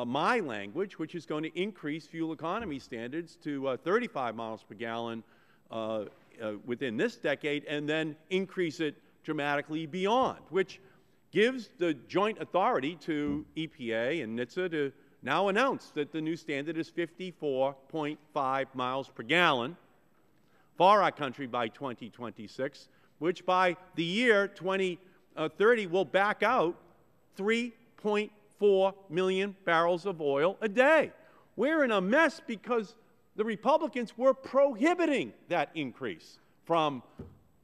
my language, which is going to increase fuel economy standards to 35 miles per gallon within this decade, and then increase it dramatically beyond, which gives the joint authority to EPA and NHTSA to now announce that the new standard is 54.5 miles per gallon for our country by 2026, which by the year 2030 will back out 3.4 million barrels of oil a day. We're in a mess because the Republicans were prohibiting that increase from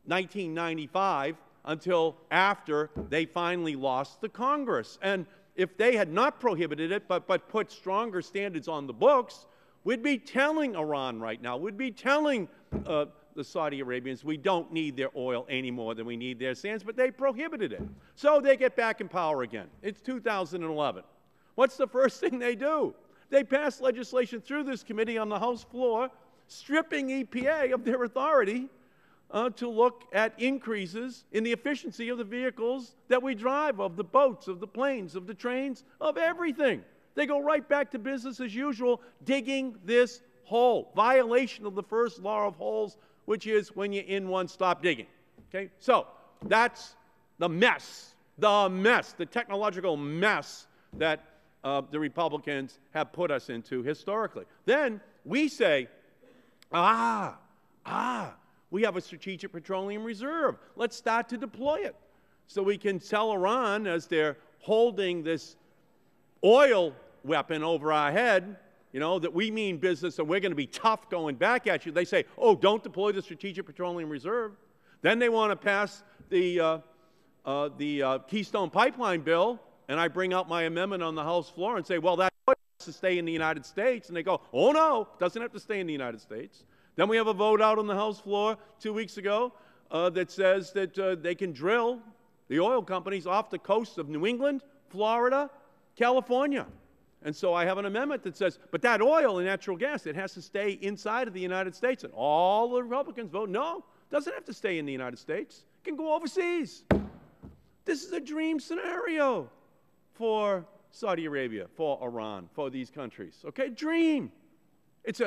1995 until after they finally lost the Congress. And if they had not prohibited it but put stronger standards on the books, we'd be telling Iran right now, we'd be telling the Saudi Arabians we don't need their oil any more than we need their sands, but they prohibited it. So they get back in power again. It's 2011. What's the first thing they do? They pass legislation through this committee on the House floor, stripping EPA of their authority to look at increases in the efficiency of the vehicles that we drive, of the boats, of the planes, of the trains, of everything. They go right back to business as usual, digging this hole. Violation of the first law of holes, which is when you're in one, stop digging. Okay? So that's the mess, the technological mess that the Republicans have put us into historically. Then we say, we have a strategic petroleum reserve. Let's start to deploy it so we can tell Iran, as they're holding this oil weapon over our head, you know, that we mean business and we're going to be tough going back at you. They say, oh, don't deploy the strategic petroleum reserve. Then they want to pass the Keystone Pipeline bill, and I bring out my amendment on the House floor and say, well, that has to stay in the United States. And they go, oh, no, it doesn't have to stay in the United States. Then we have a vote out on the House floor 2 weeks ago that says that they can drill the oil companies off the coast of New England, Florida, California. And so I have an amendment that says, but that oil and natural gas, it has to stay inside of the United States. And all the Republicans vote, no, it doesn't have to stay in the United States. It can go overseas. This is a dream scenario for Saudi Arabia, for Iran, for these countries. Okay, dream. It's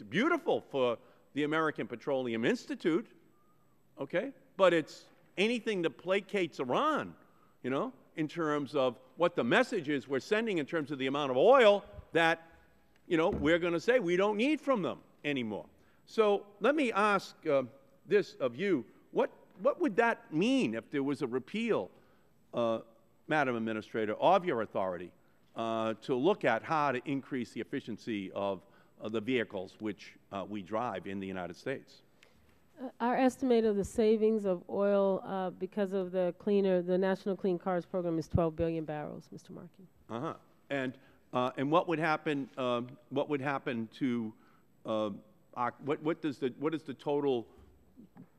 beautiful for the American Petroleum Institute, okay? But it's anything that placates Iran, you know, in terms of what the message is we're sending in terms of the amount of oil that, you know, we're going to say we don't need from them anymore. So let me ask this of you. What would that mean if there was a repeal, Madam Administrator, of your authority to look at how to increase the efficiency of the vehicles which we drive in the United States? Our estimate of the savings of oil because of the National Clean Cars Program is 12 billion barrels, Mr. Markey. And what would happen? What would happen to what is the total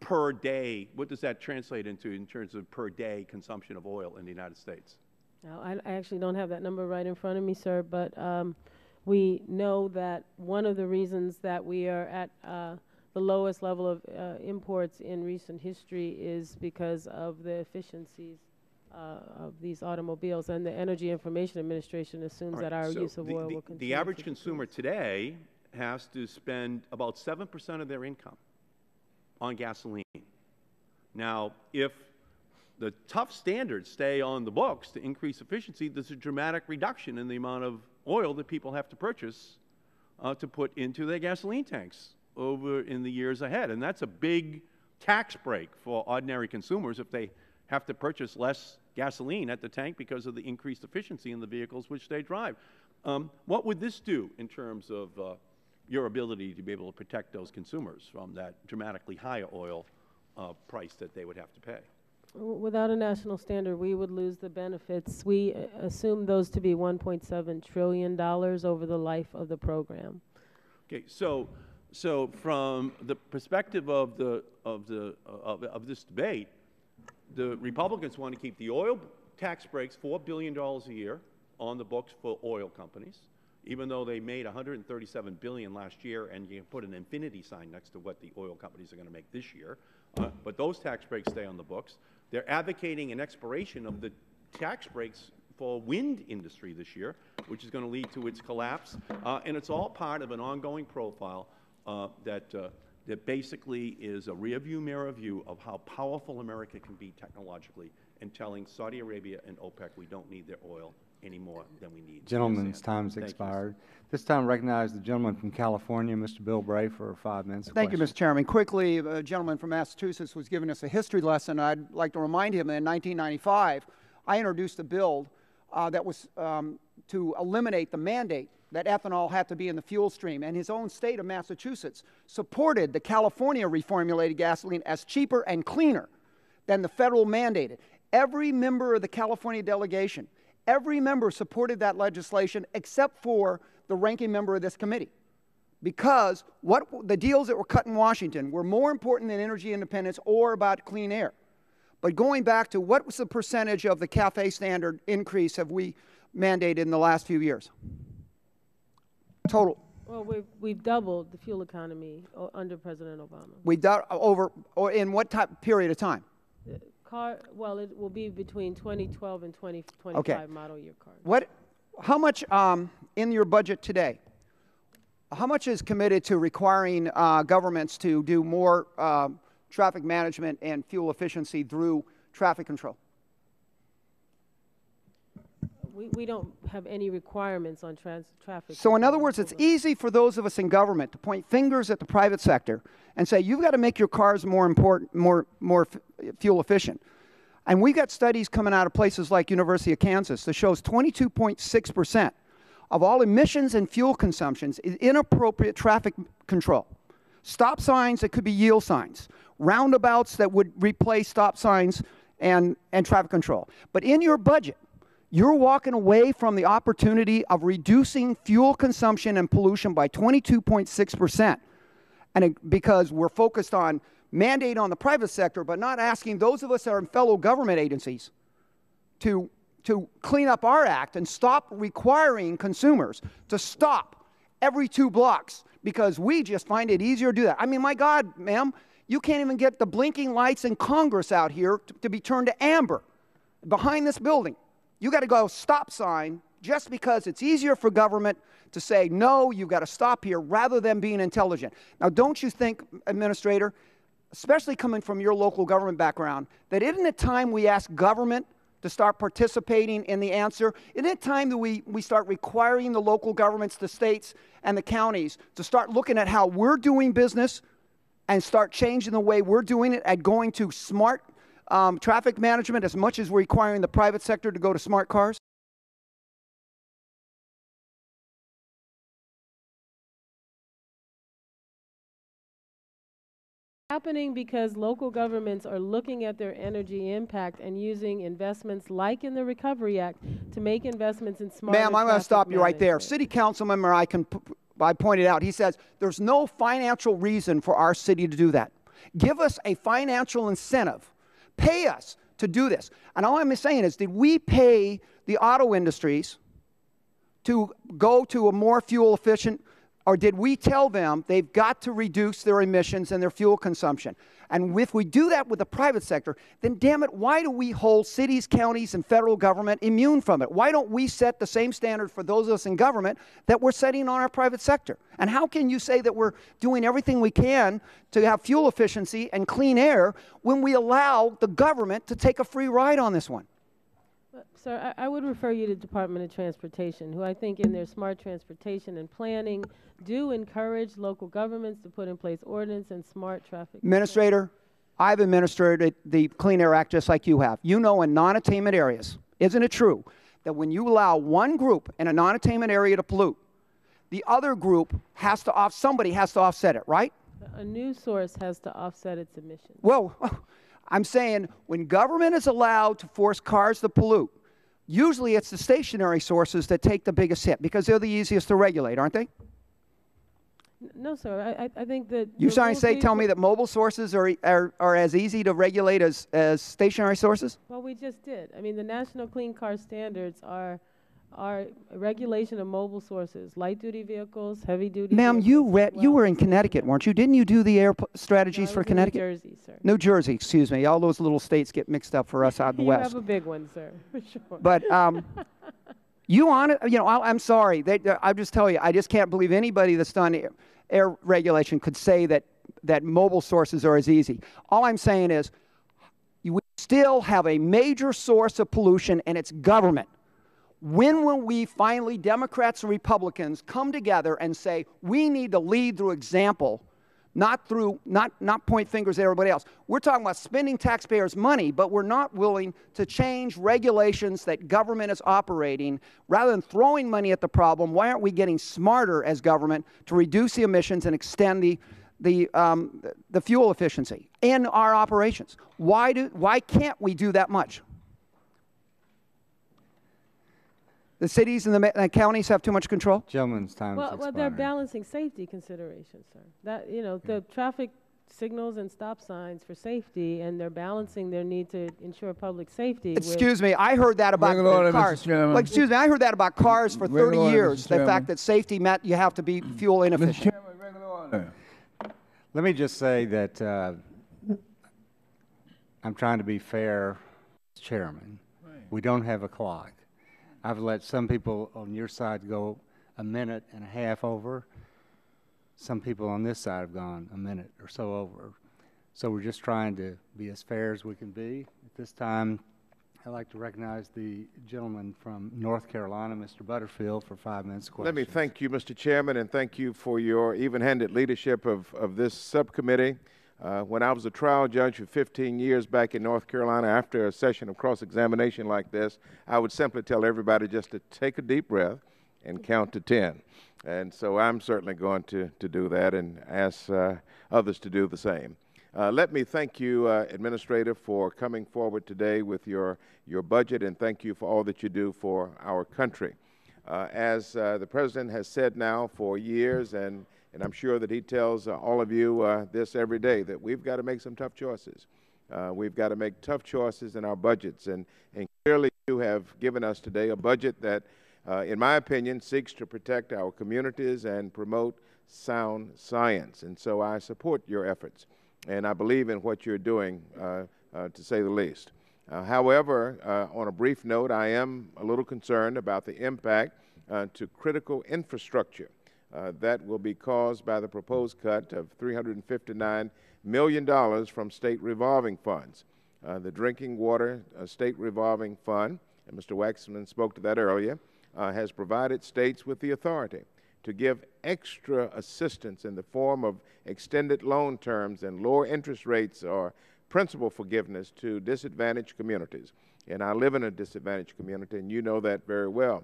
per day? What does that translate into in terms of per day consumption of oil in the United States? Now, I actually don't have that number right in front of me, sir, but we know that one of the reasons that we are at the lowest level of imports in recent history is because of the efficiencies of these automobiles, and the Energy Information Administration assumes that our use of oil will continue. The average consumer today has to spend about 7% of their income on gasoline. Now, if the tough standards stay on the books to increase efficiency, there's a dramatic reduction in the amount of oil that people have to purchase to put into their gasoline tanks over in the years ahead. And that's a big tax break for ordinary consumers if they have to purchase less gasoline at the tank because of the increased efficiency in the vehicles which they drive. What would this do in terms of your ability to be able to protect those consumers from that dramatically higher oil price that they would have to pay? Without a national standard, we would lose the benefits. We assume those to be $1.7 trillion over the life of the program. Okay, so from the perspective of this debate, the Republicans want to keep the oil tax breaks $4 billion a year on the books for oil companies, even though they made $137 billion last year, and you can put an infinity sign next to what the oil companies are going to make this year. But those tax breaks stay on the books. They're advocating an expiration of the tax breaks for wind industry this year, which is going to lead to its collapse. And it's all part of an ongoing profile that basically is a rearview mirror view of how powerful America can be technologically, and telling Saudi Arabia and OPEC we don't need their oil any more than we need. Gentleman's time's expired. This time recognize the gentleman from California, Mr. Bill Bray, for 5 minutes. Thank you, Mr. Chairman. Quickly, a gentleman from Massachusetts was giving us a history lesson. I'd like to remind him that in 1995, I introduced a bill that was to eliminate the mandate that ethanol had to be in the fuel stream, and his own state of Massachusetts supported the California reformulated gasoline as cheaper and cleaner than the federal mandated. Every member of the California delegation, every member supported that legislation except for the ranking member of this committee, because what the deals that were cut in Washington were more important than energy independence or about clean air. But going back to what was the percentage of the CAFE standard increase have we mandated in the last few years? Total. Well, we've doubled the fuel economy under President Obama. We've done or in what period of time? Well, it will be between 2012 and 2025 model year cars. How much in your budget today, how much is committed to requiring governments to do more traffic management and fuel efficiency through traffic control? We don't have any requirements on traffic. So in other words, it's easy for those of us in government to point fingers at the private sector and say, you've got to make your cars more fuel efficient. And we've got studies coming out of places like University of Kansas that shows 22.6% of all emissions and fuel consumptions is inappropriate traffic control. Stop signs that could be yield signs, roundabouts that would replace stop signs and traffic control. But in your budget, you're walking away from the opportunity of reducing fuel consumption and pollution by 22.6%. And because we're focused on mandate on the private sector, but not asking those of us that are in fellow government agencies to clean up our act and stop requiring consumers to stop every 2 blocks, because we just find it easier to do that. I mean, my God, ma'am, you can't even get the blinking lights in Congress out here to be turned to amber behind this building. You got to go stop sign just because it's easier for government to say, no, you've got to stop here, rather than being intelligent. Now, don't you think, Administrator, especially coming from your local government background, that isn't it time we ask government to start participating in the answer? Isn't it time that we start requiring the local governments, the states and the counties, to start looking at how we're doing business and start changing the way we're doing it and going to smart traffic management as much as we're requiring the private sector to go to smart cars? Happening because local governments are looking at their energy impact and using investments like in the Recovery Act to make investments in smart. Ma'am, I'm going to stop you right there. City council member I pointed out, he says there's no financial reason for our city to do that. Give us a financial incentive. Pay us to do this. And all I'm saying is, did we pay the auto industries to go to a more fuel efficient, or did we tell them they've got to reduce their emissions and their fuel consumption? And if we do that with the private sector, then damn it, why do we hold cities, counties, and federal government immune from it? Why don't we set the same standard for those of us in government that we're setting on our private sector? And how can you say that we're doing everything we can to have fuel efficiency and clean air when we allow the government to take a free ride on this one? Sir, I would refer you to the Department of Transportation, who I think in their smart transportation and planning do encourage local governments to put in place ordinance and smart traffic. Administrator, I've administered the Clean Air Act just like you have. You know, in non-attainment areas, isn't it true that when you allow one group in a non-attainment area to pollute, the other group has to somebody has to offset it, right? A new source has to offset its emissions. Well, I'm saying when government is allowed to force cars to pollute, usually it's the stationary sources that take the biggest hit because they're the easiest to regulate, aren't they? No, sir. I think that You trying to tell me that mobile sources are as easy to regulate as stationary sources? Well, we just did. I mean, the National Clean Car Standards are regulation of mobile sources, light-duty vehicles, heavy-duty Ma'am, you were in Connecticut, weren't you? Didn't you do the air strategies for Connecticut? New Jersey, sir. New Jersey, excuse me. All those little states get mixed up for us out in the West. You have a big one, sir, for sure. But I'm sorry. I'll just tell you, I just can't believe anybody that's done air regulation could say that mobile sources are as easy. All I'm saying is we still have a major source of pollution, and it's government. When will we finally, Democrats and Republicans, come together and say we need to lead through example, not point fingers at everybody else? We're talking about spending taxpayers' money, but we're not willing to change regulations that government is operating. Rather than throwing money at the problem, why aren't we getting smarter as government to reduce the emissions and extend the fuel efficiency in our operations? Why can't we do that much? The cities and the counties have too much control? Gentleman's time is Well, they're balancing safety considerations, sir. The traffic signals and stop signs for safety, and they're balancing their need to ensure public safety. Excuse me, I heard that about cars. Excuse me, I heard that about cars for 30 years. The fact that safety meant you have to be fuel inefficient. Let me just say that I'm trying to be fair, Chairman. We don't have a clock. I've let some people on your side go a minute and a half over. Some people on this side have gone a minute or so over. So we're just trying to be as fair as we can be. At this time, I'd like to recognize the gentleman from North Carolina, Mr. Butterfield, for 5 minutes questions. Let me thank you, Mr. Chairman, and thank you for your even-handed leadership of this subcommittee. When I was a trial judge for 15 years back in North Carolina, after a session of cross-examination like this, I would simply tell everybody just to take a deep breath and count to 10. And so I'm certainly going to do that and ask others to do the same. Let me thank you, Administrator, for coming forward today with your budget, and thank you for all that you do for our country. As the President has said now for years, and I'm sure that he tells all of you this every day, that we've got to make some tough choices. We've got to make tough choices in our budgets, and clearly you have given us today a budget that, in my opinion, seeks to protect our communities and promote sound science. And so I support your efforts, and I believe in what you're doing, to say the least. However, on a brief note, I am a little concerned about the impact to critical infrastructure that will be caused by the proposed cut of $359 million from state revolving funds. The Drinking Water State Revolving Fund, and Mr. Waxman spoke to that earlier, has provided states with the authority to give extra assistance in the form of extended loan terms and lower interest rates or principal forgiveness to disadvantaged communities. And I live in a disadvantaged community, and you know that very well.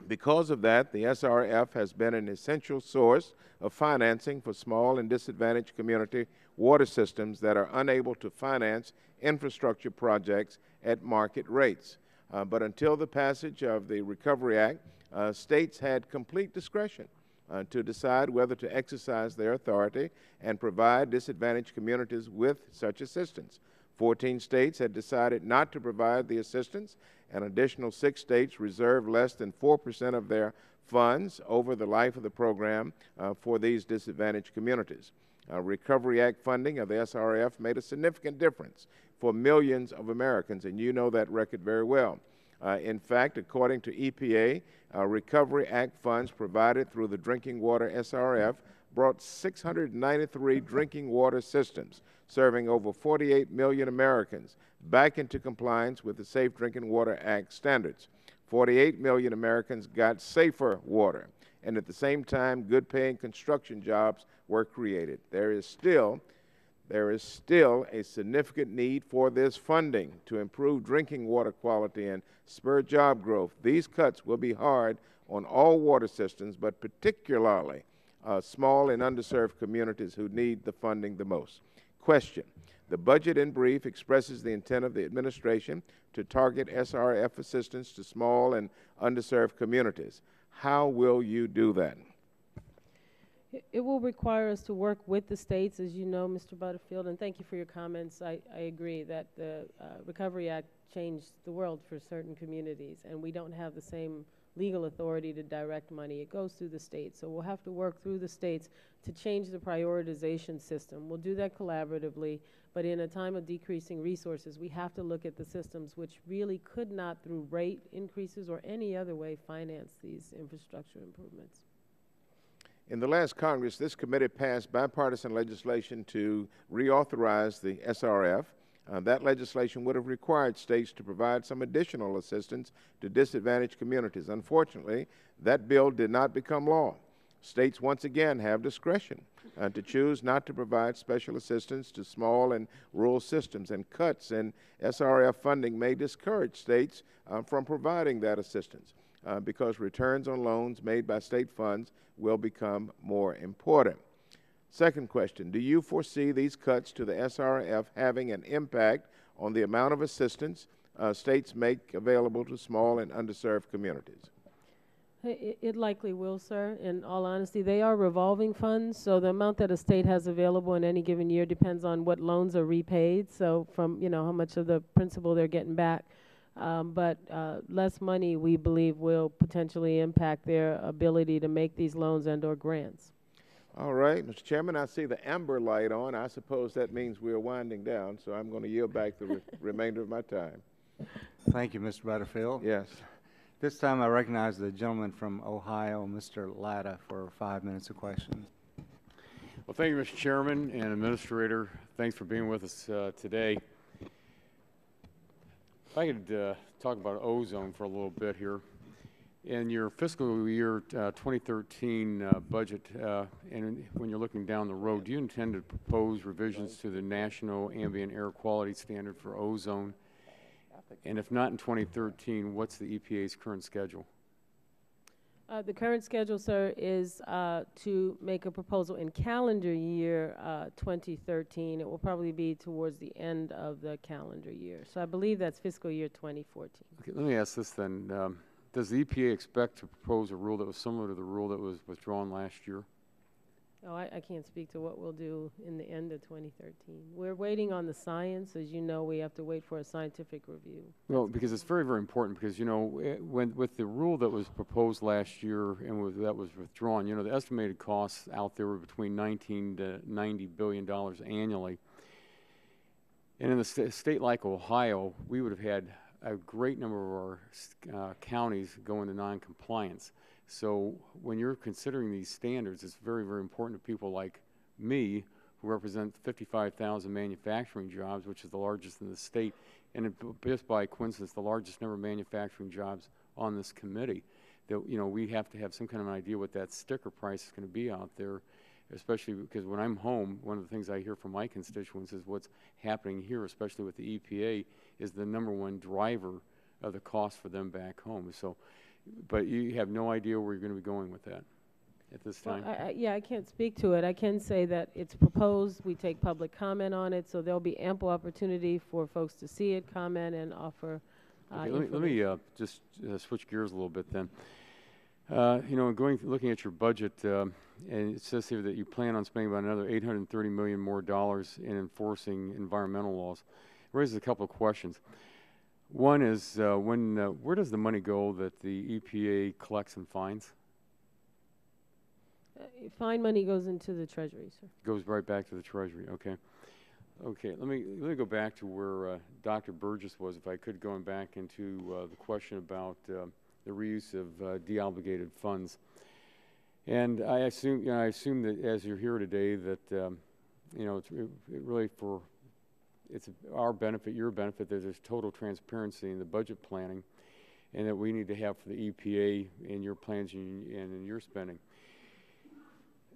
Because of that, the SRF has been an essential source of financing for small and disadvantaged community water systems that are unable to finance infrastructure projects at market rates. But until the passage of the Recovery Act, states had complete discretion to decide whether to exercise their authority and provide disadvantaged communities with such assistance. 14 states had decided not to provide the assistance. An additional 6 states reserved less than 4% of their funds over the life of the program for these disadvantaged communities. Recovery Act funding of the SRF made a significant difference for millions of Americans, and you know that record very well. In fact, according to EPA, Recovery Act funds provided through the Drinking Water SRF brought 693 drinking water systems, serving over 48 million Americans, back into compliance with the Safe Drinking Water Act standards. 48 million Americans got safer water, and at the same time, good-paying construction jobs were created. There is still there is still a significant need for this funding to improve drinking water quality and spur job growth. These cuts will be hard on all water systems, but particularly small and underserved communities who need the funding the most. Question: the budget in brief expresses the intent of the administration to target SRF assistance to small and underserved communities. How will you do that? It will require us to work with the states, as you know, Mr. Butterfield, and thank you for your comments. I agree that the Recovery Act changed the world for certain communities, and we don't have the same legal authority to direct money. It goes through the states, so we'll have to work through the states to change the prioritization system. We'll do that collaboratively, but in a time of decreasing resources, we have to look at the systems which really could not, through rate increases or any other way, finance these infrastructure improvements. In the last Congress, this committee passed bipartisan legislation to reauthorize the SRF. That legislation would have required states to provide some additional assistance to disadvantaged communities. Unfortunately, that bill did not become law. States once again have discretion to choose not to provide special assistance to small and rural systems, and cuts in SRF funding may discourage states from providing that assistance because returns on loans made by state funds will become more important. Second question: do you foresee these cuts to the SRF having an impact on the amount of assistance states make available to small and underserved communities? It likely will, sir. In all honesty, they are revolving funds, so the amount that a state has available in any given year depends on what loans are repaid, so from, how much of the principal they're getting back. But less money, we believe, will potentially impact their ability to make these loans and or grants. All right, Mr. Chairman, I see the amber light on. I suppose that means we're winding down, so I'm going to yield back the remainder of my time. Thank you, Mr. Butterfield. Yes. This time I recognize the gentleman from Ohio, Mr. Latta, for 5 minutes of questions. Well, thank you, Mr. Chairman and Administrator. Thanks for being with us today. If I could talk about ozone for a little bit here. In your fiscal year 2013 budget, and when you're looking down the road, do you intend to propose revisions to the National Ambient Air Quality Standard for ozone? And if not in 2013, what's the EPA's current schedule? The current schedule, sir, is to make a proposal in calendar year 2013. It will probably be towards the end of the calendar year. So I believe that's fiscal year 2014. Okay, let me ask this then. Does the EPA expect to propose a rule that was similar to the rule that was withdrawn last year? Oh, I can't speak to what we'll do in the end of 2013. We're waiting on the science. As you know, we have to wait for a scientific review. Well, because it's very, very important because, with the rule that was proposed last year and that was withdrawn, the estimated costs out there were between $19 to $90 billion annually. And in a state like Ohio, we would have had a great number of our counties go into non-compliance. So when you're considering these standards, it's very, very important to people like me, who represent 55,000 manufacturing jobs, which is the largest in the state, and just by coincidence, the largest number of manufacturing jobs on this committee, that, we have to have some kind of an idea what that sticker price is going to be out there, especially because when I'm home, one of the things I hear from my constituents is what's happening here, especially with the EPA, is the #1 driver of the cost for them back home. So, but you have no idea where you're going to be going with that at this time? Well, yeah, I can't speak to it. I can say that it's proposed. We take public comment on it, so there'll be ample opportunity for folks to see it, comment, and offer okay, let me just switch gears a little bit then. Looking at your budget, and it says here that you plan on spending about another $830 million more in enforcing environmental laws. It raises a couple of questions. One is, where does the money go that the EPA collects and fines? Fine money goes into the Treasury, sir. Goes right back to the Treasury. Okay. Okay. Let me go back to where Dr. Burgess was, if I could, going back into the question about the reuse of deobligated funds. And I assume that as you're here today, that it's really for our benefit, your benefit, that there's total transparency in the budget planning, and that we need to have for the EPA in your plans and in your spending.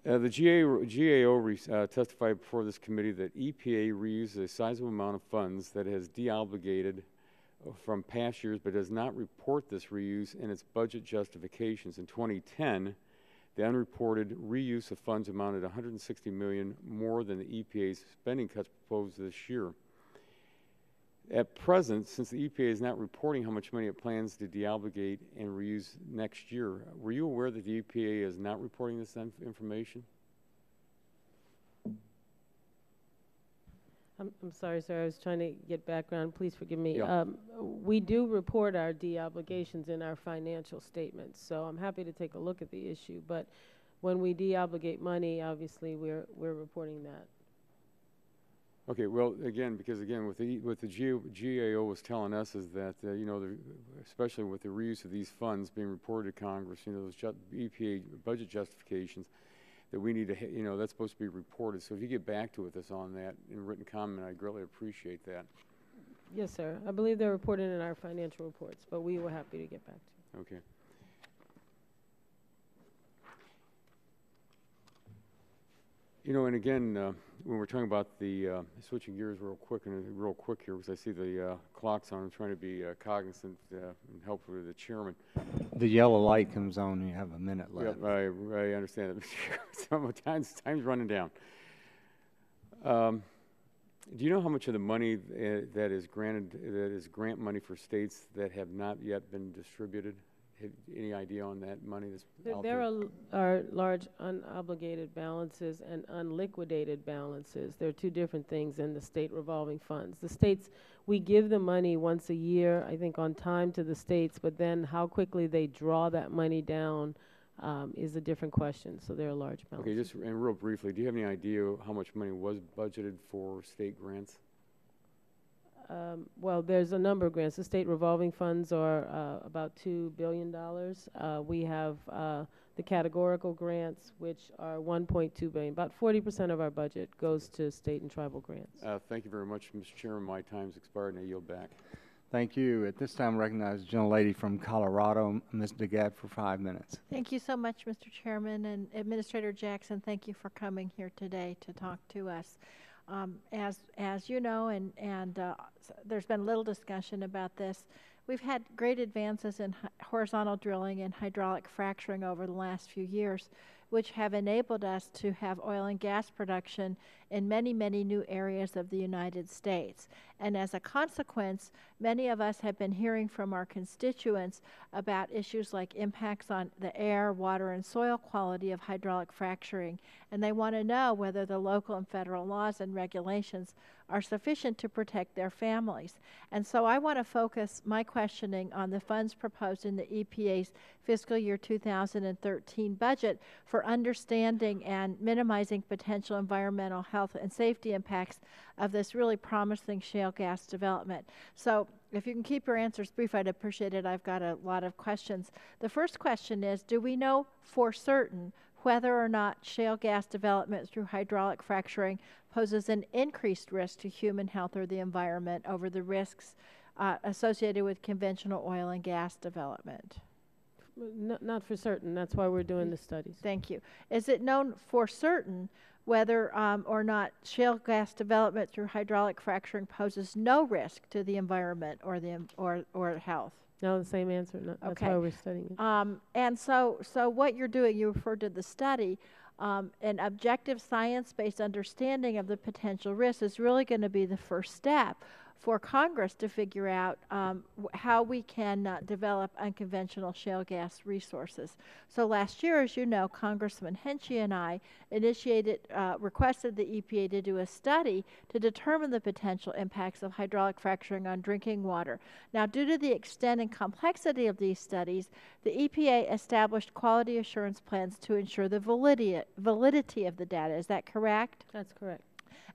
The GAO testified before this committee that EPA reuses a sizable amount of funds that has deobligated from past years, but does not report this reuse in its budget justifications. In 2010, the unreported reuse of funds amounted to $160 million more than the EPA's spending cuts proposed this year. At present, since the EPA is not reporting how much money it plans to deobligate and reuse next year, were you aware that the EPA is not reporting this information? I'm sorry, sir. I was trying to get background. Please forgive me. Yeah. We do report our deobligations in our financial statements, so I'm happy to take a look at the issue. But when we deobligate money, obviously we're reporting that. Okay. Well, again, because again, what the GAO was telling us is that you know, especially with the reuse of these funds being reported to Congress, you know, those EPA budget justifications, that we need to, you know, that's supposed to be reported. So if you get back to us on that in written comment, I'd greatly appreciate that. Yes, sir. I believe they're reported in our financial reports, but we were happy to get back to you. Okay. You know, and again, when we're talking about the switching gears real quick here, because I see the clock's on. I'm trying to be cognizant and helpful to the chairman. The yellow light comes on, you have a minute left. Yep, I understand it. Sometimes time's running down. Do you know how much of the money that is grant money for states that have not yet been distributed? Have any idea on that money that's out there? There are large unobligated balances and unliquidated balances. They're two different things in the state revolving funds. The states, we give the money once a year, I think on time to the states, but then how quickly they draw that money down is a different question. So there are large balances. Okay, just and real briefly, do you have any idea how much money was budgeted for state grants? Well, there's a number of grants. The state revolving funds are about $2 billion. We have the categorical grants, which are $1.2 billion. About 40% of our budget goes to state and tribal grants. Thank you very much, Mr. Chairman. My time's expired, and I yield back. Thank you. At this time, I recognize the gentlelady from Colorado, Ms. DeGette, for 5 minutes. Thank you so much, Mr. Chairman. And Administrator Jackson, thank you for coming here today to talk to us. As you know, and there's been little discussion about this, we've had great advances in horizontal drilling and hydraulic fracturing over the last few years, which have enabled us to have oil and gas production in many, many new areas of the United States. And as a consequence, many of us have been hearing from our constituents about issues like impacts on the air, water, and soil quality of hydraulic fracturing. And they want to know whether the local and federal laws and regulations are sufficient to protect their families. And so I want to focus my questioning on the funds proposed in the EPA's fiscal year 2013 budget for understanding and minimizing potential environmental, health, and safety impacts of this really promising shale gas development. So if you can keep your answers brief, I'd appreciate it. I've got a lot of questions. The first question is, do we know for certain whether or not shale gas development through hydraulic fracturing poses an increased risk to human health or the environment over the risks associated with conventional oil and gas development? Not for certain. That's why we're doing the studies. Thank you. Is it known for certain whether or not shale gas development through hydraulic fracturing poses no risk to the environment or health? No, the same answer. No, that's why we're studying it. And so what you're doing, you referred to the study, an objective science-based understanding of the potential risks is really going to be the first step for Congress to figure out how we can develop unconventional shale gas resources. So last year, as you know, Congressman Henchy and I requested the EPA to do a study to determine the potential impacts of hydraulic fracturing on drinking water. Now, due to the extent and complexity of these studies, the EPA established quality assurance plans to ensure the validity of the data. Is that correct? That's correct.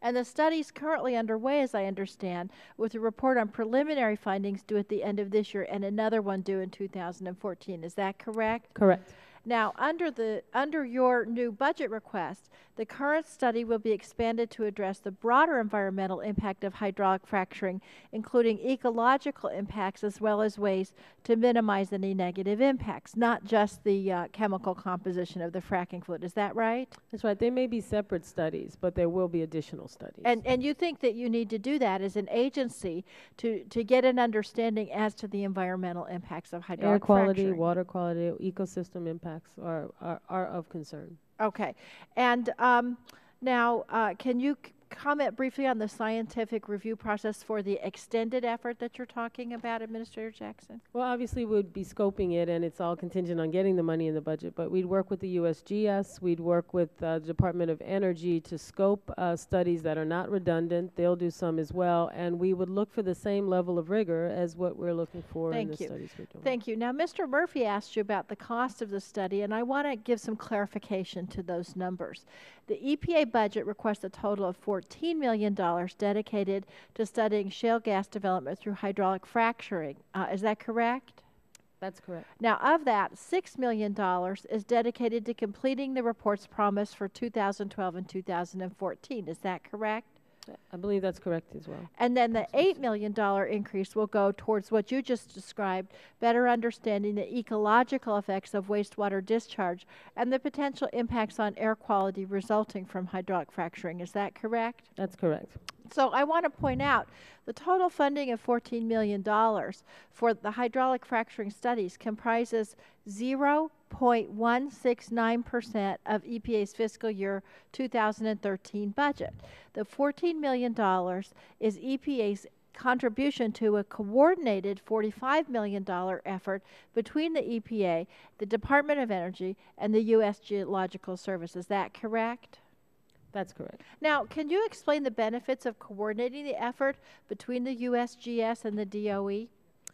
And the study is currently underway, as I understand, with a report on preliminary findings due at the end of this year and another one due in 2014. Is that correct? Correct. Now, under your new budget request, the current study will be expanded to address the broader environmental impact of hydraulic fracturing, including ecological impacts as well as ways to minimize any negative impacts, not just the chemical composition of the fracking fluid. Is that right? That's right. They may be separate studies, but there will be additional studies. And you think that you need to do that as an agency to get an understanding as to the environmental impacts of hydraulic Air quality, fracturing. water quality, ecosystem impacts are of concern. Okay. And now, can you comment briefly on the scientific review process for the extended effort that you're talking about, Administrator Jackson? Well, obviously, we'd be scoping it, and it's all contingent on getting the money in the budget. But we'd work with the USGS. We'd work with the Department of Energy to scope studies that are not redundant. They'll do some as well. And we would look for the same level of rigor as what we're looking for in the studies we're doing. Thank you. Now, Mr. Murphy asked you about the cost of the study, and I want to give some clarification to those numbers. The EPA budget requests a total of $14 million dedicated to studying shale gas development through hydraulic fracturing. Is that correct? That's correct. Now, of that, $6 million is dedicated to completing the reports promised for 2012 and 2014. Is that correct? I believe that's correct as well. And then the $8 million increase will go towards what you just described, better understanding the ecological effects of wastewater discharge and the potential impacts on air quality resulting from hydraulic fracturing. Is that correct? That's correct. So I want to point out the total funding of $14 million for the hydraulic fracturing studies comprises 0.169% of EPA's fiscal year 2013 budget. The $14 million is EPA's contribution to a coordinated $45 million effort between the EPA, the Department of Energy, and the U.S. Geological Service. Is that correct? That's correct. Now, can you explain the benefits of coordinating the effort between the USGS and the DOE?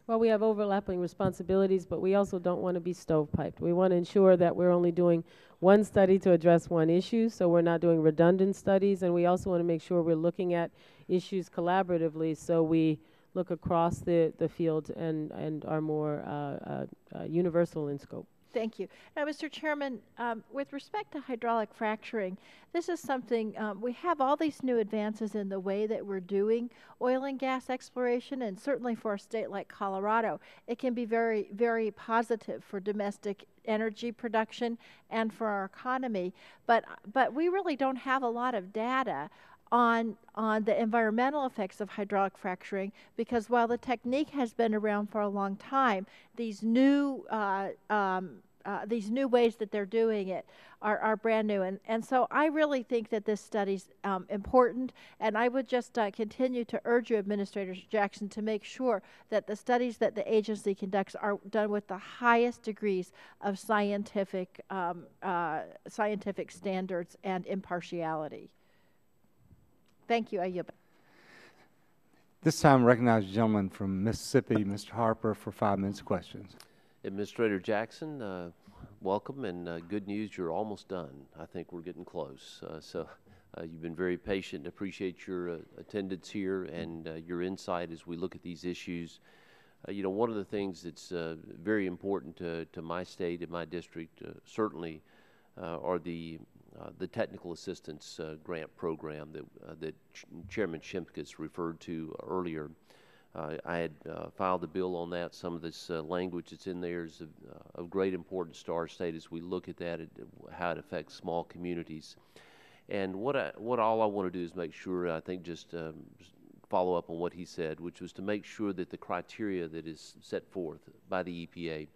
Well, we have overlapping responsibilities, but we also don't want to be stovepiped. We want to ensure that we're only doing one study to address one issue, so we're not doing redundant studies, and we also want to make sure we're looking at issues collaboratively, so we look across the field and are more universal in scope. Thank you. Now, Mr. Chairman, with respect to hydraulic fracturing, this is something, we have all these new advances in the way that we're doing oil and gas exploration, and certainly for a state like Colorado, it can be very, very positive for domestic energy production and for our economy. But we really don't have a lot of data on the environmental effects of hydraulic fracturing, because while the technique has been around for a long time, these new ways that they're doing it are brand new. And so I really think that this study's important, and I would just continue to urge you, Administrator Jackson, to make sure that the studies that the agency conducts are done with the highest degrees of scientific standards and impartiality. Thank you. I yield back. This time, I recognize the gentleman from Mississippi, Mr. Harper, for 5 minutes of questions. Administrator Jackson, welcome, and good news, you're almost done. I think we're getting close. So you've been very patient. Appreciate your attendance here and your insight as we look at these issues. You know, one of the things that's very important to my state and my district certainly are the technical assistance grant program that Chairman Shimkus referred to earlier. I had filed a bill on that. Some of this language that's in there is of great importance to our state as we look at that, how it affects small communities. And what all I want to do is make sure, I think just follow up on what he said, which was to make sure that the criteria that is set forth by the EPA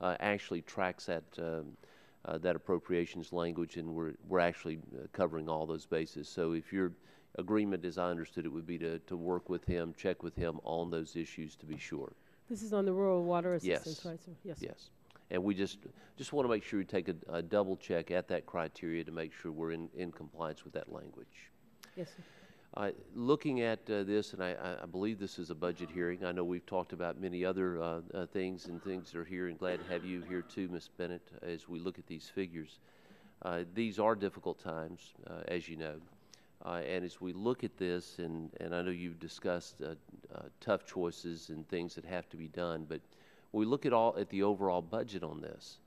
actually tracks that appropriations language, and we're actually covering all those bases. So if your agreement, as I understood it, would be to work with him, check with him on those issues to be sure. This is on the rural water assistance, yes. right, sir? Yes. Yes. And we just want to make sure we take a double check at that criteria to make sure we're in compliance with that language. Yes, sir. Looking at this, and I believe this is a budget hearing. I know we've talked about many other things and things that are here, and glad to have you here too, Ms. Bennett, as we look at these figures. These are difficult times, as you know. And as we look at this, and I know you've discussed tough choices and things that have to be done, but when we look at the overall budget on this,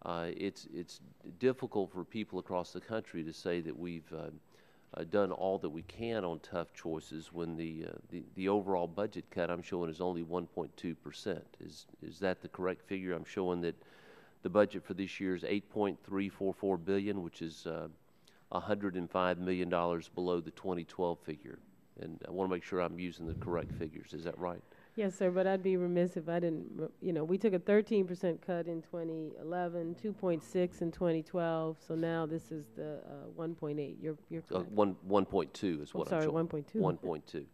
it's difficult for people across the country to say that we've done all that we can on tough choices when the overall budget cut I'm showing is only 1.2%. Is that the correct figure? I'm showing that the budget for this year is $8.344 billion, which is $105 million below the 2012 figure. And I want to make sure I'm using the correct figures. Is that right? Yes, sir, but I'd be remiss if I didn't, we took a 13% cut in 2011, 2.6 in 2012, so now this is the 1.8. You're correct. 1.2 is what I'm sorry, showing. 1.2.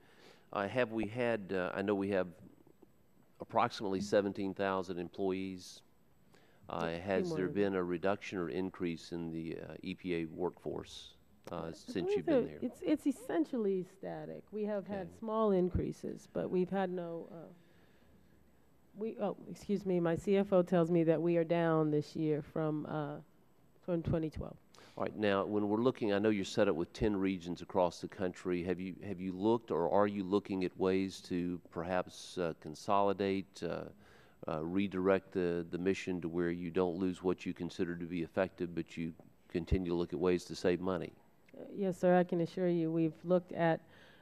1.2. Have we had, I know we have approximately 17,000 employees. Has there been a reduction or increase in the EPA workforce since you've been there? It's essentially static. We have had small increases, but we've had no. Excuse me. My CFO tells me that we are down this year from 2012. All right. Now, when we're looking, I know you're set up with 10 regions across the country. Have you looked, or are you looking at ways to perhaps consolidate? Redirect the mission to where you don't lose what you consider to be effective, but you continue to look at ways to save money? Yes, sir. I can assure you we've looked at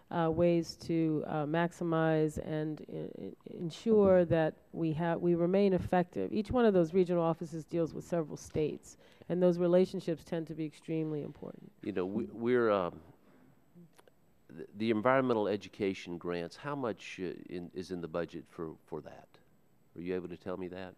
ways to maximize and ensure that we remain effective. Each one of those regional offices deals with several states, and those relationships tend to be extremely important. We're the environmental education grants. How much is in the budget for that? Are you able to tell me that?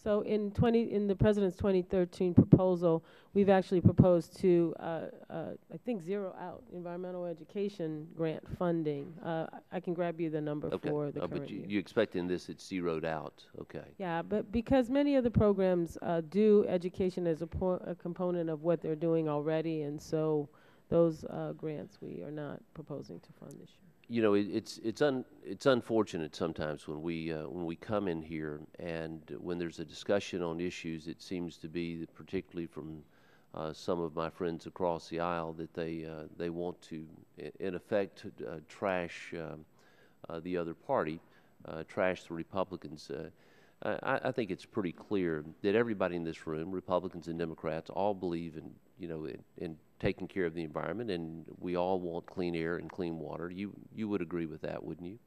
So in the President's 2013 proposal, we've actually proposed to, I think, zero out environmental education grant funding. I can grab you the number for the current but year. you expect in this it's zeroed out, okay. Yeah, but because many of the programs do education as a component of what they're doing already, and so those grants we are not proposing to fund this year. It's unfortunate sometimes when we come in here and when there's a discussion on issues, it seems to be that particularly from some of my friends across the aisle that they want to in effect trash the other party, trash the Republicans. I think it's pretty clear that everybody in this room, Republicans and Democrats, all believe in taking care of the environment, and we all want clean air and clean water. You would agree with that, wouldn't you?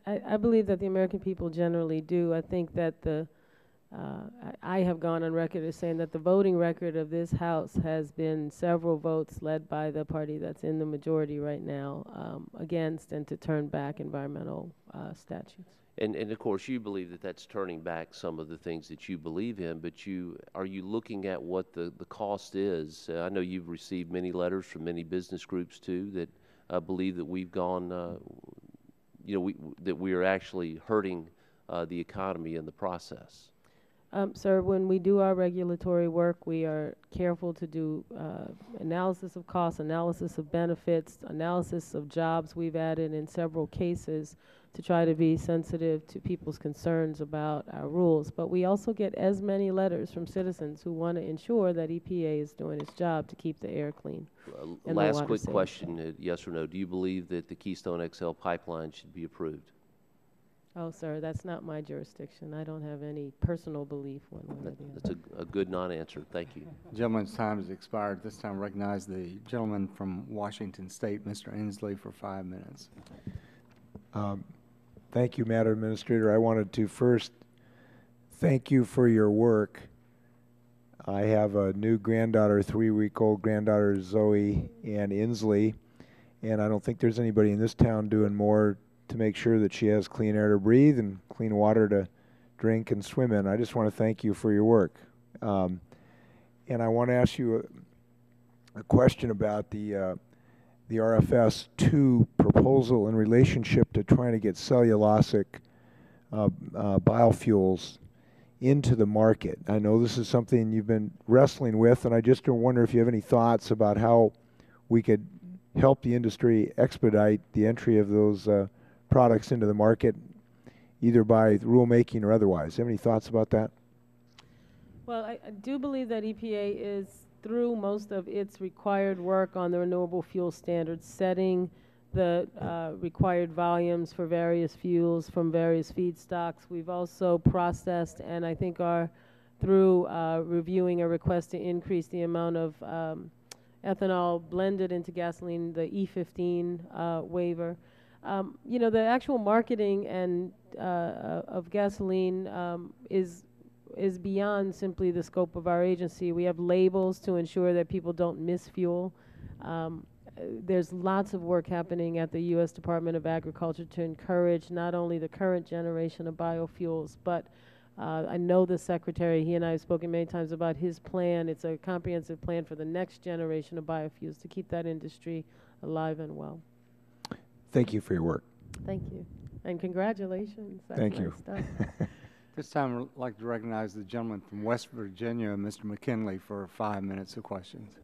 I believe that the American people generally do. I think that I have gone on record as saying that the voting record of this House has been several votes led by the party that's in the majority right now against and to turn back environmental statutes. And of course, you believe that that's turning back some of the things that you believe in, but are you looking at what the cost is? I know you've received many letters from many business groups, too, that believe that we've gone, that we are actually hurting the economy in the process. Sir, when we do our regulatory work, we are careful to do analysis of costs, analysis of benefits, analysis of jobs we've added in several cases to try to be sensitive to people's concerns about our rules. But we also get as many letters from citizens who want to ensure that EPA is doing its job to keep the air clean. Last quick question, yes or no. Do you believe that the Keystone XL pipeline should be approved? Oh, sir, that's not my jurisdiction. I don't have any personal belief one way or the other. That's a good non-answer. Thank you. Gentleman's time has expired. This time recognize the gentleman from Washington State, Mr. Inslee, for 5 minutes. Thank you, Madam Administrator. I wanted to first thank you for your work. I have a new granddaughter, 3-week-old granddaughter Zoe Ann Inslee, and I don't think there's anybody in this town doing more to make sure that she has clean air to breathe and clean water to drink and swim in. I just want to thank you for your work. And I want to ask you a question about the RFS 2 proposal in relationship to trying to get cellulosic biofuels into the market. I know this is something you've been wrestling with, and I just wonder if you have any thoughts about how we could help the industry expedite the entry of those products into the market, either by rulemaking or otherwise. Do you have any thoughts about that? Well, I do believe that EPA is through most of its required work on the renewable fuel standards, setting the required volumes for various fuels from various feedstocks. We've also processed, and I think are through reviewing a request to increase the amount of ethanol blended into gasoline, the E15 waiver. You know, the actual marketing and of gasoline is beyond simply the scope of our agency. We have labels to ensure that people don't miss fuel. There's lots of work happening at the U.S. Department of Agriculture to encourage not only the current generation of biofuels, but I know the Secretary, he and I have spoken many times about his plan. It's a comprehensive plan for the next generation of biofuels to keep that industry alive and well. Thank you for your work. Thank you. And congratulations. That's Thank nice you. stuff. This time I'd like to recognize the gentleman from West Virginia, Mr. McKinley, for 5 minutes of questions.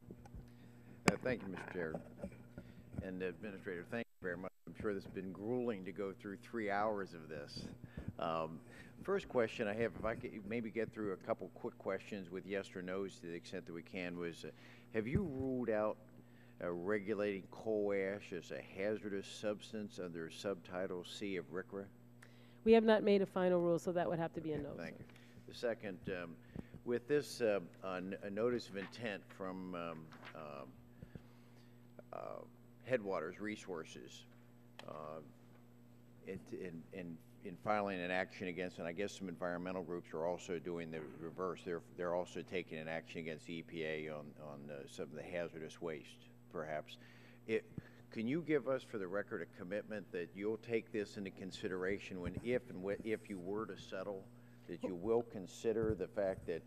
Thank you, Mr. Chair. And Administrator, thank you very much. I'm sure this has been grueling to go through 3 hours of this. First question I have, if I could maybe get through a couple quick questions with yes or no's to the extent that we can, was have you ruled out regulating coal ash as a hazardous substance under subtitle C of RCRA? We have not made a final rule, so that would have to be a no. Thank you. The second, with this a notice of intent from Headwaters Resources in filing an action against, and I guess some environmental groups are also doing the reverse. They're also taking an action against the EPA on some of the hazardous waste, perhaps. Can you give us, for the record, a commitment that you'll take this into consideration when, if you were to settle, that you will consider the fact that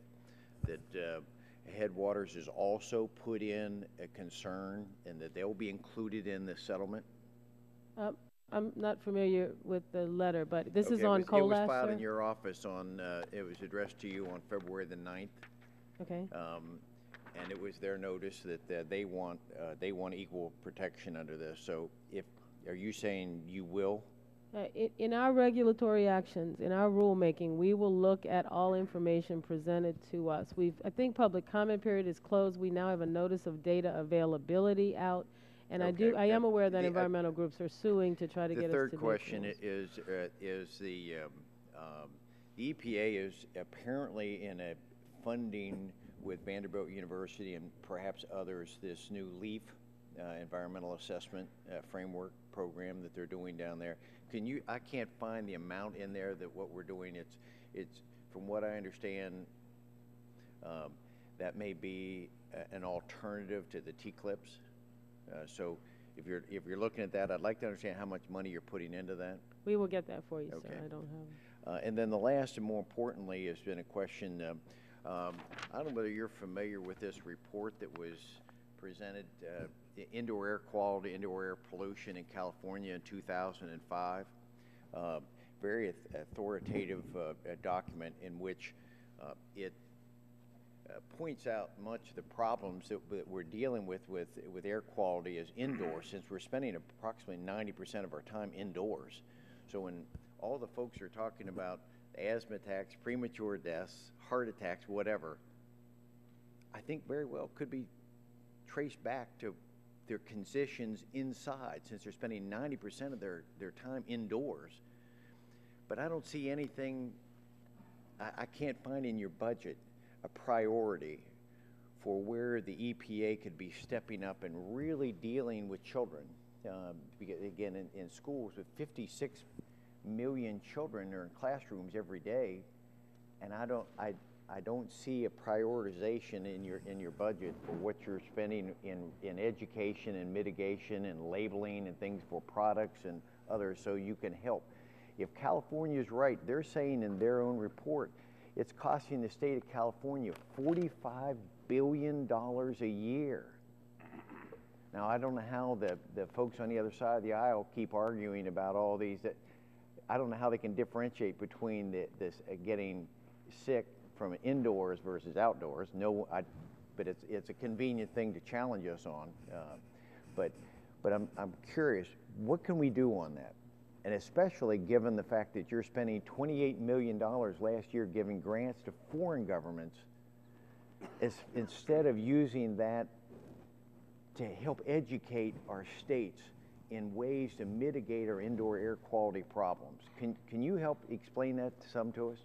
Headwaters has also put in a concern and that they'll be included in the settlement? I'm not familiar with the letter, but this is Okay, on coal ash, it was filed sir? in your office on, it was addressed to you on February the 9th. Okay. And it was their notice that they want equal protection under this. So are you saying you will? In our regulatory actions, in our rulemaking, we will look at all information presented to us. I think public comment period is closed. We now have a notice of data availability out. And Okay. I am aware that environmental groups are suing to try to get us to The third these question rules. is the EPA is apparently in a funding with Vanderbilt University and perhaps others this new LEAF environmental assessment framework program that they're doing down there. I can't find the amount in there that what we're doing. It's from what I understand, that may be an alternative to the T-clips. So if you're looking at that, I'd like to understand how much money you're putting into that. We will get that for you, Okay. sir. I don't have it. And then the last and more importantly has been a question, I don't know whether you're familiar with this report that was presented, indoor air quality, indoor air pollution in California in 2005. Very authoritative document in which it points out much of the problems that we're dealing with air quality is indoors, since we're spending approximately 90% of our time indoors. So when all the folks are talking about asthma attacks, premature deaths, heart attacks, whatever, I think very well could be traced back to their conditions inside, since they're spending 90% of their time indoors. But I don't see anything, I can't find in your budget a priority for where the EPA could be stepping up and really dealing with children. Again, in schools with 56 million children are in classrooms every day, and I don't see a prioritization in your budget for what you're spending in education and mitigation and labeling and things for products and others, so you can help. If California is right, they're saying in their own report it's costing the state of California $45 billion a year. Now, I don't know how the folks on the other side of the aisle keep arguing about all these. I don't know how they can differentiate between this getting sick from indoors versus outdoors. But it's a convenient thing to challenge us on. But I'm curious, what can we do on that? And especially given the fact that you're spending $28 million last year giving grants to foreign governments, instead of using that to help educate our states in ways to mitigate our indoor air quality problems. Can you help explain that some to us?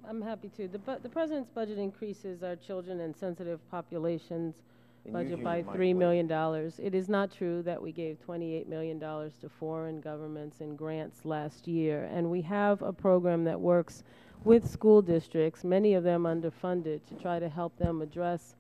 I'm happy to. The President's budget increases our children and sensitive populations budget by $3 million. It is not true that we gave $28 million to foreign governments in grants last year, and we have a program that works with school districts, many of them underfunded, to try to help them address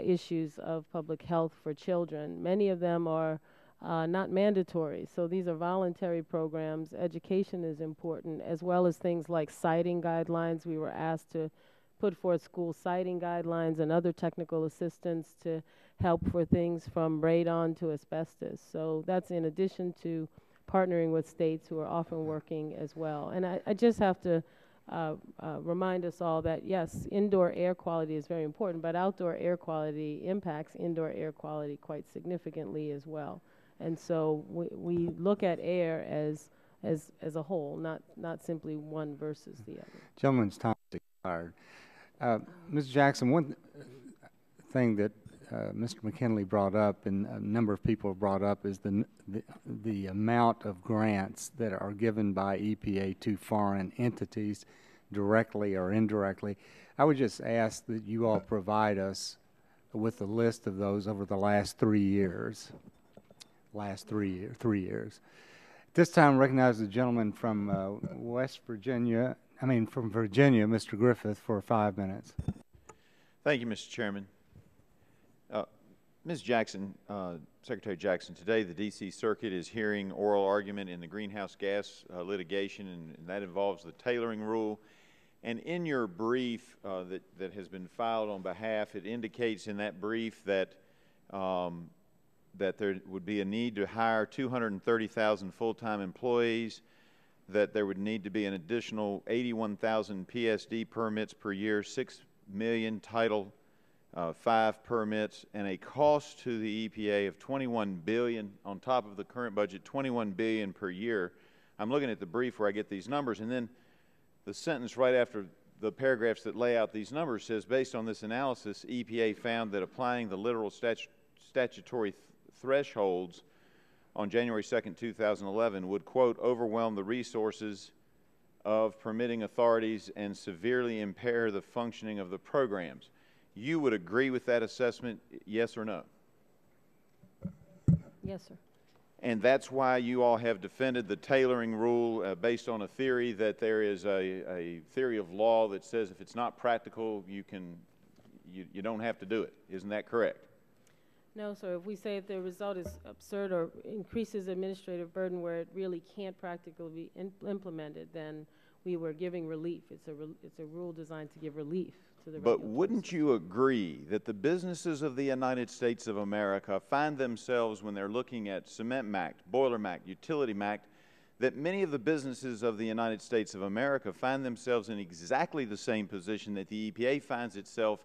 issues of public health for children. Many of them are not mandatory, so these are voluntary programs. Education is important, as well as things like siting guidelines. We were asked to put forth school siting guidelines and other technical assistance to help for things from radon to asbestos. So that's in addition to partnering with states who are often working as well. And I just have to remind us all that, yes, indoor air quality is very important, but outdoor air quality impacts indoor air quality quite significantly as well. And so we look at air as a whole, not simply one versus the other. Gentleman's time is expired. Ms. Jackson, one thing that Mr. McKinley brought up and a number of people brought up is the amount of grants that are given by EPA to foreign entities, directly or indirectly. I would just ask that you all provide us with a list of those over the last 3 years. At this time, I recognize the gentleman from from Virginia, Mr. Griffith, for 5 minutes. Thank you, Mr. Chairman. Ms. Jackson, Secretary Jackson, today the D.C. Circuit is hearing oral argument in the greenhouse gas litigation, and that involves the tailoring rule. And in your brief that has been filed on behalf, it indicates in that brief that that there would be a need to hire 230,000 full-time employees, that there would need to be an additional 81,000 PSD permits per year, 6 million Title V permits, and a cost to the EPA of $21 billion on top of the current budget, $21 billion per year. I'm looking at the brief where I get these numbers, and then the sentence right after the paragraphs that lay out these numbers says, based on this analysis, EPA found that applying the literal statutory thresholds on January 2nd, 2011 would, quote, overwhelm the resources of permitting authorities and severely impair the functioning of the programs. You would agree with that assessment, yes or no? Yes, sir. And that's why you all have defended the tailoring rule based on a theory that there is a theory of law that says if it's not practical, you don't have to do it. Isn't that correct? No, sir. If we say if the result is absurd or increases administrative burden where it really can't practically be implemented, then we were giving relief. It's a rule designed to give relief to the But wouldn't you agree that the businesses of the United States of America find themselves, when they're looking at Cement MACT, Boiler MACT, Utility MACT, that many of the businesses of the United States of America find themselves in exactly the same position that the EPA finds itself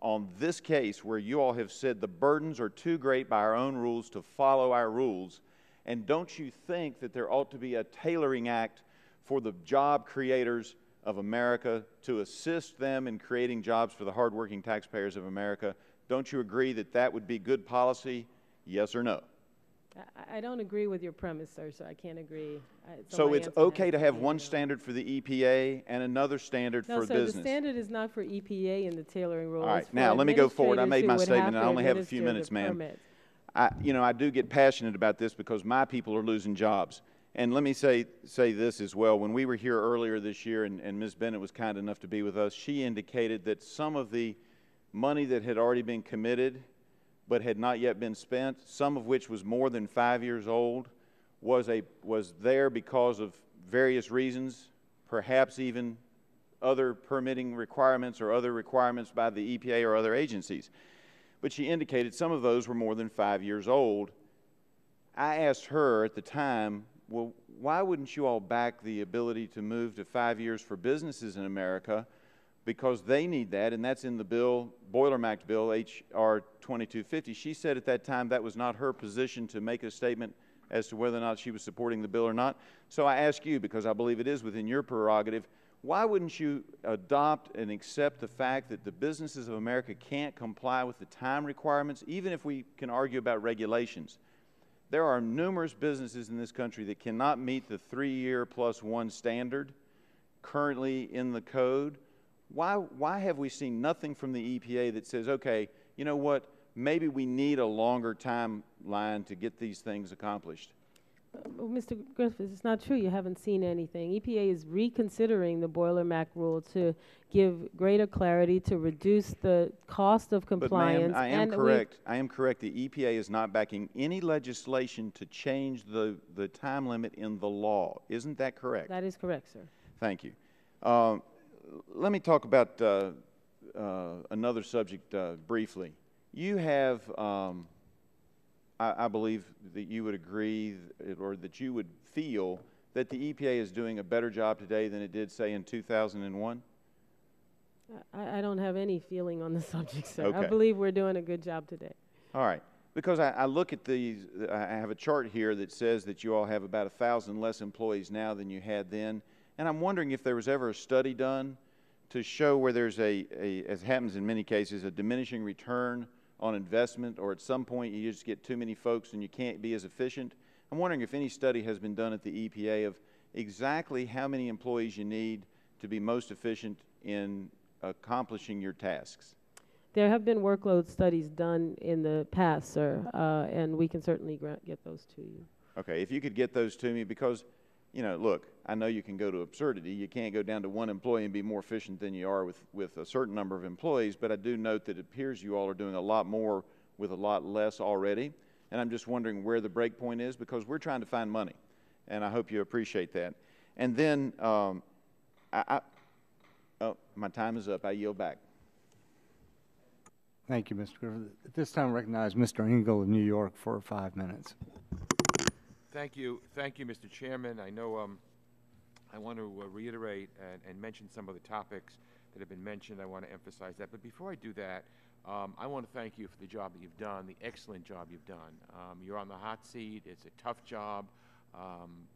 on this case, where you all have said the burdens are too great by our own rules to follow our rules? And don't you think that there ought to be a tailoring act for the job creators of America to assist them in creating jobs for the hardworking taxpayers of America? Don't you agree that that would be good policy, yes or no? I don't agree with your premise, sir, so I can't agree. So it's okay to have one standard for the EPA and another standard for business? No, sir, the standard is not for EPA in the tailoring rule. All right, now let me go forward. I made my statement, and I only have a few minutes, ma'am. I do get passionate about this because my people are losing jobs. And let me say this as well. When we were here earlier this year, and Ms. Bennett was kind enough to be with us, she indicated that some of the money that had already been committed but had not yet been spent, some of which was more than 5 years old, was there because of various reasons, perhaps even other permitting requirements or other requirements by the EPA or other agencies. But she indicated some of those were more than 5 years old. I asked her at the time, well, why wouldn't you all back the ability to move to 5 years for businesses in America? Because they need that, and that's in the bill, Boiler MACT bill, H.R. 2250. She said at that time that was not her position to make a statement as to whether or not she was supporting the bill or not. So I ask you, because I believe it is within your prerogative, why wouldn't you adopt and accept the fact that the businesses of America can't comply with the time requirements, even if we can argue about regulations, there are numerous businesses in this country that cannot meet the 3-year plus 1 standard currently in the code. Why have we seen nothing from the EPA that says, okay, you know what, maybe we need a longer timeline to get these things accomplished? Well, Mr. Griffiths, it's not true you haven't seen anything. EPA is reconsidering the Boiler MAC rule to give greater clarity, to reduce the cost of compliance. But ma'am, I am correct. The EPA is not backing any legislation to change the time limit in the law. Isn't that correct? That is correct, sir. Thank you. Let me talk about another subject briefly. You have, I believe that you would agree or that you would feel that the EPA is doing a better job today than it did, say, in 2001? I don't have any feeling on the subject, sir. Okay. I believe we're doing a good job today. All right. Because I look at these, I have a chart here that says that you all have about 1,000 less employees now than you had then. And I'm wondering if there was ever a study done to show where there's as happens in many cases, a diminishing return on investment, or at some point you just get too many folks and you can't be as efficient. I'm wondering if any study has been done at the EPA of exactly how many employees you need to be most efficient in accomplishing your tasks. There have been workload studies done in the past, sir, and we can certainly get those to you. Okay, if you could get those to me, because, you know, look, I know you can go to absurdity. You can't go down to one employee and be more efficient than you are with a certain number of employees, but I do note that it appears you all are doing a lot more with a lot less already, and I'm just wondering where the break point is, because we're trying to find money, and I hope you appreciate that. And then, oh, my time is up. I yield back. Thank you, Mr. Griffith. At this time, I recognize Mr. Engel of New York for 5 minutes. Thank you, Mr. Chairman. I know I want to reiterate and mention some of the topics that have been mentioned. I want to emphasize that. But before I do that, I want to thank you for the job that you've done, the excellent job you've done. You're on the hot seat. It's a tough job,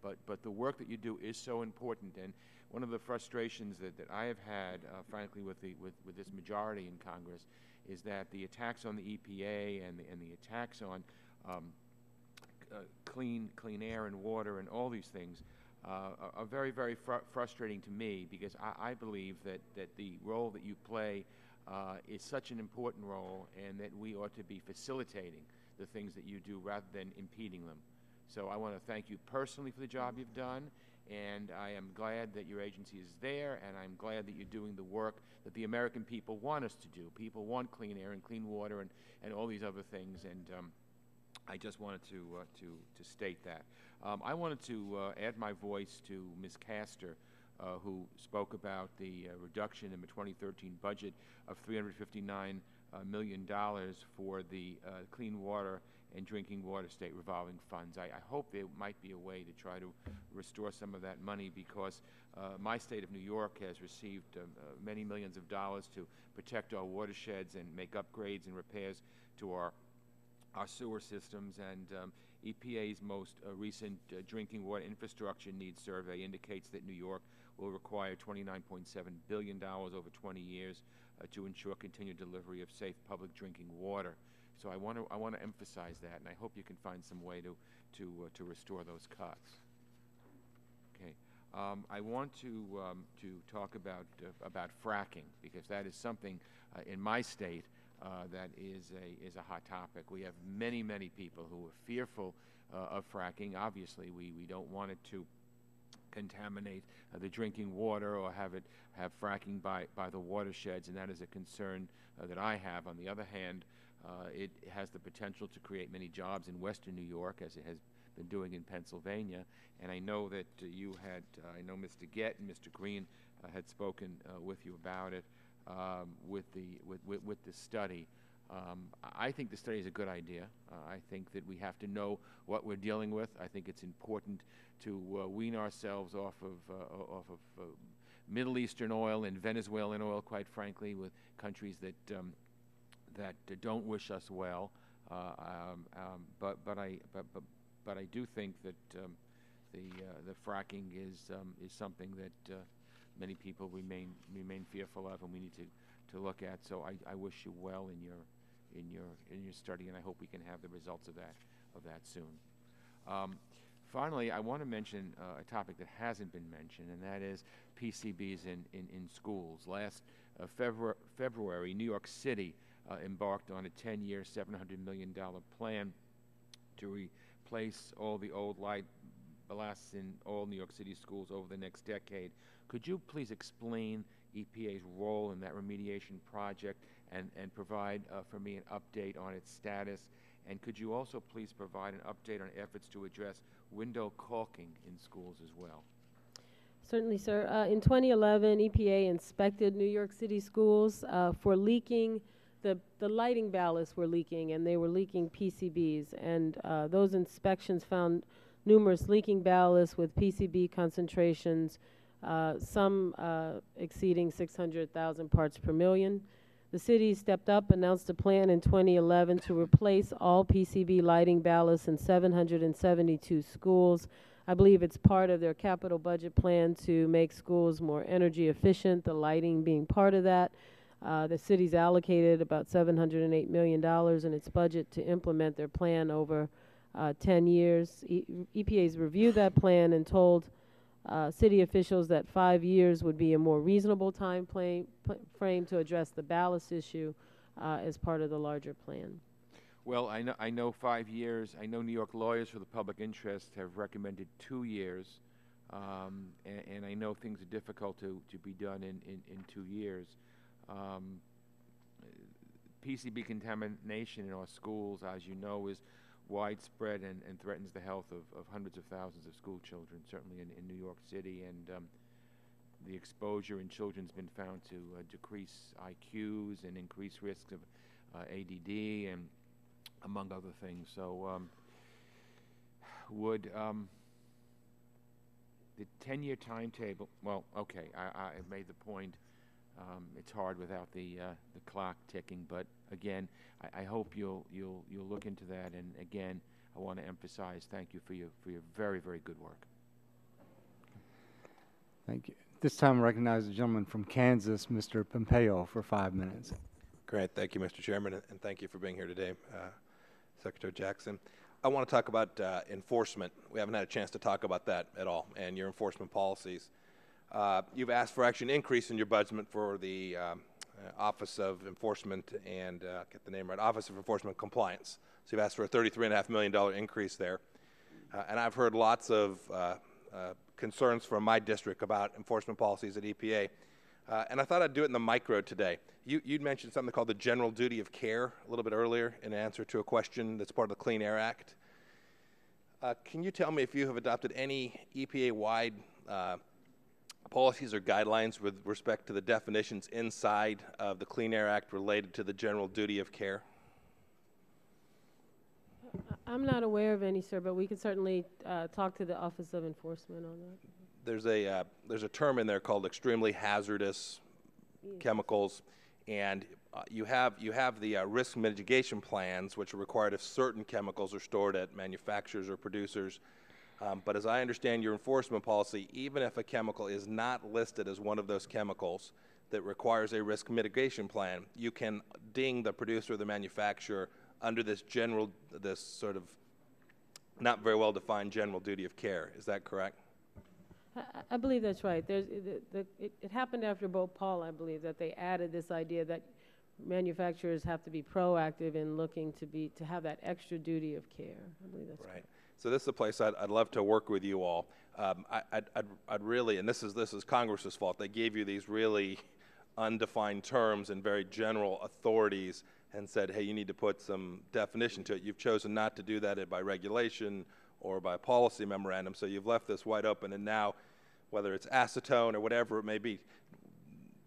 but the work that you do is so important. And one of the frustrations that I have had, frankly, with this majority in Congress, is that the attacks on the EPA and the attacks on clean air and water and all these things are very, very frustrating to me, because I believe that the role that you play is such an important role, and that we ought to be facilitating the things that you do rather than impeding them. So I want to thank you personally for the job you've done, and I am glad that your agency is there, and I'm glad that you're doing the work that the American people want us to do. People want clean air and clean water and all these other things, and I just wanted to state that. I wanted to add my voice to Ms. Castor, who spoke about the reduction in the 2013 budget of $359 million for the Clean Water and Drinking Water State Revolving Funds. I hope there might be a way to try to restore some of that money, because my state of New York has received many millions of dollars to protect our watersheds and make upgrades and repairs to our sewer systems, and EPA's most recent drinking water infrastructure needs survey indicates that New York will require $29.7 billion over 20 years to ensure continued delivery of safe public drinking water. So I want to emphasize that, and I hope you can find some way to restore those cuts. Okay, I want to talk about fracking, because that is something in my state that is a hot topic. We have many people who are fearful of fracking. Obviously, we don't want it to contaminate the drinking water or have fracking by the watersheds, and that is a concern that I have. On the other hand, it has the potential to create many jobs in western New York, as it has been doing in Pennsylvania. And I know that you had, I know Mr. Gett and Mr. Green had spoken with you about it with the study. I think the study is a good idea. I think that we have to know what we're dealing with. I think it's important to wean ourselves off of Middle Eastern oil and Venezuelan oil, quite frankly, with countries that don't wish us well. But I do think that the fracking is something that many people remain fearful of, and we need to look at. So I wish you well in your study, and I hope we can have the results of that soon. Finally, I want to mention a topic that hasn't been mentioned, and that is PCBs in schools. Last February, New York City embarked on a 10-year, $700 million plan to replace all the old light ballasts in all New York City schools over the next decade. Could you please explain EPA's role in that remediation project and provide for me an update on its status? And could you also please provide an update on efforts to address window caulking in schools as well? Certainly, sir. In 2011, EPA inspected New York City schools for leaking. The lighting ballasts were leaking, and they were leaking PCBs. And those inspections found numerous leaking ballasts with PCB concentrations, some exceeding 600,000 parts per million. The city stepped up, announced a plan in 2011 to replace all PCB lighting ballasts in 772 schools. I believe it's part of their capital budget plan to make schools more energy efficient, the lighting being part of that. The city's allocated about $708 million in its budget to implement their plan over 10 years. EPA's reviewed that plan and told city officials that 5 years would be a more reasonable time frame to address the ballast issue as part of the larger plan. Well, I know 5 years. I know New York lawyers for the public interest have recommended 2 years, and I know things are difficult to be done in 2 years. PCB contamination in our schools, as you know, is widespread and threatens the health of hundreds of thousands of school children, certainly in New York City. And the exposure in children has been found to decrease IQs and increase risks of ADD, and among other things. So would the 10-year timetable, well, okay, I made the point. It's hard without the clock ticking, but again, I hope you'll look into that. And again, I want to emphasize thank you for your very, very good work. Thank you. This time, I recognize the gentleman from Kansas, Mr. Pompeo, for 5 minutes. Great. Thank you, Mr. Chairman, and thank you for being here today, Secretary Jackson. I want to talk about enforcement. We haven't had a chance to talk about that at all, and your enforcement policies. You've asked for actually an increase in your budget for the Office of Enforcement and, get the name right, Office of Enforcement Compliance. So you've asked for a $33.5 million increase there. And I've heard lots of concerns from my district about enforcement policies at EPA. And I thought I'd do it in the micro today. You'd mentioned something called the general duty of care a little bit earlier in answer to a question that's part of the Clean Air Act. Can you tell me if you have adopted any EPA-wide policies or guidelines with respect to the definitions inside of the Clean Air Act related to the general duty of care? I'm not aware of any, sir, but we could certainly talk to the Office of Enforcement on that. There's a term in there called extremely hazardous chemicals, and you have the risk mitigation plans, which are required if certain chemicals are stored at manufacturers or producers. But as I understand your enforcement policy, even if a chemical is not listed as one of those chemicals that requires a risk mitigation plan, you can ding the producer or the manufacturer under this sort of not very well defined general duty of care. Is that correct? I believe that's right. It happened after Bhopal, I believe, that they added this idea that manufacturers have to be proactive in looking to have that extra duty of care. I believe that's right. So this is a place I'd love to work with you all. I'd really, and this is Congress's fault. They gave you these really undefined terms and very general authorities and said, hey, you need to put some definition to it. You've chosen not to do that by regulation or by policy memorandum, so you've left this wide open. And now, whether it's acetone or whatever it may be,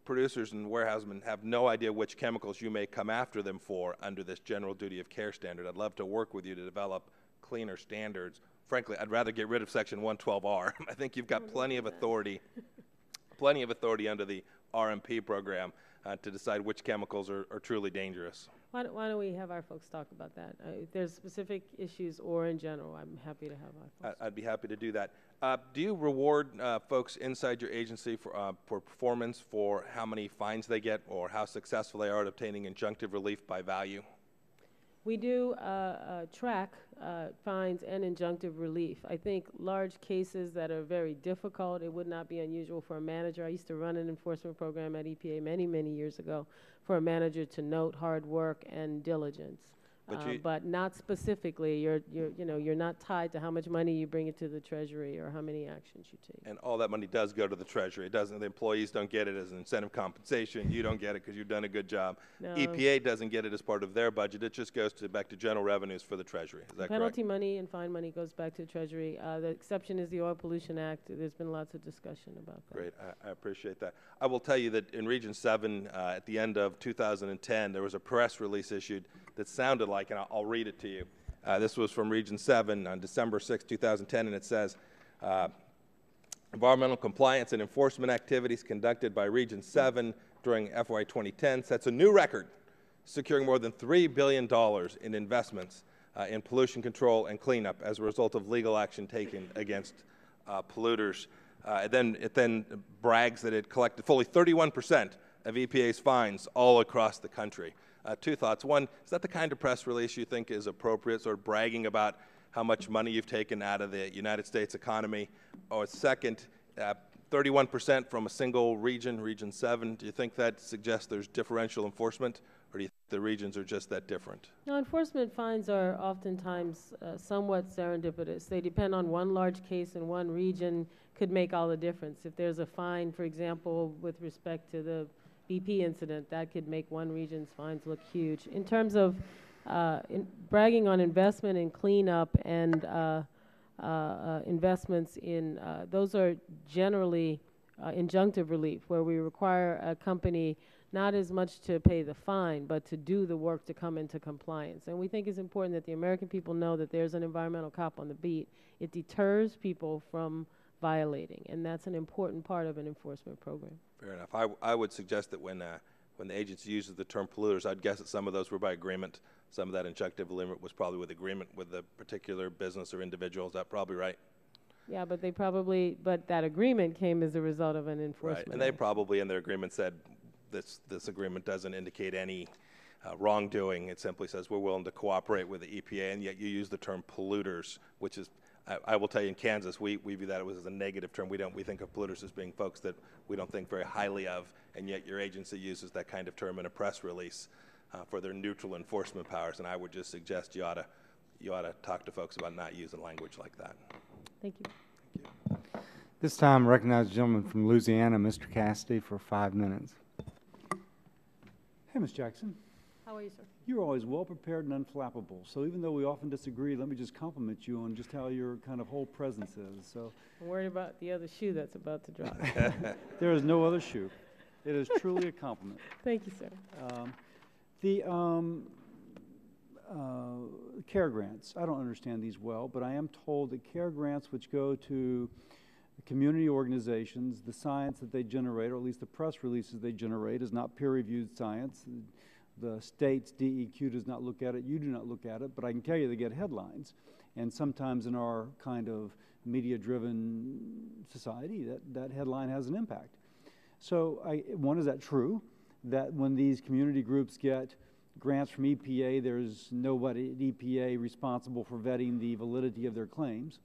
producers and warehousemen have no idea which chemicals you may come after them for under this general duty of care standard. I'd love to work with you to develop cleaner standards. Frankly, I'd rather get rid of Section 112R. I think you've got plenty of authority under the RMP program to decide which chemicals are truly dangerous. Why don't we have our folks talk about that? If there's specific issues or in general, I'm happy to have our folks. I'd be happy to do that. Do you reward folks inside your agency for performance, for how many fines they get or how successful they are at obtaining injunctive relief by value? We do track fines and injunctive relief. I think large cases that are very difficult, it would not be unusual for a manager. I used to run an enforcement program at EPA many, many years ago for a manager to note hard work and diligence. But not specifically. You're not tied to how much money you bring into the Treasury or how many actions you take. And all that money does go to the Treasury. It doesn't. The employees don't get it as an incentive compensation. You don't get it because you've done a good job. No. EPA doesn't get it as part of their budget. It just goes back to general revenues for the Treasury. Is that Penalty correct? money and fine money goes back to the Treasury. The exception is the Oil Pollution Act. There's been lots of discussion about that. Great. I appreciate that. I will tell you that in Region 7, at the end of 2010, there was a press release issued that sounded like, and I'll read it to you. This was from Region 7 on December 6, 2010, and it says, environmental compliance and enforcement activities conducted by Region 7 during FY 2010 sets a new record, securing more than $3 billion in investments in pollution control and cleanup as a result of legal action taken against polluters. It then brags that it collected fully 31% of EPA's fines all across the country. Two thoughts. One, is that the kind of press release you think is appropriate, sort of bragging about how much money you've taken out of the United States economy? Or second, 31% from a single region, Region 7, do you think that suggests there's differential enforcement, or do you think the regions are just that different? No, enforcement fines are oftentimes somewhat serendipitous. They depend on one large case in one region could make all the difference. If there's a fine, for example, with respect to the BP incident, that could make one region's fines look huge. In terms of bragging on investment in cleanup and investments in, those are generally injunctive relief, where we require a company not as much to pay the fine, but to do the work to come into compliance. And we think it's important that the American people know that there's an environmental cop on the beat. It deters people from violating, and that's an important part of an enforcement program. Fair enough. I would suggest that when the agency uses the term polluters, I'd guess that some of those were by agreement. Some of that injunctive limit was probably with agreement with the particular business or individual. Is that probably right? Yeah, but that agreement came as a result of an enforcement. Right, and they probably in their agreement said this agreement doesn't indicate any wrongdoing. It simply says we're willing to cooperate with the EPA, and yet you use the term polluters, which is, I will tell you, in Kansas, we view that as a negative term. We think of polluters as being folks that we don't think very highly of, and yet your agency uses that kind of term in a press release for their neutral enforcement powers. And I would just suggest you ought to talk to folks about not using language like that. Thank you. Thank you. This time, I recognize the gentleman from Louisiana, Mr. Cassidy, for 5 minutes. Hey, Ms. Jackson. How are you, sir? You're always well-prepared and unflappable. So even though we often disagree, let me just compliment you on just how your kind of whole presence is. So I'm worried about the other shoe that's about to drop. There is no other shoe. It is truly a compliment. Thank you, sir. The CARE grants, I don't understand these well, but I am told that CARE grants which go to community organizations, the science that they generate, or at least the press releases they generate, is not peer-reviewed science. The state's DEQ does not look at it. You do not look at it. But I can tell you they get headlines. And sometimes in our kind of media-driven society, that headline has an impact. So one, is that true, that when these community groups get grants from EPA, there's nobody at EPA responsible for vetting the validity of their claims?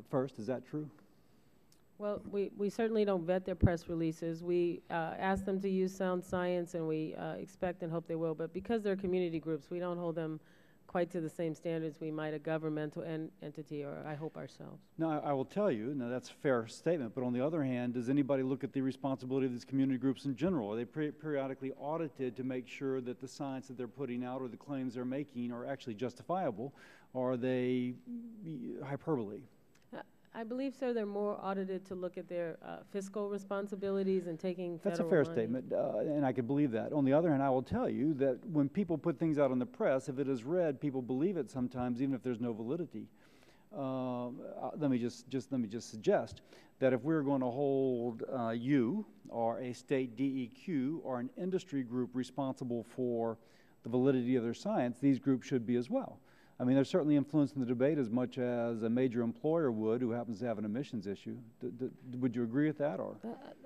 First, is that true? Well, we certainly don't vet their press releases. We ask them to use sound science, and we expect and hope they will. But because they're community groups, we don't hold them quite to the same standards we might a governmental entity, or I hope ourselves. No, I will tell you, now that's a fair statement, but on the other hand, does anybody look at the responsibility of these community groups in general? Are they periodically audited to make sure that the science that they're putting out or the claims they're making are actually justifiable, or are they hyperbole? I believe, sir, they're more audited to look at their fiscal responsibilities and taking federal That's a fair money. statement, and I can believe that. On the other hand, I will tell you that when people put things out in the press, if it is read, people believe it sometimes, even if there's no validity. Let me just suggest that if we're going to hold you or a state DEQ or an industry group responsible for the validity of their science, these groups should be as well. I mean, they're certainly influencing the debate as much as a major employer would who happens to have an emissions issue. Would you agree with that? Or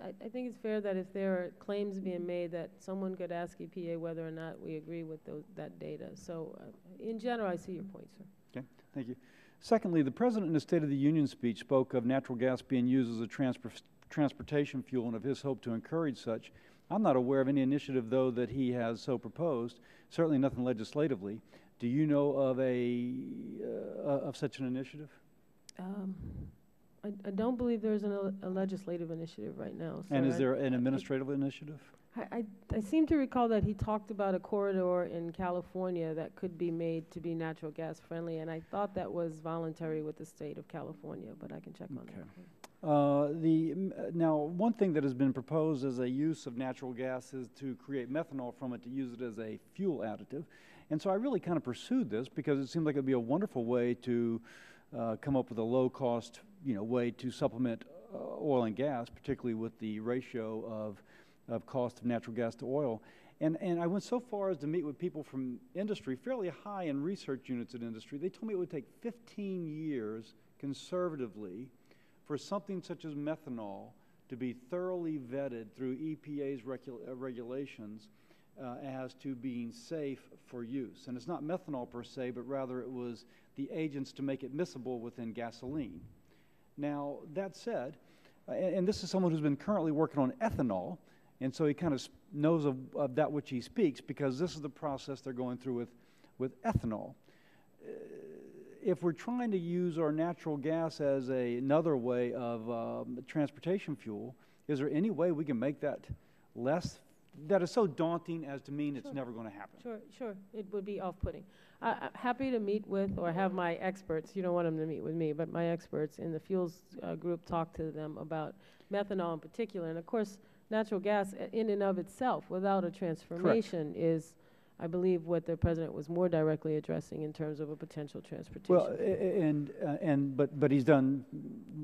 I think it's fair that if there are claims being made that someone could ask EPA whether or not we agree with that data. So in general, I see your point, sir. Okay, thank you. Secondly, the President in the State of the Union speech spoke of natural gas being used as a transportation fuel and of his hope to encourage such. I'm not aware of any initiative, though, that he has so proposed, certainly nothing legislatively. Do you know of of such an initiative? I don't believe there's a legislative initiative right now. And is there an administrative initiative? I seem to recall that he talked about a corridor in California that could be made to be natural gas friendly, and I thought that was voluntary with the state of California, but I can check on that. Now, one thing that has been proposed as a use of natural gas is to create methanol from it to use it as a fuel additive. And so I really kind of pursued this because it seemed like it would be a wonderful way to come up with a low-cost, way to supplement oil and gas, particularly with the ratio of cost of natural gas to oil. And I went so far as to meet with people from industry, fairly high in research units at industry. They told me it would take 15 years conservatively for something such as methanol to be thoroughly vetted through EPA's regulations as to being safe for use. And it's not methanol per se, but rather it was the agents to make it miscible within gasoline. Now, that said, and this is someone who's been currently working on ethanol, and so he kind of knows of that which he speaks, because this is the process they're going through with ethanol. If we're trying to use our natural gas as another way of transportation fuel, is there any way we can make that that is so daunting as to mean it's never going to happen? Sure. It would be off-putting. Happy to meet with or have my experts, you don't want them to meet with me, but my experts in the fuels group talk to them about methanol in particular. And of course, natural gas in and of itself, without a transformation, is, I believe, what the President was more directly addressing in terms of a potential transportation. Well, but he's done,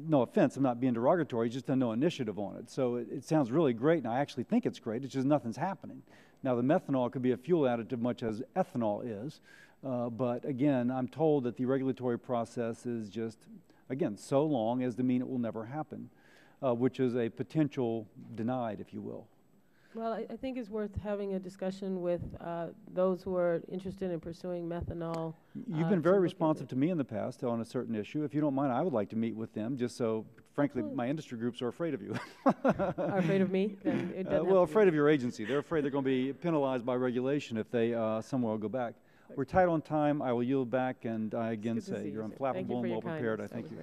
no offense, I'm not being derogatory, he's just done no initiative on it. So it sounds really great, and I actually think it's great, it's just nothing's happening. Now, the methanol could be a fuel additive much as ethanol is, but again, I'm told that the regulatory process is just, again, so long as to mean it will never happen, which is a potential denied, if you will. Well, I think it's worth having a discussion with those who are interested in pursuing methanol. You've been very responsive to me in the past on a certain issue. If you don't mind, I would like to meet with them, just so, frankly, my industry groups are afraid of you. Are afraid of me? Then it doesn't well, afraid of your agency. They're afraid they're going to be penalized by regulation if they somewhere will go back. We're tight on time. I will yield back, and I again say you're unflappable and well prepared. I thank you.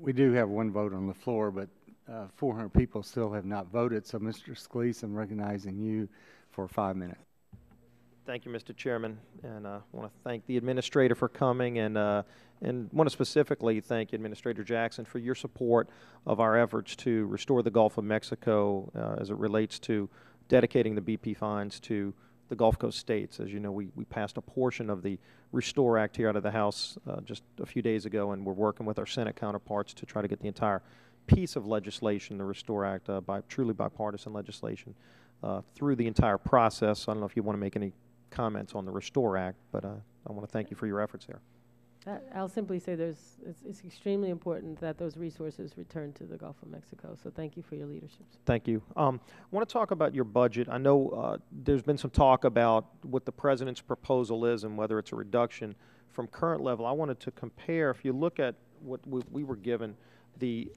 We do have one vote on the floor, but 400 people still have not voted. So, Mr. Scalise, I'm recognizing you for 5 minutes. Thank you, Mr. Chairman, and I want to thank the administrator for coming, and want to specifically thank Administrator Jackson for your support of our efforts to restore the Gulf of Mexico as it relates to dedicating the BP fines to the Gulf Coast states. As you know, we passed a portion of the Restore Act here out of the House just a few days ago, and we're working with our Senate counterparts to try to get the entire piece of legislation, the Restore Act, by truly bipartisan legislation, through the entire process. I don't know if you want to make any comments on the Restore Act, but I want to thank you for your efforts there. I'll simply say it's extremely important that those resources return to the Gulf of Mexico, so thank you for your leadership. Thank you. I want to talk about your budget. I know there's been some talk about what the President's proposal is and whether it's a reduction from current level. I wanted to compare, if you look at what we were given, the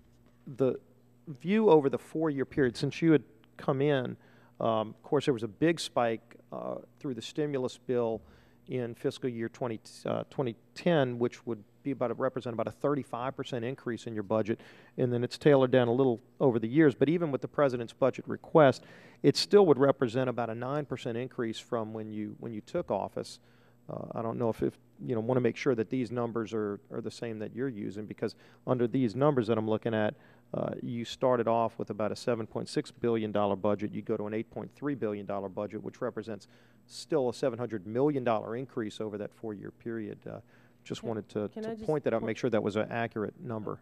view over the 4-year period since you had come in. Of course, there was a big spike through the stimulus bill in fiscal year 2010, which would be represent about a 35% increase in your budget, and then it's tailored down a little over the years. But even with the President's budget request, it still would represent about a 9% increase from when you took office. I don't know if you want to make sure that these numbers are the same that you're using, because under these numbers that I'm looking at, you started off with about a $7.6 billion budget. You go to an $8.3 billion budget, which represents still a $700 million increase over that 4-year period. Just wanted to point that out, make sure that was an accurate number.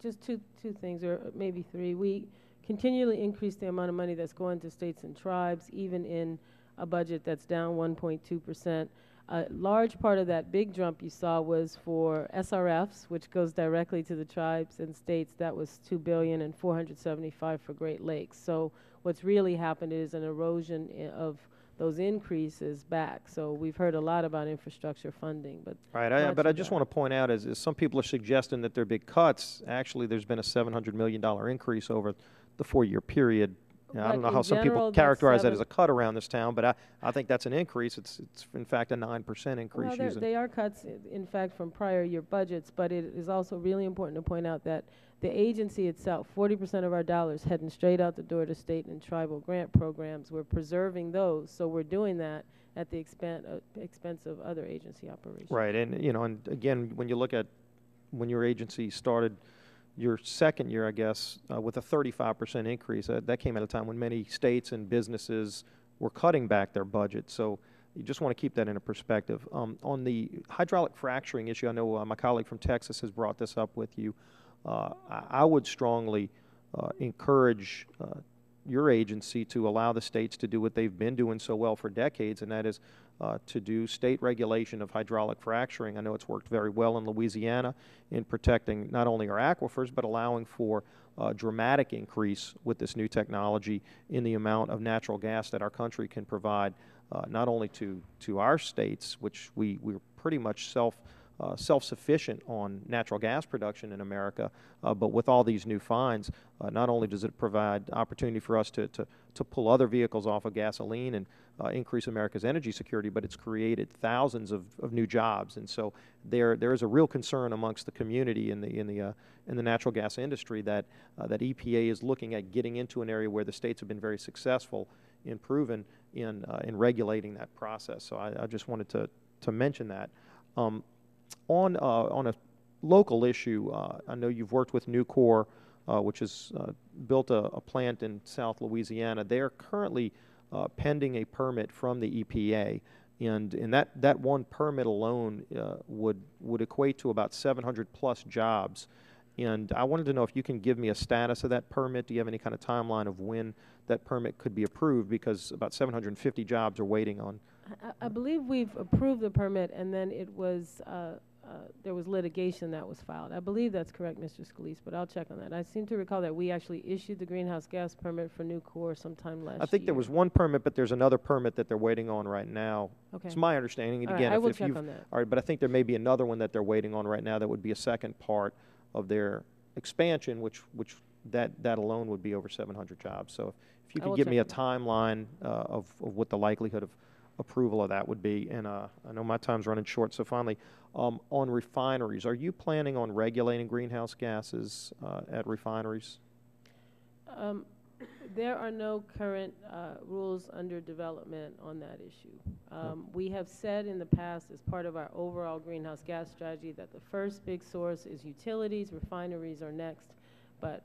Just two things, or maybe three. We continually increase the amount of money that's going to states and tribes, even in a budget that's down 1.2%. A large part of that big jump you saw was for SRFs, which goes directly to the tribes and states. That was $2 billion and $475 for Great Lakes. So what's really happened is an erosion of those increases back. So we've heard a lot about infrastructure funding, but right. But I just want to point out, as some people are suggesting that there are big cuts, actually there's been a $700 million increase over the 4-year period. I don't know how some people characterize that as a cut around this town, but I think that's an increase. It's in fact a 9% increase. Well, they are cuts, in fact, from prior year budgets, but it is also really important to point out that the agency itself, 40% of our dollars heading straight out the door to state and tribal grant programs. We're preserving those, so we're doing that at the expense of other agency operations. Right, and and again, when you look at when your agency started your second year, I guess, with a 35% increase, that came at a time when many states and businesses were cutting back their budget. So you just want to keep that in a perspective. On the hydraulic fracturing issue, I know my colleague from Texas has brought this up with you. I would strongly encourage your agency to allow the states to do what they've been doing so well for decades, and that is to do state regulation of hydraulic fracturing. I know it's worked very well in Louisiana in protecting not only our aquifers, but allowing for a dramatic increase with this new technology in the amount of natural gas that our country can provide, not only to our states, which we're pretty much self-sufficient on natural gas production in America, but with all these new finds, not only does it provide opportunity for us to pull other vehicles off of gasoline and increase America's energy security, but it's created thousands of new jobs. And so there is a real concern amongst the community in the natural gas industry that EPA is looking at getting into an area where the states have been very successful in regulating that process. So I just wanted to mention that. On a local issue, I know you've worked with Nucor, which has built a plant in South Louisiana. They are currently pending a permit from the EPA, and that one permit alone would equate to about 700 plus jobs. And I wanted to know if you can give me a status of that permit. Do you have any kind of timeline of when that permit could be approved? Because about 750 jobs are waiting on. I believe we've approved the permit, and then it was there was litigation that was filed. I believe that's correct, Mr. Scalise, but I'll check on that. I seem to recall that we actually issued the greenhouse gas permit for Nucor sometime last year. I think there was one permit, but there's another permit that they're waiting on right now. Okay. It's my understanding. And all again, right, I will check on that. All right, but I think there may be another one that they're waiting on right now that would be a second part of their expansion, which that alone would be over 700 jobs. So if you could give me a timeline of what the likelihood of approval of that would be. And I know my time's running short, so finally, on refineries, are you planning on regulating greenhouse gases at refineries? There are no current rules under development on that issue. We have said in the past, as part of our overall greenhouse gas strategy, that the first big source is utilities. Refineries are next, but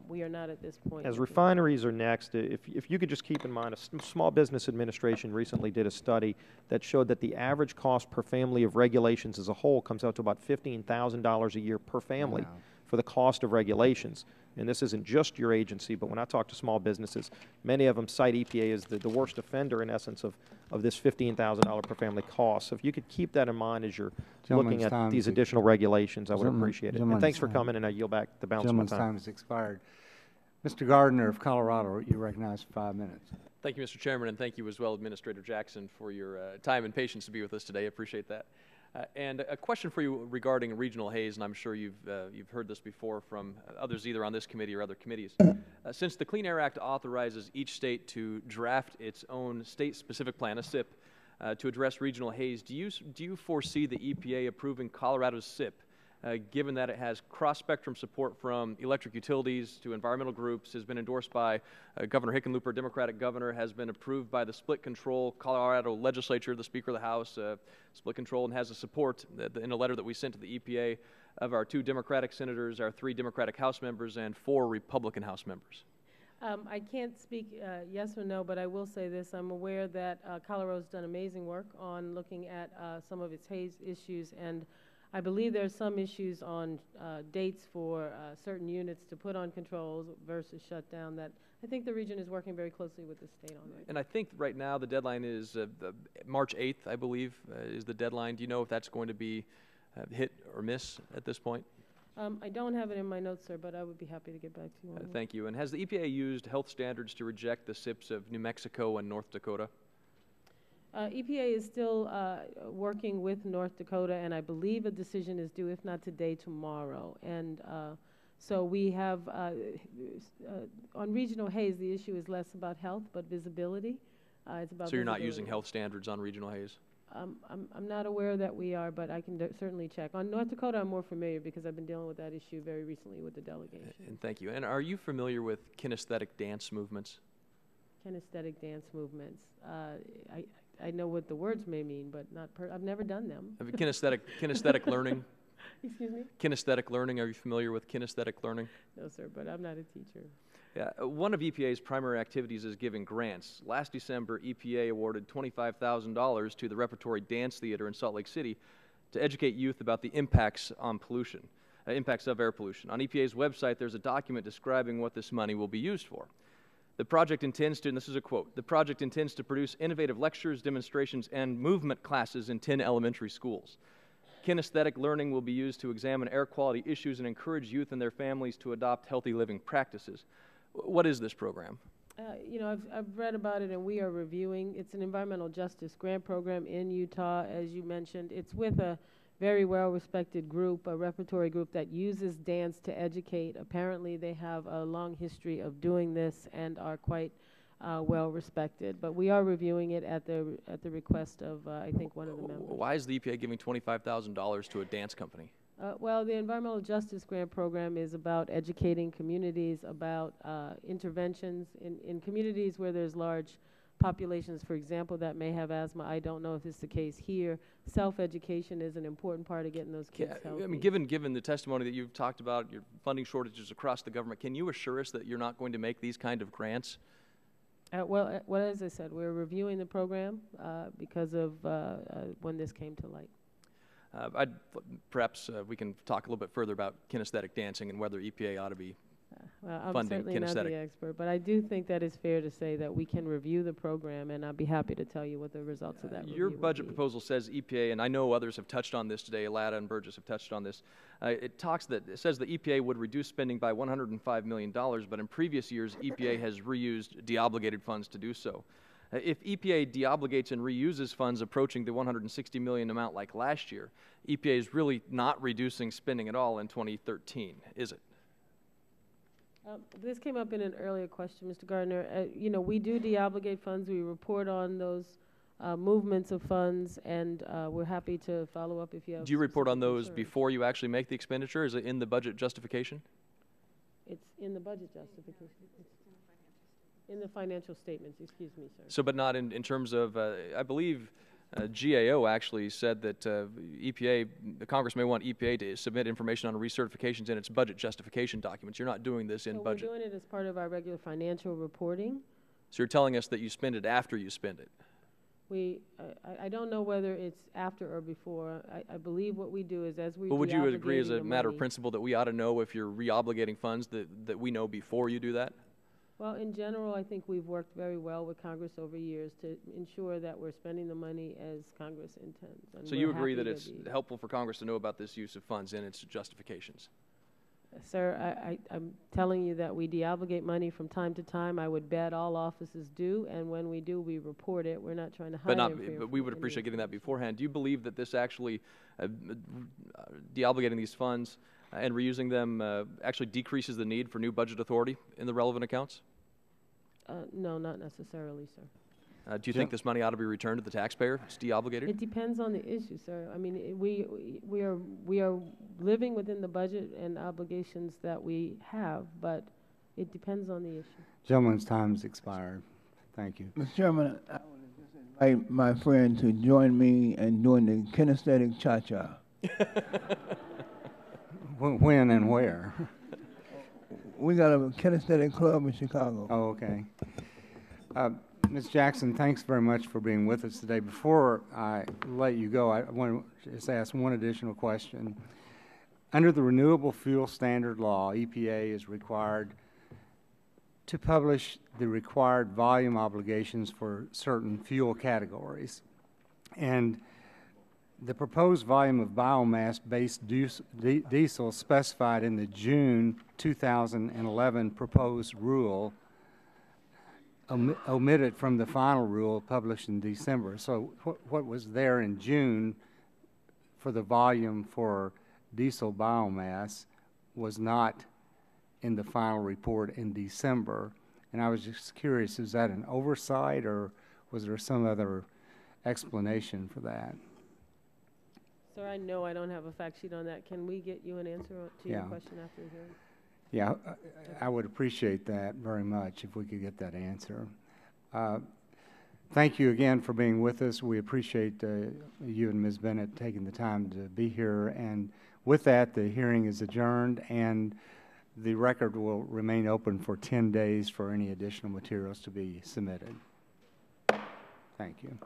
we are not at this point. As refineries are next, if you could just keep in mind, a Small Business Administration recently did a study that showed that the average cost per family of regulations as a whole comes out to about $15,000 a year per family for the cost of regulations. And this isn't just your agency, but when I talk to small businesses, many of them cite EPA as the worst offender, in essence, of this $15,000 per family cost. So if you could keep that in mind as you're looking at these additional regulations, I would appreciate it. And thanks for coming, and I yield back the balance of my time. Gentleman's time has expired. Mr. Gardner of Colorado, you recognize 5 minutes. Thank you, Mr. Chairman, and thank you as well, Administrator Jackson, for your time and patience to be with us today. I appreciate that. And a question for you regarding regional haze, and I'm sure you've heard this before from others either on this committee or other committees. Since the Clean Air Act authorizes each state to draft its own state-specific plan, a SIP, to address regional haze, do you foresee the EPA approving Colorado's SIP, given that it has cross-spectrum support from electric utilities to environmental groups, has been endorsed by Governor Hickenlooper, Democratic governor, has been approved by the split control Colorado legislature, the Speaker of the House, split control, and has the support in a letter that we sent to the EPA of our 2 Democratic senators, our 3 Democratic House members, and 4 Republican House members? I can't speak yes or no, but I will say this. I'm aware that Colorado's done amazing work on looking at some of its haze issues, and I believe there's some issues on dates for certain units to put on controls versus shut down that I think the region is working very closely with the state on that. And I think right now the deadline is March 8th, I believe, is the deadline. Do you know if that's going to be hit or miss at this point? I don't have it in my notes, sir, but I would be happy to get back to you on that. Thank you. And has the EPA used health standards to reject the SIPs of New Mexico and North Dakota? EPA is still working with North Dakota, and I believe a decision is due, if not today, tomorrow. And so we have, on regional haze, the issue is less about health, but visibility. It's about So you're not visibility. using health standards on regional haze? I'm not aware that we are, but I can certainly check. On North Dakota, I'm more familiar because I've been dealing with that issue very recently with the delegation. And thank you. And are you familiar with kinesthetic dance movements? Kinesthetic dance movements. I know what the words may mean, but not I've never done them. Kinesthetic learning? Excuse me? Kinesthetic learning. Are you familiar with kinesthetic learning? No, sir, but I'm not a teacher. Yeah, one of EPA's primary activities is giving grants. Last December, EPA awarded $25,000 to the Repertory Dance Theater in Salt Lake City to educate youth about the impacts on pollution, impacts of air pollution. On EPA's website, there's a document describing what this money will be used for. The project intends to, and this is a quote, the project intends to produce innovative lectures, demonstrations, and movement classes in 10 elementary schools. Kinesthetic learning will be used to examine air quality issues and encourage youth and their families to adopt healthy living practices. What is this program? You know, I've read about it, and we are reviewing. It's an environmental justice grant program in Utah, as you mentioned. It's with a very well-respected group, a repertory group that uses dance to educate. Apparently, they have a long history of doing this and are quite well-respected. But we are reviewing it at the request of, I think, one of the members. Why is the EPA giving $25,000 to a dance company? Well, the Environmental Justice Grant Program is about educating communities about interventions in communities where there's large populations, for example, that may have asthma. I don't know if it's the case here. Self-education is an important part of getting those kids healthy. I mean, given the testimony that you've talked about, your funding shortages across the government, can you assure us that you're not going to make these kind of grants? Well, as I said, we're reviewing the program because of when this came to light. Perhaps we can talk a little bit further about kinesthetic dancing and whether EPA ought to be well, I'm funding certainly not the expert, but I do think that it's fair to say that we can review the program, and I'd be happy to tell you what the results of that review Your will budget be. proposal says EPA, and I know others have touched on this today, Latta and Burgess have touched on this. It says that EPA would reduce spending by $105 million, but in previous years, EPA has reused deobligated funds to do so. If EPA deobligates and reuses funds approaching the $160 million amount like last year, EPA is really not reducing spending at all in 2013, is it? This came up in an earlier question, Mr. Gardner. You know, we do deobligate funds. We report on those movements of funds, and we're happy to follow up if you have. Do you report on those before you actually make the expenditure? Is it in the budget justification? It's in the budget justification. It's in the financial statements, excuse me, sir. So, but not in terms of, I believe GAO actually said that EPA, the Congress may want EPA to submit information on recertifications in its budget justification documents. You're not doing this in budget. We're doing it as part of our regular financial reporting. So you're telling us that you spend it after you spend it? I don't know whether it's after or before. I believe what we do is as we. Well, would you agree as a matter of principle that we ought to know if you're reobligating funds that we know before you do that? Well, in general, I think we've worked very well with Congress over years to ensure that we're spending the money as Congress intends. And so you agree that it's helpful for Congress to know about this use of funds in its justifications? Sir, I'm telling you that we deobligate money from time to time. I would bet all offices do, and when we do, we report it. We're not trying to hide it. But we would appreciate getting that beforehand. Do you believe that this actually, deobligating these funds and reusing them actually decreases the need for new budget authority in the relevant accounts? No, not necessarily, sir. Do you think this money ought to be returned to the taxpayer if it's deobligated? It depends on the issue, sir. I mean, we are living within the budget and obligations that we have, but it depends on the issue. Gentleman's time has expired. Thank you. Mr. Chairman, I want to just invite my friend to join me in doing the kinesthetic cha-cha. When and where? We got a kinesthetic club in Chicago. Oh, okay. Ms. Jackson, thanks very much for being with us today. Before I let you go, I want to just ask one additional question. Under the Renewable Fuel Standard Law, EPA is required to publish the required volume obligations for certain fuel categories. And the proposed volume of biomass-based diesel specified in the June 2011 proposed rule omitted from the final rule published in December. So what was there in June for the volume for diesel biomass was not in the final report in December. And I was just curious, is that an oversight or was there some other explanation for that? Sir, I know I don't have a fact sheet on that. Can we get you an answer to your question after the hearing? Yeah, I would appreciate that very much if we could get that answer. Thank you again for being with us. We appreciate you and Ms. Bennett taking the time to be here. And with that, the hearing is adjourned and the record will remain open for 10 days for any additional materials to be submitted. Thank you.